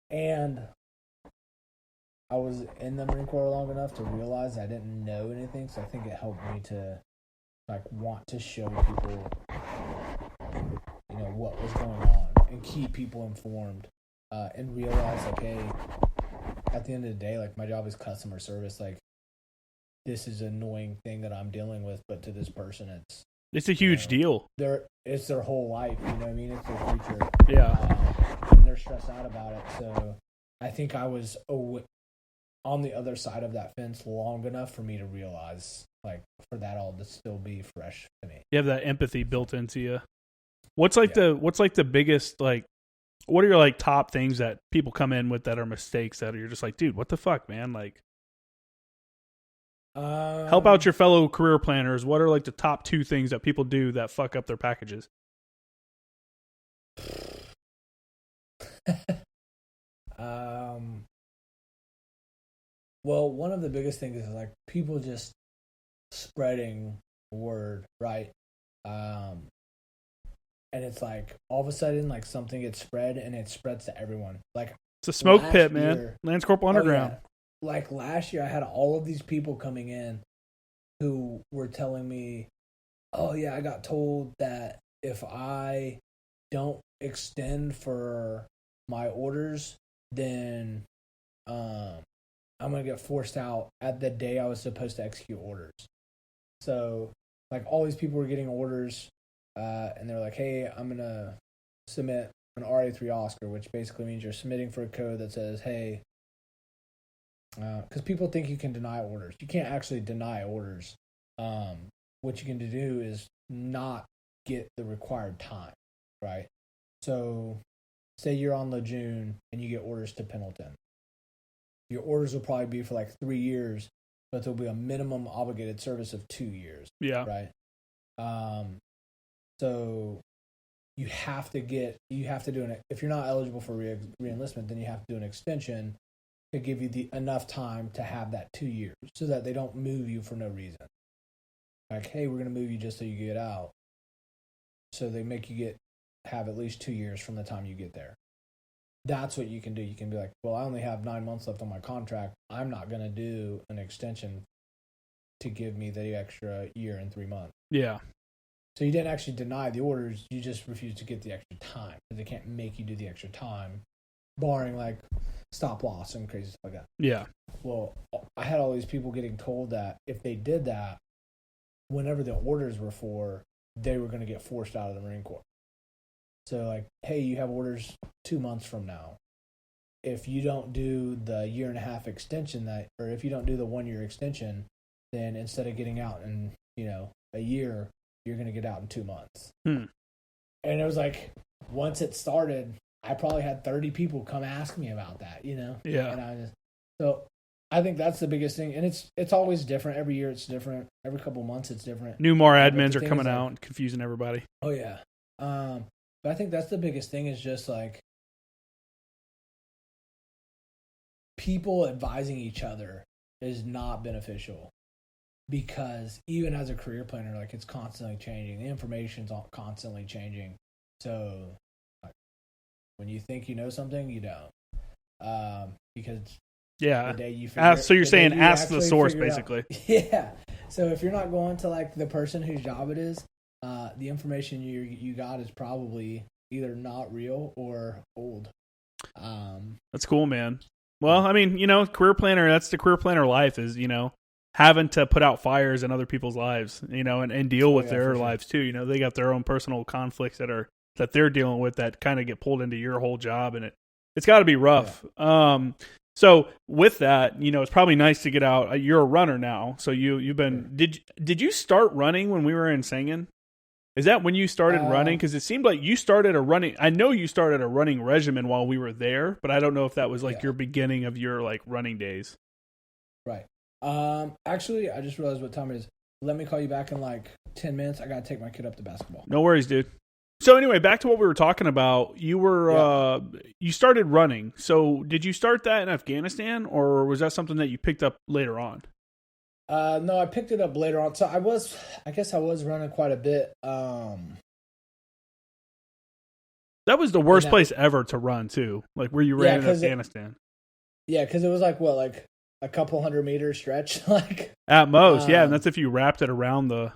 And I was in the Marine Corps long enough to realize I didn't know anything, so I think it helped me to like want to show people, what was going on and keep people informed, and realize like, hey, at the end of the day, like my job is customer service, like. This is an annoying thing that I'm dealing with, but to this person, it's a huge deal. It's their whole life, you know what I mean? It's their future. Yeah. And they're stressed out about it. So I think I was on the other side of that fence long enough for me to realize, like, for that all to still be fresh to me. You have that empathy built into you. What's the biggest, like, what are your, like, top things that people come in with that are mistakes that you're just like, dude, what the fuck, man? Like, help out your fellow career planners. What are like the top 2 things that people do that fuck up their packages? Well, one of the biggest things is like people just spreading word, right? and it's like all of a sudden like something gets spread and it spreads to everyone. Like it's a smoke pit, year, man. Lance Corporal Underground. Oh, yeah. Like last year, I had all of these people coming in who were telling me, "Oh yeah, I got told that if I don't extend for my orders, then I'm gonna get forced out at the day I was supposed to execute orders." So, like, all these people were getting orders, and they're like, "Hey, I'm gonna submit an RA3 Oscar," which basically means you're submitting for a code that says, "Hey," because people think you can deny orders. You can't actually deny orders. What you can do is not get the required time, right? So, say you're on Lejeune and you get orders to Pendleton. Your orders will probably be for like 3 years, but there'll be a minimum obligated service of 2 years. Yeah. Right. So you have to do if you're not eligible for re-enlistment, then you have to do an extension to give you enough time to have that 2 years so that they don't move you for no reason. Like, hey, we're going to move you just so you get out. So they make you have at least 2 years from the time you get there. That's what you can do. You can be like, well, I only have 9 months left on my contract. I'm not going to do an extension to give me the extra year and 3 months. Yeah. So you didn't actually deny the orders. You just refused to get the extra time because they can't make you do the extra time, barring like stop loss and crazy stuff like that. Yeah. Well, I had all these people getting told that if they did that, whenever the orders were for, they were going to get forced out of the Marine Corps. So like, hey, you have orders 2 months from now. If you don't do the 1.5 year extension or if you don't do the 1 year extension, then instead of getting out in, a year, you're going to get out in 2 months. And it was like, once it started, I probably had 30 people come ask me about that, Yeah. And I think that's the biggest thing. And it's always different. Every year it's different. Every couple of months it's different. New MAR admins are coming out and confusing everybody. Oh, yeah. But I think that's the biggest thing is just like people advising each other is not beneficial because even as a career planner, like it's constantly changing. The information's constantly changing. So like, when you think you know something, you don't. Because the day you figure so you're saying ask the source basically. Yeah. So if you're not going to like the person whose job it is, the information you got is probably either not real or old. That's cool, man. Well, I mean, career planner, that's the career planner life is, having to put out fires in other people's lives, and deal with their lives too. They got their own personal conflicts that they're dealing with that kind of get pulled into your whole job, and it's got to be rough. Yeah. So with that, it's probably nice to get out. You're a runner now, so you've been. Did you start running when we were in Sangin? Is that when you started running? Because it seemed like you started a running. I know you started a running regimen while we were there, but I don't know if that was like your beginning of your like running days. Right. Actually, I just realized what time it is. Let me call you back in like 10 minutes. I gotta take my kid up to basketball. No worries, dude. So anyway, back to what we were talking about. You were you started running. So did you start that in Afghanistan, or was that something that you picked up later on? No, I picked it up later on. So I guess I was running quite a bit. That was the worst place ever to run too. Like where you ran in Afghanistan. Because it was like a couple 100-meter stretch, like at most. And that's if you wrapped it around the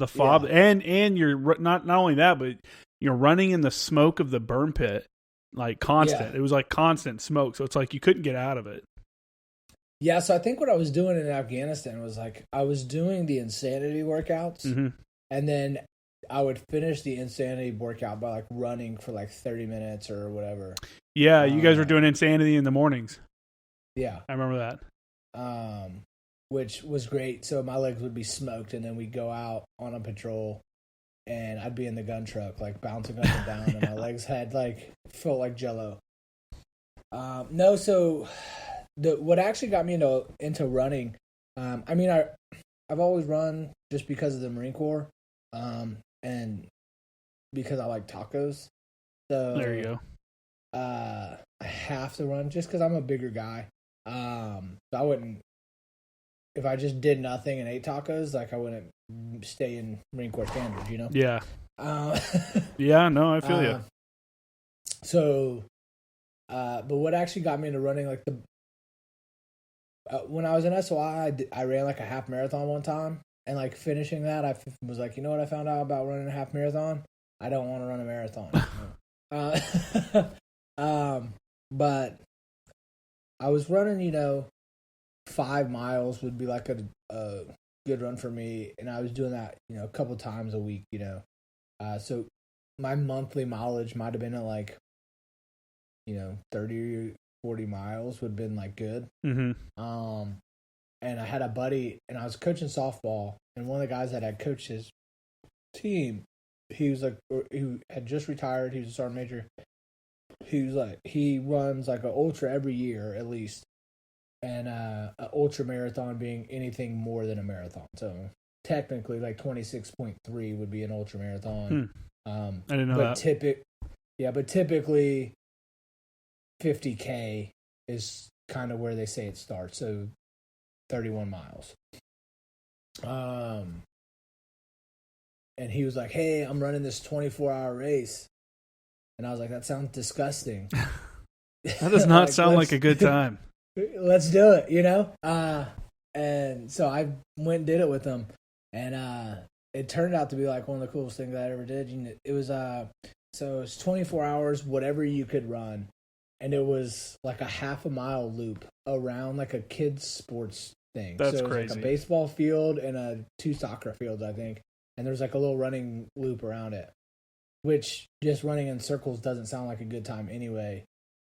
fob, and you're not only that, but you're running in the smoke of the burn pit, like constant. Yeah. It was like constant smoke, so it's like you couldn't get out of it. Yeah, so I think what I was doing in Afghanistan was like I was doing the insanity workouts, and then I would finish the insanity workout by like running for like 30 minutes or whatever. Yeah, you guys were doing insanity in the mornings. Yeah. I remember that. Which was great. So my legs would be smoked, and then we'd go out on a patrol, and I'd be in the gun truck, like bouncing up and down, and my legs felt like jello. No, so what actually got me into running, I mean, I've always run just because of the Marine Corps, and because I like tacos. So there you go. I have to run just because I'm a bigger guy. So I wouldn't if I just did nothing and ate tacos, like I wouldn't stay in Marine Corps standard, you know? Yeah. Yeah, no, I feel you. So, but what actually got me into running, like when I was in SOI, I ran like a half marathon one time, and like finishing that, I was like, you know what I found out about running a half marathon? I don't want to run a marathon. But I was running, 5 miles would be like a good run for me, and I was doing that, a couple times a week, so my monthly mileage might have been at like, 30 or 40 miles would have been like good. Mm-hmm. And I had a buddy, and I was coaching softball, and one of the guys that had coached his team, he had just retired. He was a sergeant major. He runs like an ultra every year at least, and an ultra marathon being anything more than a marathon. So technically, like 26.3 would be an ultra marathon. I didn't know that. But typically 50K is kind of where they say it starts. So 31 miles. And he was like, "Hey, I'm running this 24-hour race." And I was like, "That sounds disgusting." That does not sound like a good time. Let's do it, And so I went and did it with him. And it turned out to be like one of the coolest things I ever did. It was so it's 24 hours, whatever you could run. And it was like a half a mile loop around like a kid's sports thing. That's so it was crazy. Like a baseball field and 2 soccer fields, I think. And there's like a little running loop around it, which just running in circles doesn't sound like a good time anyway.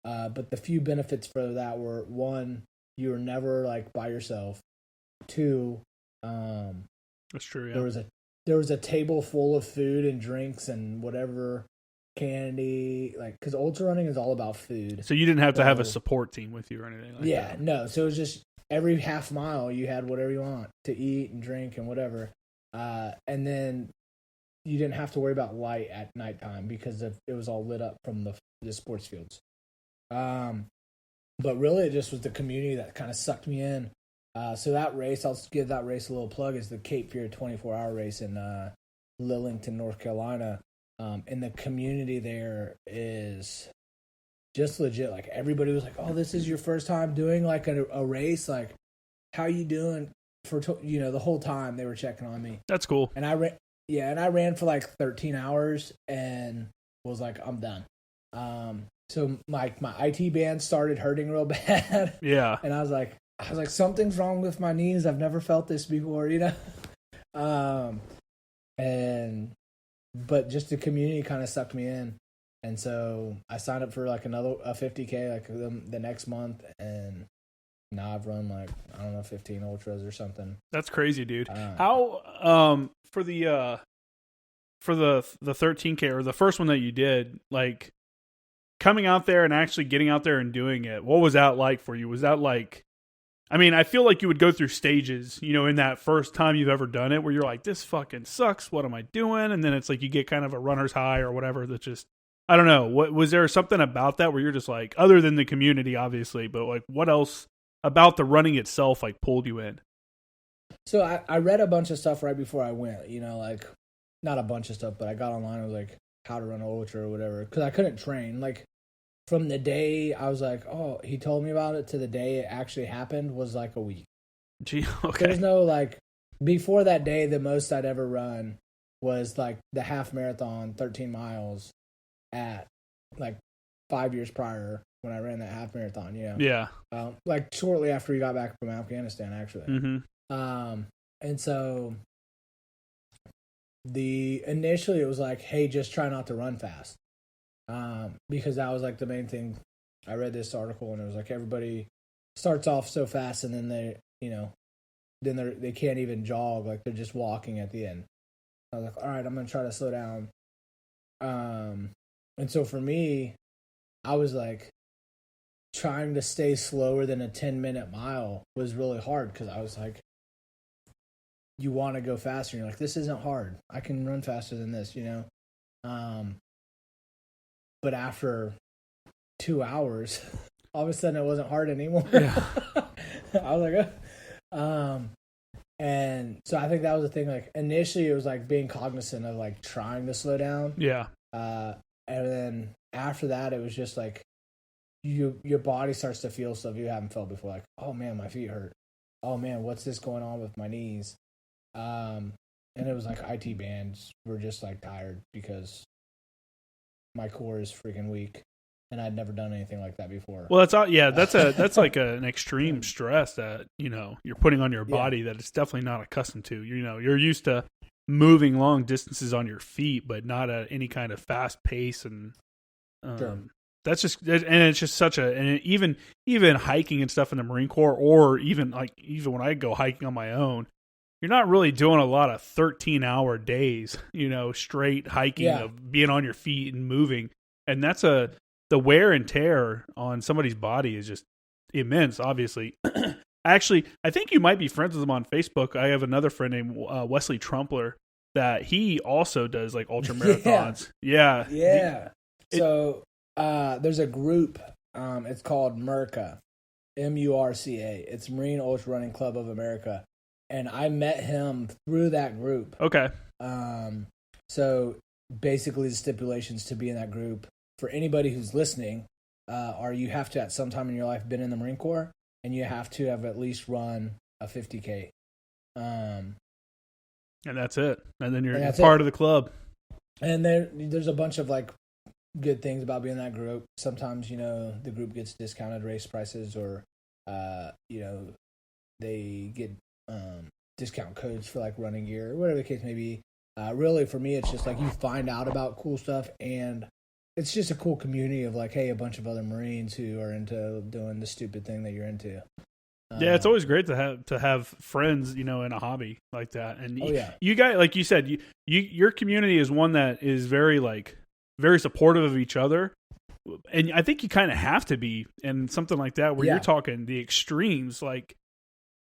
But the few benefits for that were, 1, you were never like by yourself. 2, that's true. Yeah. There was a table full of food and drinks and whatever, candy, like, because ultra running is all about food. So you didn't have to have a support team with you or anything like that? Yeah, no. So it was just every half mile you had whatever you want to eat and drink and whatever. And then you didn't have to worry about light at nighttime because it was all lit up from the sports fields. But really it just was the community that kind of sucked me in. So that race, I'll give that race a little plug, is the Cape Fear 24-hour race in Lillington, North Carolina. And the community there is just legit. Like, everybody was like, "Oh, this is your first time doing like a race. Like, how you doing?" The whole time they were checking on me. That's cool. And I ran for like 13 hours and was like, "I'm done." So my IT band started hurting real bad. Yeah. And I was like, something's wrong with my knees. I've never felt this before, But just the community kind of sucked me in. And so I signed up for like a 50K like the next month, and now I've run like, I don't know, 15 ultras or something. That's crazy, dude. How for the 13K or the first one that you did, like coming out there and actually getting out there and doing it, what was that like for you? Was that like, I mean, I feel like you would go through stages, in that first time you've ever done it where you're like, this fucking sucks. What am I doing? And then it's like you get kind of a runner's high or whatever that's just, I don't know. What was there something about that where you're just like, other than the community, obviously, but like what else about the running itself like pulled you in? So I read a bunch of stuff right before I went, like not a bunch of stuff, but I got online and was like, how to run an ultra or whatever, because I couldn't train. Like, from the day I was like, "Oh," he told me about it, to the day it actually happened was like a week. Gee, okay. There's no like, before that day, the most I'd ever run was like the half marathon, 13 miles at like 5 years prior when I ran that half marathon, Yeah. Like shortly after we got back from Afghanistan, actually. Mm-hmm. And so initially it was like, "Hey, just try not to run fast." Because that was like the main thing. I read this article and it was like, everybody starts off so fast and then they can't even jog, like they're just walking at the end. I was like, all right, I'm going to try to slow down. And so for me, I was like, trying to stay slower than a 10-minute mile was really hard, because I was like, you want to go faster. And you're like, this isn't hard. I can run faster than this, But after 2 hours, all of a sudden it wasn't hard anymore. Yeah. I was like, And so I think that was the thing. Like initially, it was like being cognizant of like trying to slow down. Yeah. And then after that, it was just like your body starts to feel stuff you haven't felt before. Like, oh man, my feet hurt. Oh man, what's this going on with my knees? And it was like IT bands were just like tired because my core is freaking weak, and I'd never done anything like that before. Well, that's like an extreme stress that you're putting on your body that it's definitely not accustomed to. You're used to moving long distances on your feet, but not at any kind of fast pace, and Sure. that's just, and it's just such a, and even hiking and stuff in the Marine Corps, or even when I go hiking on my own, you're not really doing a lot of 13-hour days, straight hiking of being on your feet and moving. And that's the wear and tear on somebody's body is just immense, obviously. Actually, I think you might be friends with him on Facebook. I have another friend named Wesley Trumpler that he also does like ultra marathons. Yeah. So there's a group. It's called MURCA, MURCA. It's Marine Ultra Running Club of America. And I met him through that group. Okay. So basically the stipulations to be in that group for anybody who's listening are you have to at some time in your life been in the Marine Corps, and you have to have at least run a 50K. And that's it. And then you're part of the club. And there's a bunch of like good things about being in that group. Sometimes, the group gets discounted race prices, or, they get discount codes for like running gear or whatever the case may be. Really, for me, it's just like you find out about cool stuff, and it's just a cool community of like, hey, a bunch of other Marines who are into doing the stupid thing that you're into. Yeah, it's always great to have friends, in a hobby like that. And yeah. You guys, like you said, your community is one that is very supportive of each other. And I think you kind of have to be in something like that where you're talking the extremes. Like,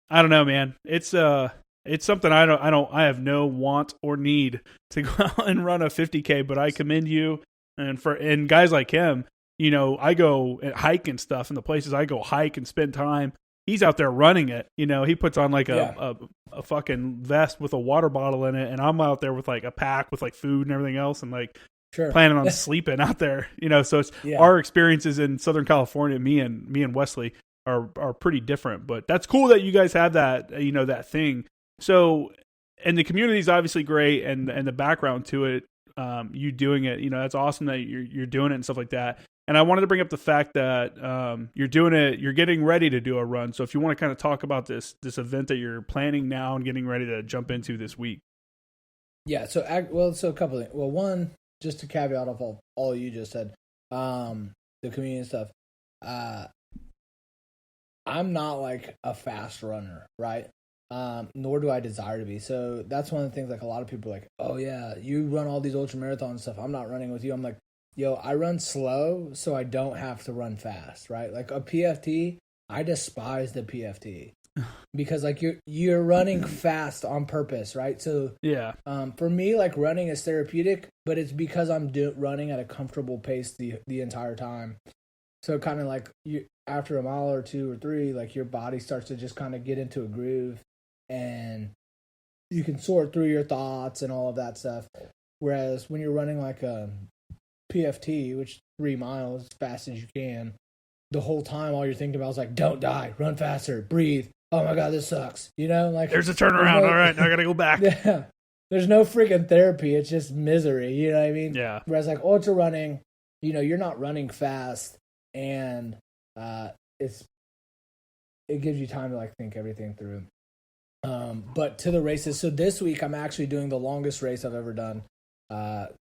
I don't know, man. It's something I have no want or need to go out and run a 50K, but I commend you and guys like him. I go and hike and stuff, and the places I go hike and spend time, he's out there running it. He puts on like a fucking vest with a water bottle in it, and I'm out there with like a pack with like food and everything else, and like planning on sleeping out there. So it's our experiences in Southern California. Me and Wesley are pretty different, but that's cool that you guys have that that thing. So, and the community is obviously great, and the background to it, you doing it, that's awesome that you're doing it and stuff like that. And I wanted to bring up the fact that you're doing it, you're getting ready to do a run. So if you want to kind of talk about this event that you're planning now and getting ready to jump into this week. Yeah. So a couple of things. Well, one, just to caveat off all you just said, the community and stuff. I'm not like a fast runner, right? Nor do I desire to be. So that's one of the things, like a lot of people are like, oh yeah, you run all these ultra marathon and stuff, I'm not running with you. I'm like, yo, I run slow so I don't have to run fast, right? Like a PFT, I despise the PFT because like you're running fast on purpose, right? So yeah, for me, like running is therapeutic, but it's because I'm running at a comfortable pace the entire time. So kind of like after a mile or two or three, like your body starts to just kind of get into a groove, and you can sort through your thoughts and all of that stuff. Whereas when you're running like a PFT, which 3 miles as fast as you can, the whole time all you're thinking about is like, don't die, run faster, breathe. Oh my God, this sucks. Like there's a turnaround. All right, now I gotta go back. Yeah. There's no freaking therapy. It's just misery. You know what I mean? Yeah. Whereas like ultra running, you're not running fast, and it gives you time to like think everything through. But to the races, so this week I'm actually doing the longest race I've ever done.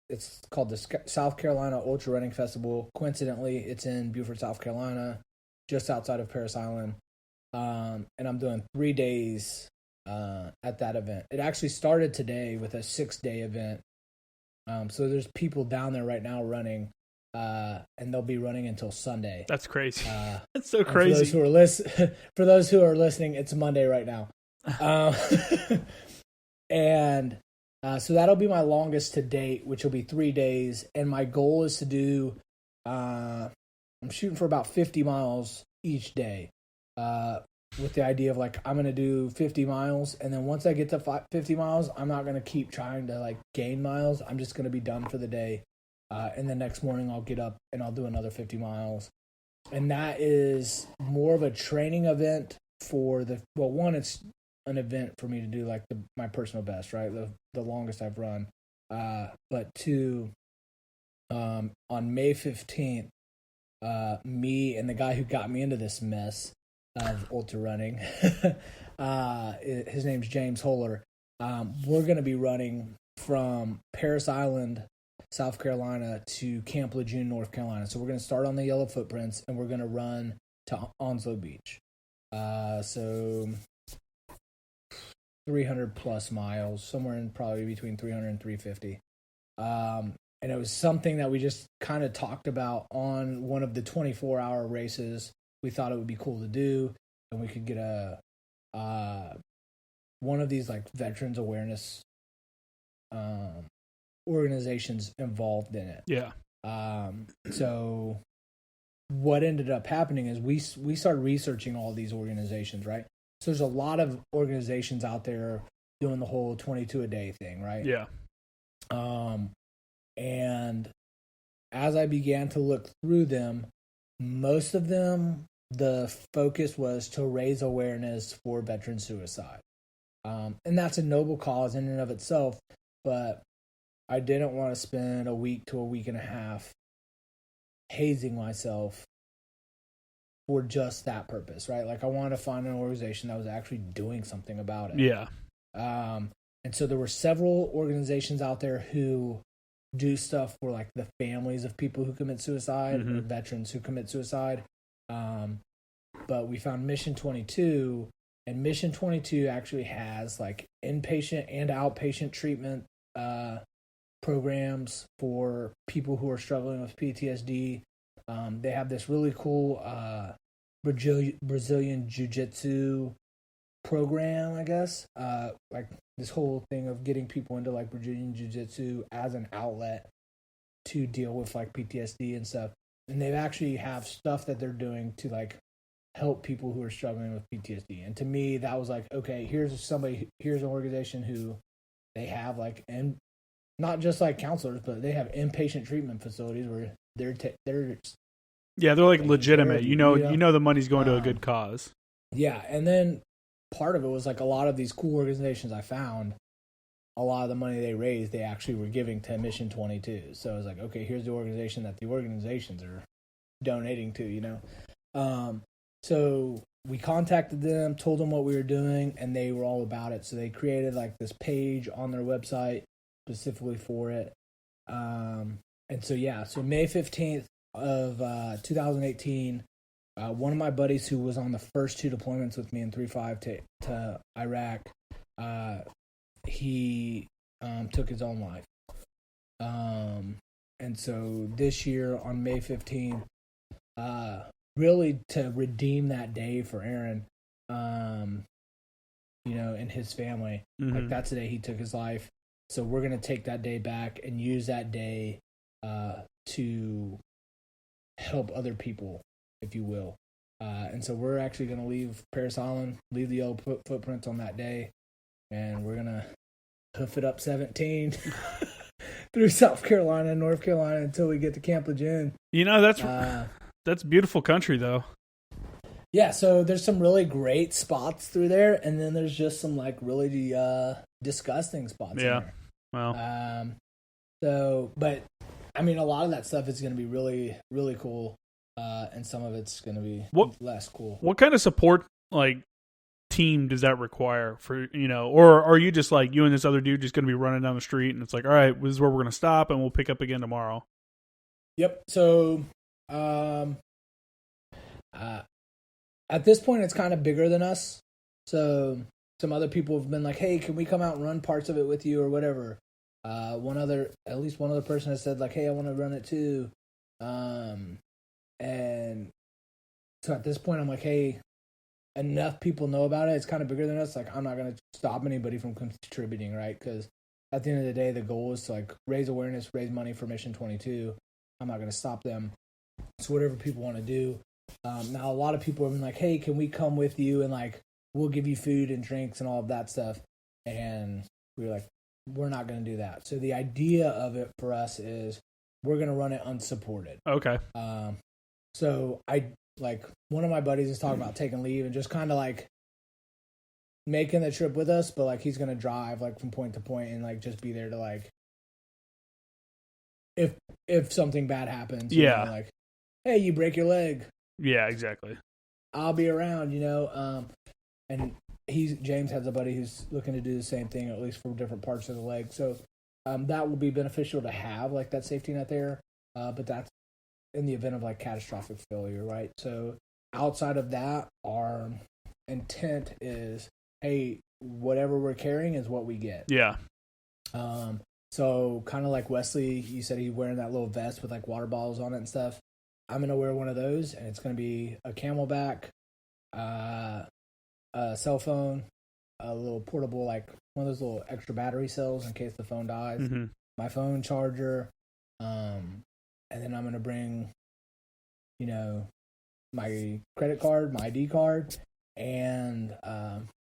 It's called the South Carolina Ultra Running Festival. Coincidentally, it's in Beaufort, South Carolina, just outside of Parris Island. And I'm doing 3 days at that event. It actually started today with a 6-day event. So there's people down there right now running, and they'll be running until Sunday. That's crazy. That's so crazy. For those who are listening, it's Monday right now. And so that'll be my longest to date, which will be 3 days. And my goal is to do, I'm shooting for about 50 miles each day. with the idea of like, I'm going to do 50 miles. And then once I get to 50 miles, I'm not going to keep trying to like gain miles. I'm just going to be done for the day. And the next morning I'll get up and I'll do another 50 miles. And that is more of a training event for one, it's an event for me to do like my personal best, right? The longest I've run. But two, on May 15th, me and the guy who got me into this mess of ultra running, his name's James Holler. We're going to be running from Parris Island, South Carolina, to Camp Lejeune, North Carolina. So we're going to start on the Yellow Footprints, and we're going to run to Onslow Beach. So 300 plus miles, somewhere in probably between 300 and 350. And it was something that we just kind of talked about on one of the 24-hour races. We thought it would be cool to do, and we could get one of these like veterans awareness organizations involved in it. Yeah. So what ended up happening is we started researching all these organizations, right? So there's a lot of organizations out there doing the whole 22 a day thing, right? Yeah. And as I began to look through them, most of them, the focus was to raise awareness for veteran suicide. And that's a noble cause in and of itself, but I didn't want to spend a week to a week and a half hazing myself for just that purpose, right? Like I wanted to find an organization that was actually doing something about it. Yeah. And so there were several organizations out there who do stuff for like the families of people who commit suicide or veterans who commit suicide. But we found Mission 22, and Mission 22 actually has like inpatient and outpatient treatment programs for people who are struggling with PTSD. They have this really cool Brazilian Jiu-Jitsu program, I guess. Like this whole thing of getting people into like Brazilian Jiu-Jitsu as an outlet to deal with like PTSD and stuff. And they actually have stuff that they're doing to like help people who are struggling with PTSD. And to me, that was like, okay, here's an organization who they have like, and not just like counselors, but they have inpatient treatment facilities where they're like legitimate. Therapy, you know the money's going to a good cause. Yeah, and then part of it was like a lot of these cool organizations I found, a lot of the money they raised, they actually were giving to Mission 22. So I was like, okay, here's the organization that the organizations are donating to, So we contacted them, told them what we were doing, and they were all about it. So they created like this page on their website specifically for it. And so May 15th of 2018, one of my buddies who was on the first two deployments with me in 3-5 to Iraq, he took his own life. And so this year on May 15th, really to redeem that day for Aaron, and his family, like that's the day he took his life. So we're going to take that day back and use that day to help other people, if you will. And so we're actually going to leave Parris Island, leave the Yellow Footprints on that day, and we're going to hoof it up 17 through South Carolina and North Carolina until we get to Camp Lejeune. That's beautiful country, though. Yeah, so there's some really great spots through there, and then there's just some like really disgusting spots in there. Wow. But I mean, a lot of that stuff is going to be really, really cool, and some of it's going to be less cool. What kind of support, like, team does that require for, or are you just like, you and this other dude just going to be running down the street and it's like, all right, this is where we're going to stop and we'll pick up again tomorrow? Yep. So, at this point, it's kind of bigger than us. So some other people have been like, hey, can we come out and run parts of it with you or whatever? At least one other person has said like, hey, I want to run it too. And so at this point, I'm like, hey, enough people know about it. It's kind of bigger than us. Like, I'm not going to stop anybody from contributing, right? Because at the end of the day, the goal is to like raise awareness, raise money for Mission 22. I'm not going to stop them. So whatever people want to do. Now, a lot of people have been like, hey, can we come with you and like we'll give you food and drinks and all of that stuff. And we were like, we're not going to do that. So the idea of it for us is we're going to run it unsupported. Okay. So I like one of my buddies is talking about taking leave and just kind of like making the trip with us, but like he's going to drive like from point to point and like just be there to like if something bad happens. Yeah. You know, like, hey, you break your leg. Yeah, exactly. I'll be around, you know. And James has a buddy who's looking to do the same thing, at least for different parts of the leg. So that will be beneficial to have like that safety net there. But that's in the event of like catastrophic failure, right? So outside of that, our intent is, hey, whatever we're carrying is what we get. Yeah. So kind of like Wesley, you said he's wearing that little vest with like water bottles on it and stuff. I'm going to wear one of those, and it's going to be a Camelback, a cell phone, a little portable, like one of those little extra battery cells in case the phone dies, my phone charger, and then I'm going to bring, you know, my credit card, my ID card, and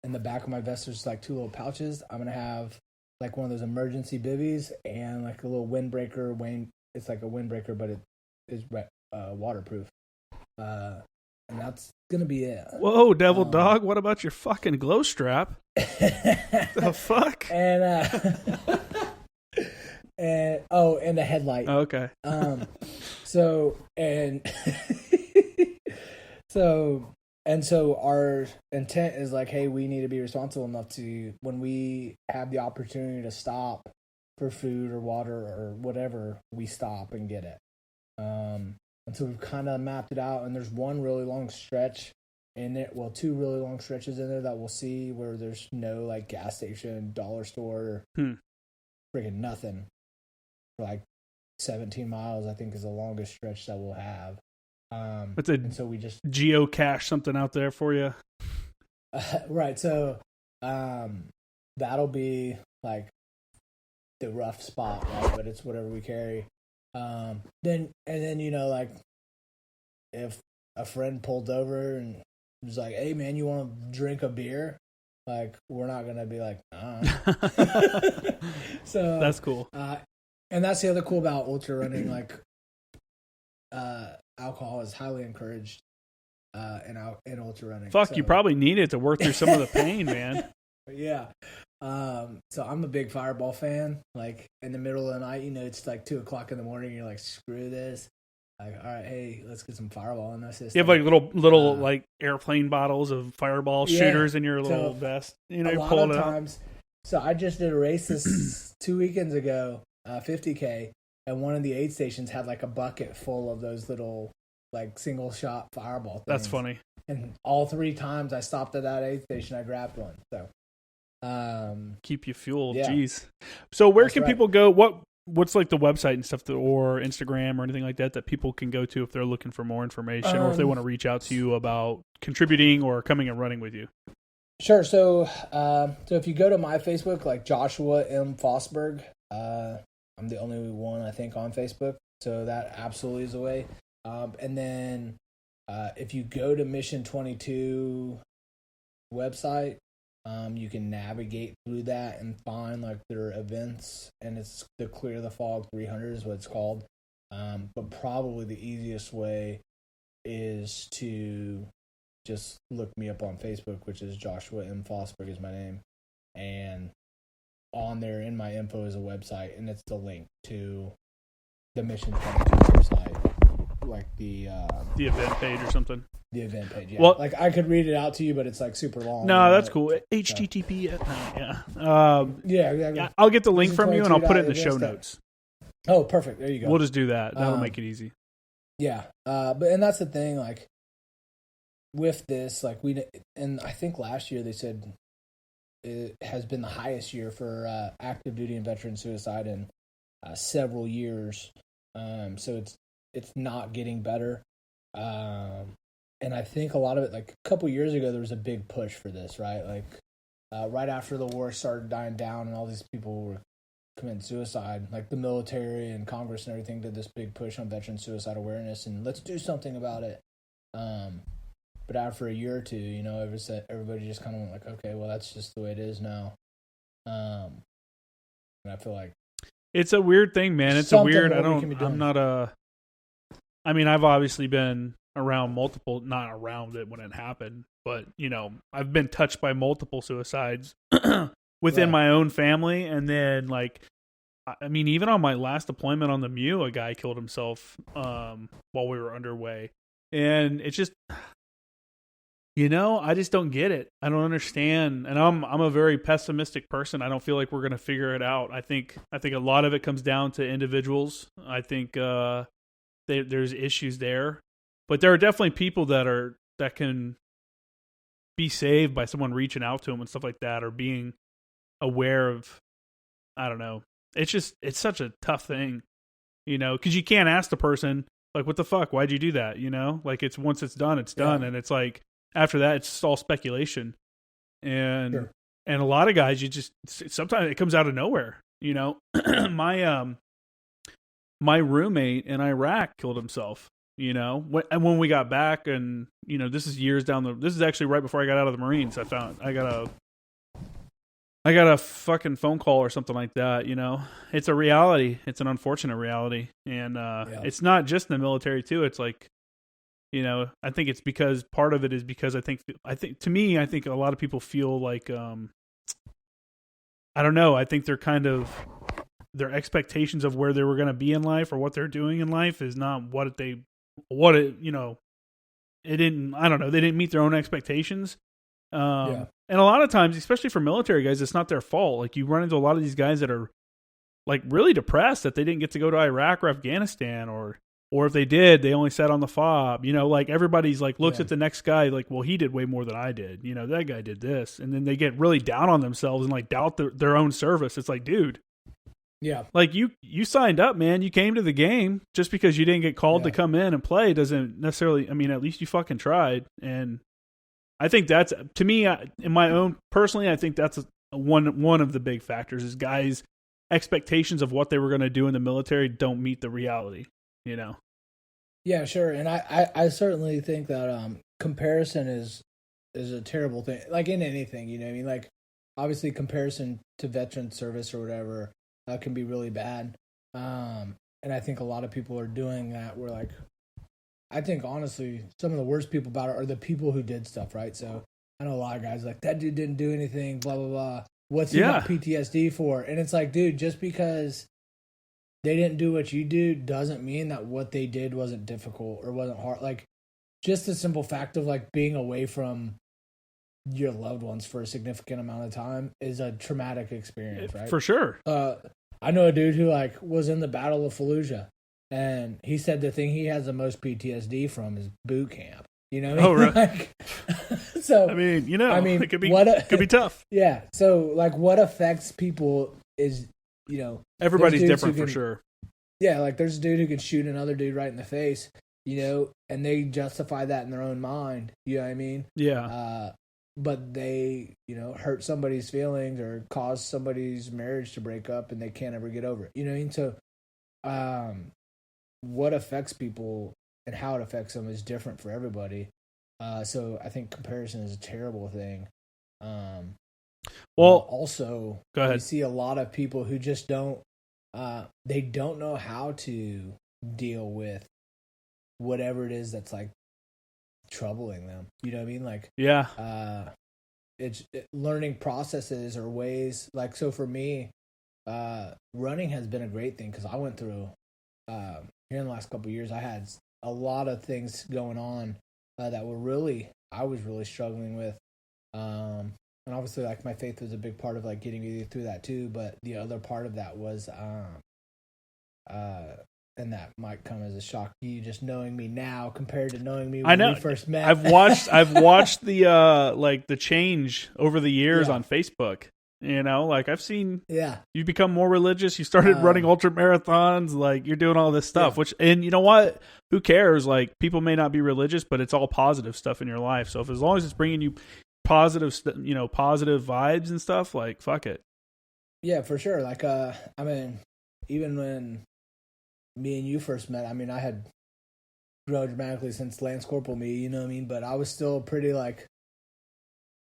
in the back of my vest there's like two little pouches. I'm going to have like one of those emergency bivvies and like a little windbreaker. It's like a windbreaker, but it is waterproof. And that's gonna be it. Whoa, devil dog! What about your fucking glow strap? The fuck? And and the headlight. Okay. So our intent is like, hey, we need to be responsible enough to, when we have the opportunity to stop for food or water or whatever, we stop and get it. And so we've kind of mapped it out, and there's one really long stretch in it. Well, two really long stretches in there that we'll see where there's no like gas station, dollar store, freaking nothing. For like 17 miles, I think, is the longest stretch that we'll have. And so we just geocache something out there for you. Right. So that'll be like the rough spot, right? But it's whatever we carry. Then you know, like if a friend pulled over and was like, hey man, you want to drink a beer? Like, we're not gonna be like, So that's cool. And that's the other cool about ultra running. Like, alcohol is highly encouraged in ultra running. Fuck, so, you probably need it to work through some of the pain, man. Yeah. So I'm a big Fireball fan. Like in the middle of the night, you know, it's like 2:00 in the morning. You're like, screw this. Like, all right, hey, let's get some Fireball in this system. You have like little like airplane bottles of Fireball shooters in your little vest. You know, a you lot pull of it out. times. So I just did a race this 2 weekends ago, 50K, and one of the aid stations had like a bucket full of those little like single shot Fireball things. That's funny. And all 3 times I stopped at that aid station, I grabbed one. So keep you fueled. Yeah. Jeez. So where That's can right. people go? What's like the website and stuff or Instagram or anything like that people can go to if they're looking for more information or if they want to reach out to you about contributing or coming and running with you? Sure. So if you go to my Facebook, like Joshua M. Fosberg, I'm the only one I think on Facebook. So that absolutely is the way. And then if you go to Mission 22 website, you can navigate through that and find like their events, and it's the Clear the Fog 300 is what it's called. But probably the easiest way is to just look me up on Facebook, which is Joshua M. Fosberg is my name. And on there in my info is a website, and it's the link to the Mission 22 website. Like the event page or something. The event page, yeah. Well, like I could read it out to you, but it's like super long. No, that's cool. HTTP. Yeah, exactly. I'll get the link from you and I'll put it in the show notes. Oh, perfect. There you go. We'll just do that. That'll make it easy. Yeah, and that's the thing. Like with this, like and I think last year they said it has been the highest year for active duty and veteran suicide in several years. So it's not getting better. And I think a lot of it, like a couple years ago, there was a big push for this, right? Like right after the war started dying down and all these people were committing suicide, like the military and Congress and everything did this big push on veteran suicide awareness and let's do something about it. But after a year or two, everybody just kind of went like, okay, well, that's just the way it is now. And I feel like it's a weird thing, man. It's a weird. I'm not a. I mean, I've obviously been around multiple, not around it when it happened, but I've been touched by multiple suicides within my own family, and then I mean, even on my last deployment on the Mew, a guy killed himself while we were underway, and it's just, I just don't get it. I don't understand, and I'm a very pessimistic person. I don't feel like we're gonna figure it out. I think a lot of it comes down to individuals. I think there's issues there, but there are definitely people that can be saved by someone reaching out to them and stuff like that, or being aware of. I don't know. It's such a tough thing, because you can't ask the person, like, what the fuck? Why'd you do that? Like, it's once it's done, it's done. Yeah. And it's like, after that, it's just all speculation. And, sure. And a lot of guys, sometimes it comes out of nowhere, my roommate in Iraq killed himself, and when we got back, and, this is years this is actually right before I got out of the Marines. I got a fucking phone call or something like that, It's a reality. It's an unfortunate reality. And It's not just in the military, too. It's like, I think it's because part of it is because I think a lot of people feel like, I don't know. I think they're kind of, their expectations of where they were going to be in life or what they're doing in life is not they didn't meet their own expectations. And a lot of times, especially for military guys, it's not their fault. Like, you run into a lot of these guys that are like really depressed that they didn't get to go to Iraq or Afghanistan, or if they did, they only sat on the fob. Like, everybody's like looks at the next guy like, well, he did way more than I did. That guy did this, and then they get really down on themselves and like doubt their own service. It's like, dude, like you signed up, man. You came to the game. Just because you didn't get called to come in and play doesn't necessarily. I mean, at least you fucking tried. And I think that's, to me, in my own, personally, I think that's one of the big factors is guys' expectations of what they were going to do in the military don't meet the reality, Yeah, sure. And I certainly think that comparison is a terrible thing, like in anything, I mean, like, obviously comparison to veteran service or whatever can be really bad. And I think a lot of people are doing that. We're like, I think, honestly, some of the worst people about it are the people who did stuff, right? So I know a lot of guys like, that dude didn't do anything, blah, blah, blah. What's he got PTSD for? And it's like, dude, just because they didn't do what you do doesn't mean that what they did wasn't difficult or wasn't hard. Like, just the simple fact of, like, being away from your loved ones for a significant amount of time is a traumatic experience, right? For sure. I know a dude who, like, was in the Battle of Fallujah. And he said the thing he has the most PTSD from is boot camp. Oh, really? Like, so I mean, it could be tough. Yeah. So, like, what affects people is, everybody's different for sure. Yeah, like, there's a dude who can shoot another dude right in the face, and they justify that in their own mind. You know what I mean? Yeah. But they, hurt somebody's feelings or cause somebody's marriage to break up, and they can't ever get over it. You know what I mean? So, what affects people and how it affects them is different for everybody. So I think comparison is a terrible thing. Well, also, go ahead. You see a lot of people who just don't know how to deal with whatever it is that's like troubling them. You know what I mean? Like, it's learning processes or ways. Like, so for me, running has been a great thing because I went through, here in the last couple of years, I had a lot of things going on that I was really struggling with. And obviously, like, my faith was a big part of, like, getting me through that too. But the other part of that was, and that might come as a shock to you, just knowing me now compared to knowing me when we first met. I've watched the like the change over the years on Facebook. Like, I've seen you become more religious. You started running ultra marathons. Like, you're doing all this stuff, which, and you know what? Who cares? Like, people may not be religious, but it's all positive stuff in your life. So as long as it's bringing you positive vibes and stuff, like, fuck it. Yeah, for sure. Like, I mean, even when me and you first met, I mean, I had grown dramatically since Lance Corporal me, you know what I mean? But I was still a pretty like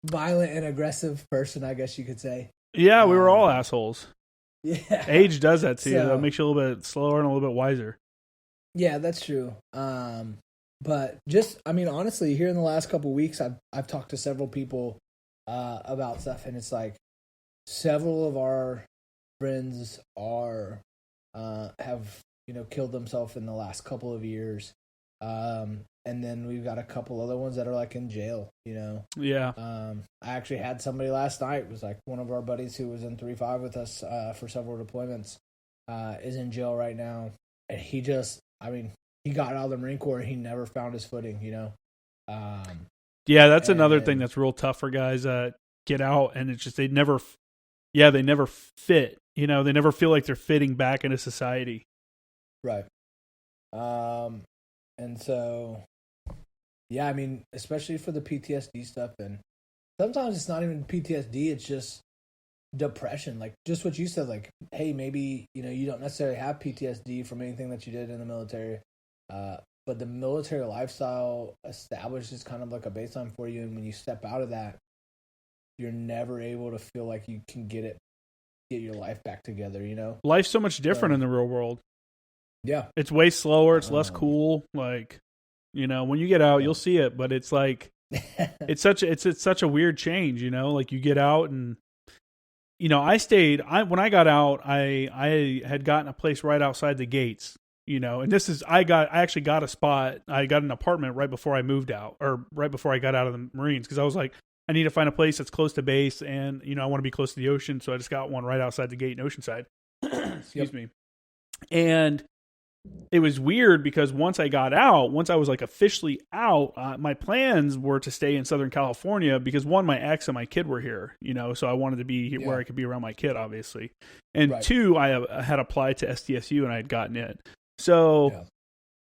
violent and aggressive person, I guess you could say. Yeah, we were all assholes. Yeah. Age does that to you, though. It So, makes you a little bit slower and a little bit wiser. yeah, that's true. But just, I mean, honestly, here in the last couple of weeks, I've talked to several people about stuff, and it's like several of our friends are have killed themselves in the last couple of years, and then we've got a couple other ones that are like in jail. Yeah. I actually had somebody last night. It was like one of our buddies who was in 3-5 with us for several deployments is in jail right now, and he got out of the Marine Corps and he never found his footing. Yeah, that's another thing that's real tough for guys that get out, and it's just they never fit. They never feel like they're fitting back into society. Right. And so, yeah, I mean, especially for the PTSD stuff, and sometimes it's not even PTSD, it's just depression. Like, just what you said, like, hey, maybe, you don't necessarily have PTSD from anything that you did in the military, but the military lifestyle establishes kind of like a baseline for you, and when you step out of that, you're never able to feel like you can get your life back together, Life's so much different in the real world. Yeah. It's way slower, it's less cool. Like, when you get out, you'll see it, but it's like it's such a weird change, like you get out and when I got out, I had gotten a place right outside the gates, and this is I actually got a spot. I got an apartment right before I moved out, or right before I got out of the Marines, because I was like, I need to find a place that's close to base, and I want to be close to the ocean, so I just got one right outside the gate in Oceanside. Excuse me. And it was weird because once I was like officially out, my plans were to stay in Southern California because one, my ex and my kid were here, so I wanted to be where I could be around my kid, obviously. And two, I had applied to SDSU and I had gotten in. So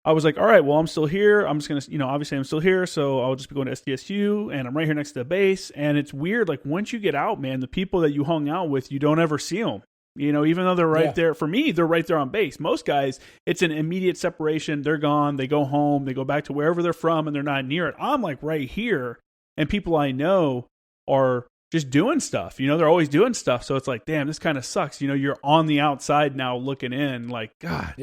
I was like, all right, well, I'm still here. I'm just going to, obviously I'm still here. So I'll just be going to SDSU and I'm right here next to the base. And it's weird. Like once you get out, man, the people that you hung out with, you don't ever see them. Even though they're right there, for me, they're right there on base. Most guys, it's an immediate separation. They're gone. They go home. They go back to wherever they're from, and they're not near it. I'm like right here, and people I know are just doing stuff. They're always doing stuff. So it's like, damn, this kind of sucks. You're on the outside now looking in like, God,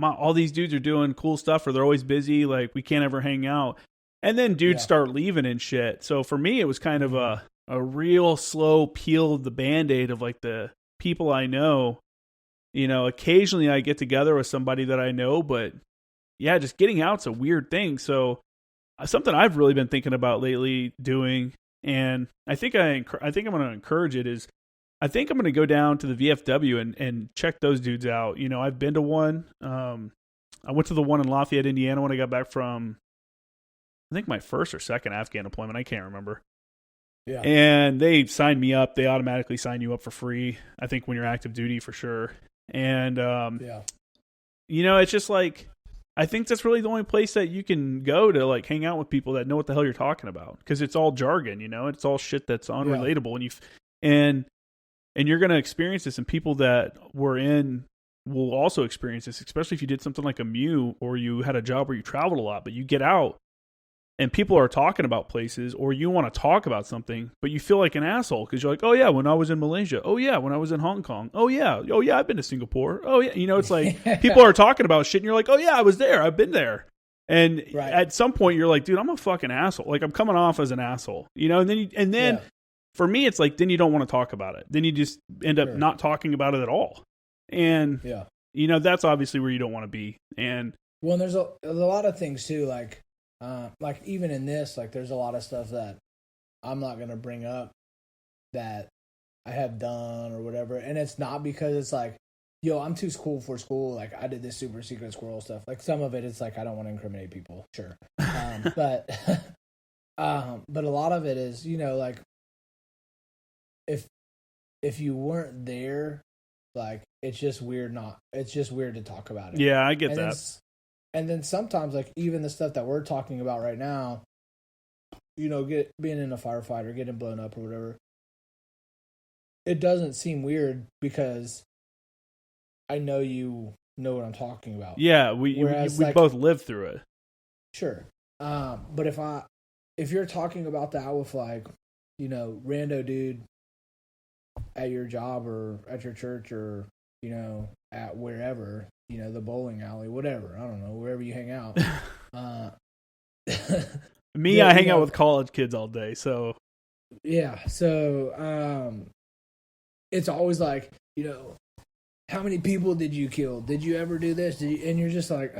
all these dudes are doing cool stuff, or they're always busy. Like, we can't ever hang out. And then dudes start leaving and shit. So for me, it was kind of a real slow peel of the Band-Aid of like the people I know. Occasionally I get together with somebody that I know, but yeah, just getting out's a weird thing. So something I've really been thinking about lately doing, and I think I'm going to encourage it, is I think I'm going to go down to the VFW and check those dudes out. I've been to one. I went to the one in Lafayette, Indiana when I got back from, I think, my first or second Afghan deployment. I can't remember. Yeah. And they signed me up. They automatically sign you up for free, I think, when you're active duty, for sure. And, it's just like, I think that's really the only place that you can go to like hang out with people that know what the hell you're talking about. Because it's all jargon, it's all shit that's unrelatable. And you're going to experience this, and people that were in will also experience this, especially if you did something like a MU or you had a job where you traveled a lot, but you get out and people are talking about places, or you want to talk about something, but you feel like an asshole because you're like, oh yeah, when I was in Malaysia. Oh yeah, when I was in Hong Kong. Oh yeah, I've been to Singapore. Oh yeah, it's like people are talking about shit and you're like, oh yeah, I was there. I've been there. And at some point you're like, dude, I'm a fucking asshole. Like, I'm coming off as an asshole, and then for me, it's like, then you don't want to talk about it. Then you just end up not talking about it at all. And that's obviously where you don't want to be. And well, there's a lot of things too, like even in this, like there's a lot of stuff that I'm not going to bring up that I have done or whatever. And it's not because it's like, yo, I'm too cool for school. Like, I did this super secret squirrel stuff. Like, some of it, it's like, I don't want to incriminate people. Sure. But a lot of it is, like, if you weren't there, like, it's just weird to talk about it. Yeah, I get that. And then sometimes, like, even the stuff that we're talking about right now, being in a firefighter, getting blown up or whatever, it doesn't seem weird because I know you know what I'm talking about. Yeah, we like, both lived through it. Sure. But if you're talking about that with like, you know, rando dude at your job or at your church or, you know, at wherever, you know, the bowling alley, whatever, I don't know, wherever you hang out. Me, I hang out with college kids all day, so. Yeah, so it's always like, you know, how many people did you kill? Did you ever do this? And you're just like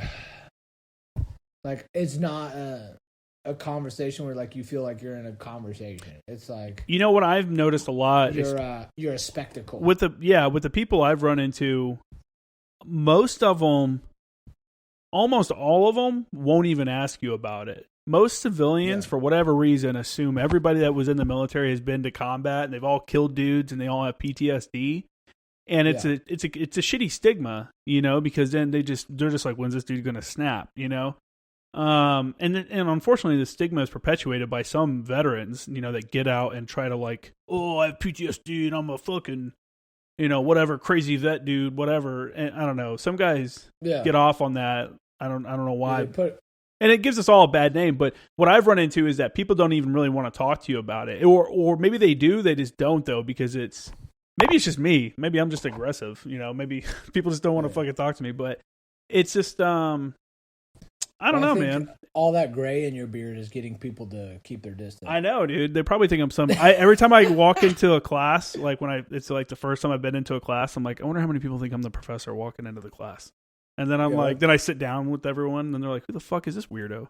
it's not a conversation where like you feel like you're in a conversation. It's like, you know what I've noticed a lot you're a spectacle with the people I've run into. Most of them, almost all of them, won't even ask you about it. Most civilians, for whatever reason, assume everybody that was in the military has been to combat and they've all killed dudes and they all have PTSD. And it's a shitty stigma, you know, because then they're just like, when's this dude gonna snap, you know? And unfortunately, the stigma is perpetuated by some veterans, you know, that get out and try to like, oh, I have PTSD and I'm a fucking, you know, whatever, crazy vet dude, whatever. And I don't know, some guys get off on that. I don't know why. And it gives us all a bad name. But what I've run into is that people don't even really want to talk to you about it, or maybe they do, they just don't though, because maybe it's just me. Maybe I'm just aggressive. You know, maybe people just don't want to fucking talk to me. But it's just, I don't know, man. All that gray in your beard is getting people to keep their distance. I know, dude. They probably think I'm every time I walk into a class, like it's like the first time I've been into a class, I'm like, I wonder how many people think I'm the professor walking into the class. And then I'm like, then I sit down with everyone, and they're like, who the fuck is this weirdo?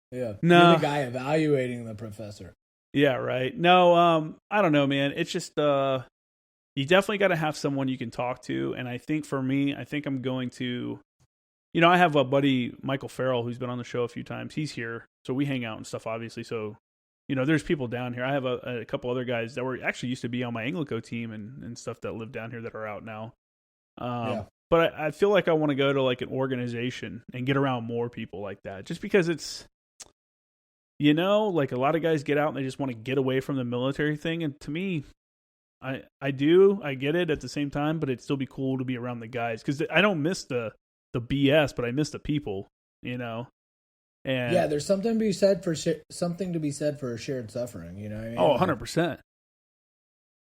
Yeah. No. You're the guy evaluating the professor. Yeah, right. No, I don't know, man. It's just, you definitely got to have someone you can talk to. And I think for me, I think I'm going to, you know, I have a buddy, Michael Farrell, who's been on the show a few times. He's here. So we hang out and stuff, obviously. So, you know, there's people down here. I have a couple other guys that were actually used to be on my Anglico team and stuff that live down here that are out now. But I feel like I want to go to like an organization and get around more people like that, just because it's, you know, like a lot of guys get out and they just want to get away from the military thing. And to me, I get it at the same time, but it'd still be cool to be around the guys, because I don't miss the BS, but I miss the people, you know. And yeah, there's something to be said for shared suffering, you know what I mean? Oh, 100%.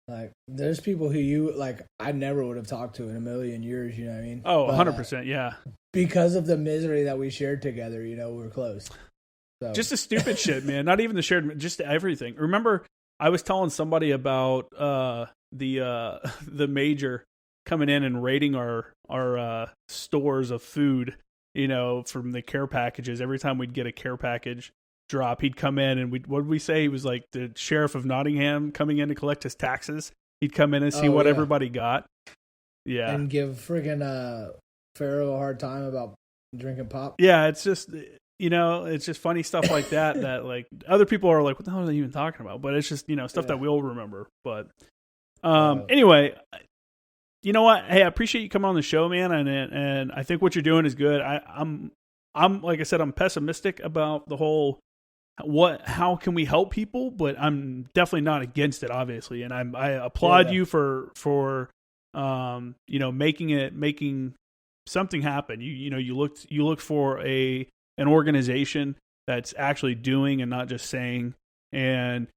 Like, there's people who I never would have talked to in a million years, you know what I mean? Oh, 100%, yeah. Because of the misery that we shared together, you know, we're close. So. Just the stupid shit, man. Not even the shared, just everything. Remember, I was telling somebody about the major coming in and raiding our stores of food, you know, from the care packages. Every time we'd get a care package drop, he'd come in and what did we say? He was like the sheriff of Nottingham coming in to collect his taxes. He'd come in and see what everybody got. Yeah. And give friggin' Pharaoh a hard time about drinking pop. Yeah, it's just, you know, it's just funny stuff like that that like other people are like, what the hell are they even talking about? But it's just, you know, stuff that we'll remember. But anyway, you know what? Hey, I appreciate you coming on the show, man, and I think what you're doing is good. I'm like I said, I'm pessimistic about the whole how can we help people, but I'm definitely not against it, obviously, and I applaud you for you know, making something happen. You look for an organization that's actually doing and not just saying, and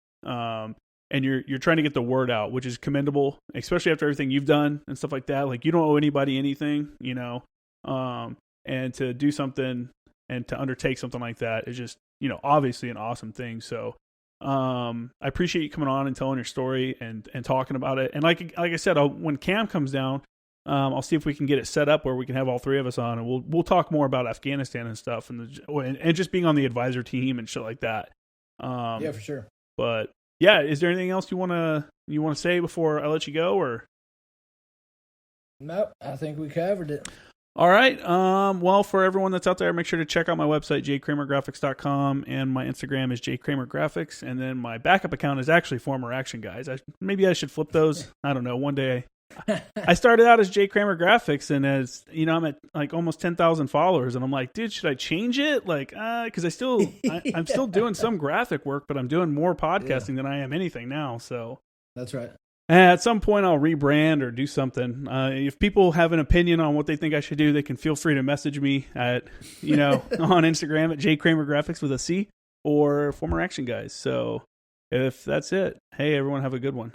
you're trying to get the word out, which is commendable, especially after everything you've done and stuff like that. Like, you don't owe anybody anything, you know, and to do something and to undertake something like that is just, you know, obviously an awesome thing. So I appreciate you coming on and telling your story and talking about it. And like I said, when Cam comes down, I'll see if we can get it set up where we can have all three of us on, and we'll talk more about Afghanistan and stuff, and just being on the advisor team and shit like that. Yeah, for sure. But yeah, is there anything else you want to say before I let you go, or? Nope, I think we covered it. All right. Well, for everyone that's out there, make sure to check out my website, jkramergraphics.com, and my Instagram is jkramergraphics, and then my backup account is actually Former Action Guys. Maybe I should flip those. I don't know. One day. I started out as J Kramer Graphics, and as you know, I'm at like almost 10,000 followers, and I'm like, dude, should I change it? Like, because I'm still doing some graphic work, but I'm doing more podcasting than I am anything now. So that's right. At some point, I'll rebrand or do something. If people have an opinion on what they think I should do, they can feel free to message me at, on Instagram at jkramergraphics with a C or former action guys. So if that's it, hey, everyone have a good one.